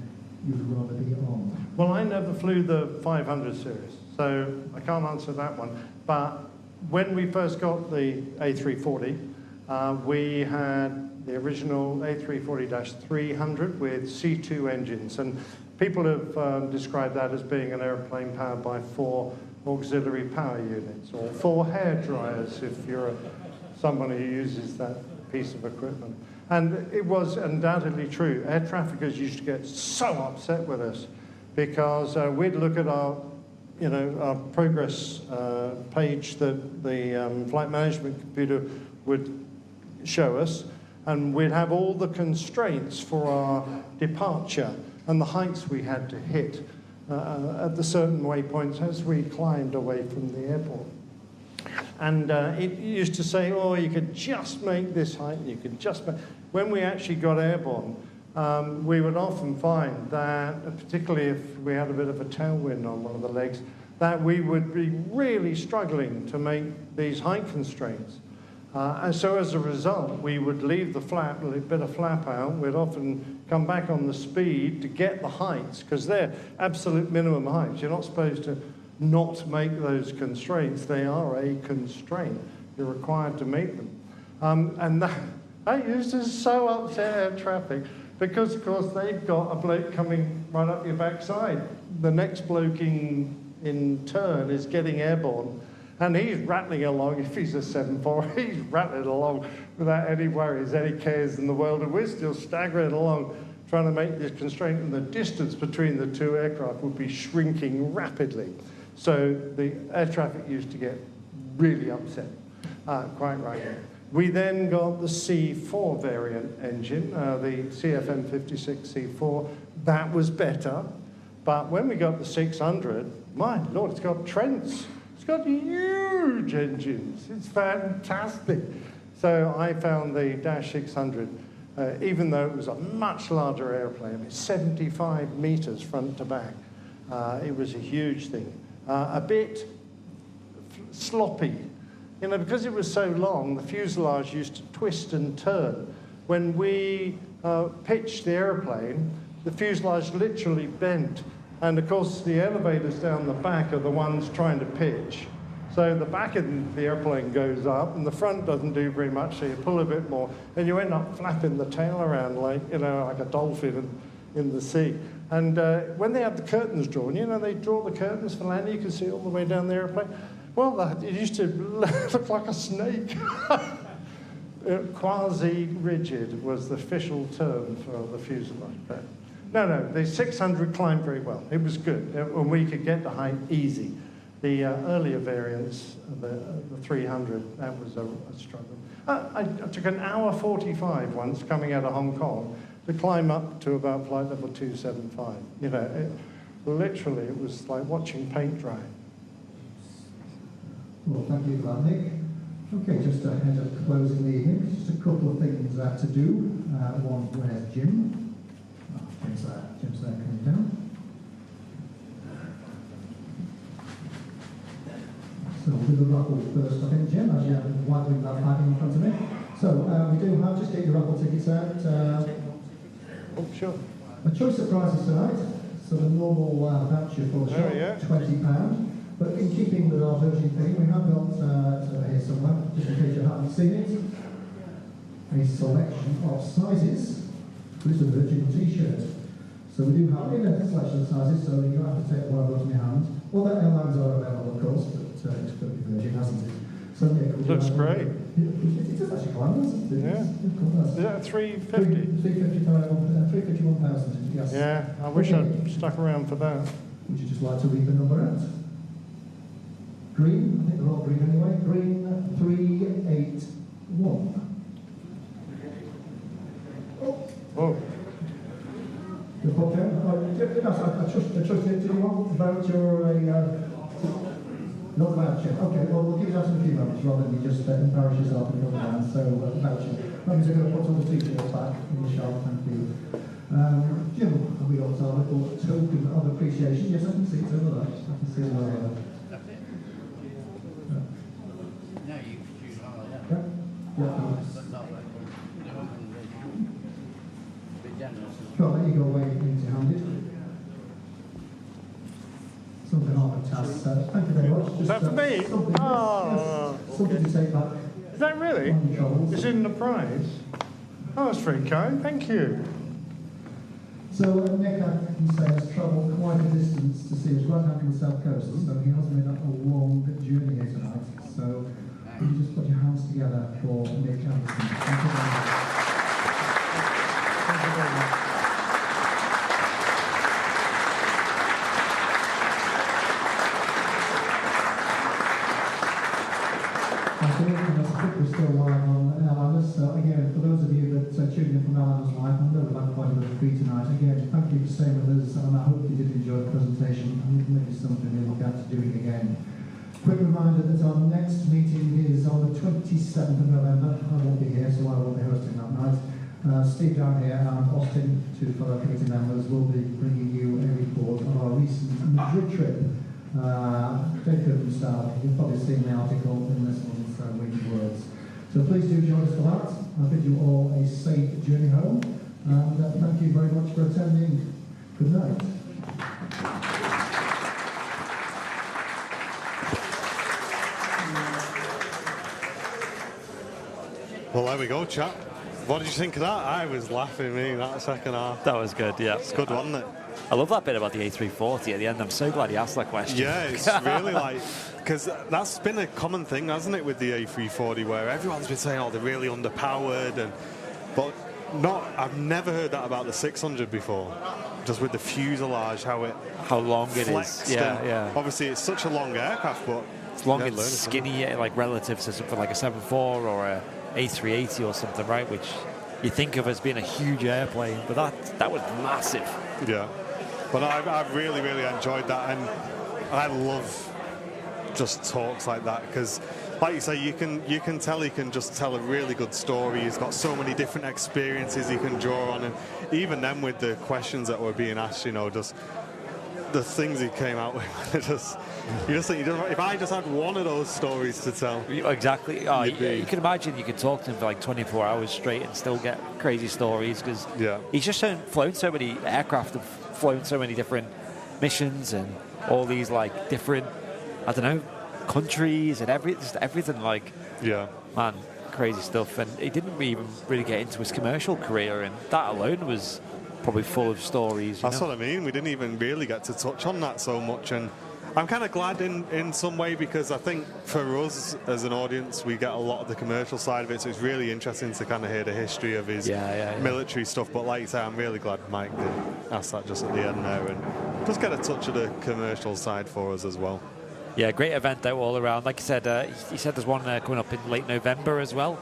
Speaker 3: you'd rather be on?
Speaker 4: Well, I never flew the 500 series, so I can't answer that one. But when we first got the A340, we had the original A340-300 with C2 engines, and people have described that as being an airplane powered by 4 auxiliary power units, or 4 hair dryers if you're somebody who uses that piece of equipment. And it was undoubtedly true. Air traffickers used to get so upset with us because we'd look at our progress page that the flight management computer would show us, and we'd have all the constraints for our departure and the heights we had to hit at the certain waypoints as we climbed away from the airport. And it used to say, oh, you could just make this height, you could just make... When we actually got airborne, we would often find that, particularly if we had a bit of a tailwind on one of the legs, that we would be really struggling to make these height constraints. And so as a result, we would leave the flap, a bit of flap out. We'd often come back on the speed to get the heights, because they're absolute minimum heights. You're not supposed to not make those constraints. They are a constraint. You're required to meet them. And that used to so upset air traffic, because, of course, they've got a bloke coming right up your backside. The next bloke in in turn is getting airborne. And he's rattling along. If he's a 7.4, he's rattling along without any worries, any cares in the world. And we're still staggering along, trying to make this constraint. And the distance between the two aircraft would be shrinking rapidly. So the air traffic used to get really upset, quite right. We then got the C4 variant engine, the CFM56 C4. That was better. But when we got the 600, my Lord, it's got Trents. It's got huge engines. It's fantastic. So I found the Dash 600, even though it was a much larger airplane, it's 75 meters front to back. It was a huge thing. A bit sloppy. You know, because it was so long, the fuselage used to twist and turn. When we pitched the airplane, the fuselage literally bent. And of course, the elevators down the back are the ones trying to pitch. So the back of the airplane goes up, and the front doesn't do very much, so you pull a bit more, and you end up flapping the tail around like, you know, like a dolphin in the sea. And when they have the curtains drawn, you know, they draw the curtains for landing, you can see all the way down the airplane. Well, it used to look like a snake. Quasi-rigid was the official term for the fuselage. But no, the 600 climbed very well. It was good, and we could get the height easy. The earlier variants, the 300, that was a struggle. I took an hour 45 once coming out of Hong Kong to climb up to about flight level 275. You know, literally, it was like watching paint dry.
Speaker 3: Well, thank you for that, Nick. Okay, just ahead of closing the evening, just a couple of things to do. One, where's Jim? Oh, Jim's there coming down. So we'll do the raffle first, I think, Jim, as you're wiping that bag in front of me. So we do have, just get your raffle tickets out.
Speaker 4: Oh, sure.
Speaker 3: A choice of prizes tonight. So the normal voucher for the shop, £20. But in keeping with our Virgin thing, we have got, here somewhere, just in case you haven't seen it, a selection of sizes with a Virgin t-shirt. So we do have in a selection of sizes, so you don't have to take one of those in your hand. Other airlines are available, of course, but it's going to be Virgin, hasn't it? So, yeah,
Speaker 4: looks great.
Speaker 3: It does actually quite nice, isn't it?
Speaker 4: Yeah. Is that 350?
Speaker 3: 351,000, yes.
Speaker 4: Yeah, I wish I'd stuck around for that.
Speaker 3: Would you just like to read the number out? Green, I think they're all green anyway. Green 381.
Speaker 4: Oh.
Speaker 3: The book there? I trust it. Do you want a voucher or a... not a voucher. Okay, well, we'll give that in a few moments rather than you just embarrass yourself and go down. So, voucher. That means I'm going to put all the t-shirts back in the shop. Thank you. Jim, have we got our little token of appreciation? Yes, I can see it over there. I can see it over there. Sure, there you go, where you need to hand it. Something on the task. Thank you very much. Just,
Speaker 4: is that for me?
Speaker 3: Something, yes, something to take back.
Speaker 4: Is that really? It's in the prize? Oh, that's very kind, thank you.
Speaker 3: So Nick, I can say, has travelled quite a distance to see us right down from the south coast, so he has made a long journey here tonight. So would you just put your hands together for Nick Anderson? Thank you very much. Thank you very much. We're still live on Airliners. So again, for those of you that tuned in from Airliners Live, I know we've had quite a bit of free tonight. Again, thank you for staying with us, and I hope you did enjoy the presentation, and maybe something we look at doing again. Quick reminder that our next meeting is on the 27th of November. I won't be here, so I won't be hosting that night. Steve down here and Austin, two fellow committee members, will be bringing you a report of our recent Madrid trip. Very good style. You've probably seen the article in this one, so winged words. So please do join us for that. I bid you all a safe journey home, and thank you very much for attending. Good night.
Speaker 1: Well, there we go, chap. What did you think of that? I was laughing, that second half.
Speaker 2: That was good, yeah.
Speaker 1: It's good, wasn't it?
Speaker 2: I love that bit about the A340 at the end. I'm so glad he asked that question.
Speaker 1: Yeah, it's really like, because that's been a common thing, hasn't it, with the A340, where everyone's been saying, oh, they're really underpowered, but I've never heard that about the 600 before. Just with the fuselage, how
Speaker 2: long it is. Yeah.
Speaker 1: Obviously, it's such a long aircraft, but
Speaker 2: it's long and skinny, like relative to something like a 74 or a A380 or something, right? Which you think of as being a huge airplane, but that was massive.
Speaker 1: Yeah, but I've really, really enjoyed that, and I love just talks like that because, like you say, you can tell he can just tell a really good story. He's got so many different experiences he can draw on, and even then with the questions that were being asked, just the things he came out with, you just think, if I just had one of those stories to tell.
Speaker 2: Exactly. Oh, you can imagine you could talk to him for like 24 hours straight and still get crazy stories because he's just flown so many aircraft and flown so many different missions and all these like different, I don't know, countries and everything like, man, crazy stuff. And he didn't even really get into his commercial career, and that alone was probably full of stories.
Speaker 1: That's what I mean. We didn't even really get to touch on that so much, and I'm kind of glad in some way because I think for us as an audience, we get a lot of the commercial side of it, so it's really interesting to kind of hear the history of his military stuff. But like you say, I'm really glad Mike did ask that just at the end there and just get a touch of the commercial side for us as well.
Speaker 2: Yeah, great event though all around. Like you said, he said there's one coming up in late November as well.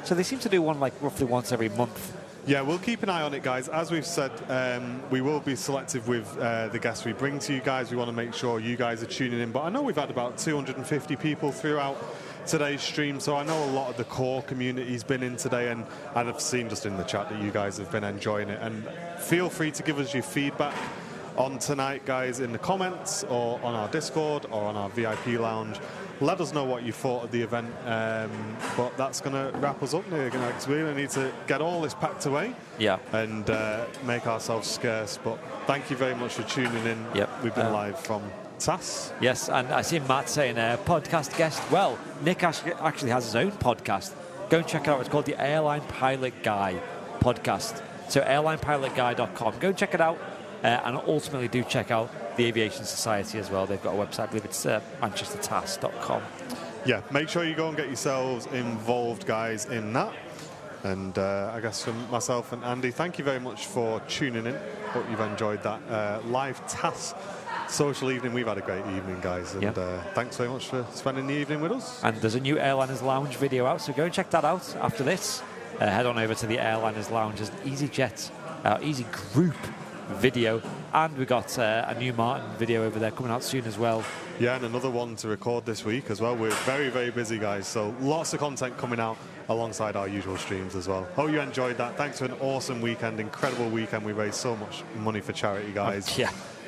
Speaker 2: So they seem to do one like roughly once every month.
Speaker 1: Yeah, we'll keep an eye on it, guys. As we've said, we will be selective with the guests we bring to you guys. We want to make sure you guys are tuning in. But I know we've had about 250 people throughout today's stream, so I know a lot of the core community's been in today, and I've seen just in the chat that you guys have been enjoying it. And feel free to give us your feedback on tonight, guys, in the comments or on our Discord or on our VIP lounge. Let us know what you thought of the event, but that's going to wrap us up now, because we really need to get all this packed away and make ourselves scarce. But thank you very much for tuning in. We've been live from TAS.
Speaker 2: Yes, and I see Matt saying podcast guest. Well, Nick actually has his own podcast. Go and check it out. It's called the Airline Pilot Guy podcast. So airlinepilotguy.com. Go and check it out. And ultimately do check out the Aviation Society as well. They've got a website, I believe it's manchestertas.com.
Speaker 1: Yeah, make sure you go and get yourselves involved, guys, in that. And I guess from myself and Andy, thank you very much for tuning in. Hope you've enjoyed that live TAS social evening. We've had a great evening, guys, and thanks very much for spending the evening with us.
Speaker 2: And there's a new Airliners Lounge video out, so go and check that out after this. Head on over to the Airliners Lounge. There's an EasyJet, Easy Group video, and we got a new Martin video over there coming out soon as well.
Speaker 1: Yeah, and another one to record this week as well. We're very, very busy, guys, so lots of content coming out alongside our usual streams as well. Hope you enjoyed that. Thanks for an awesome weekend, incredible weekend. We raised so much money for charity, guys.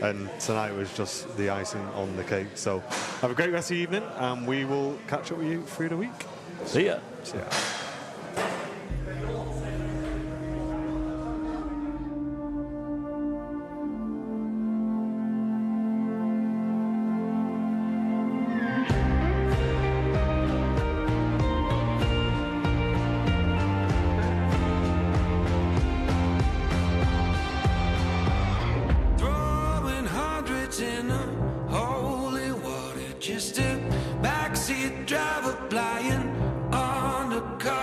Speaker 1: And tonight was just the icing on the cake. So have a great rest of the evening, and we will catch up with you through the week.
Speaker 2: See ya.
Speaker 9: Just a backseat driver flying undercover.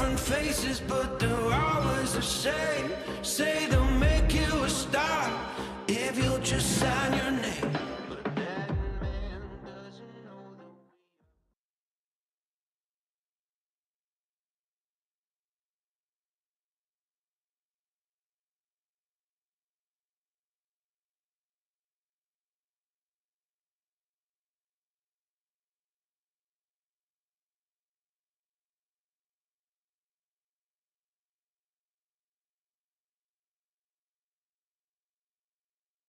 Speaker 9: different faces, but they're always the same. Say they'll make you a star if you'll just sign your name.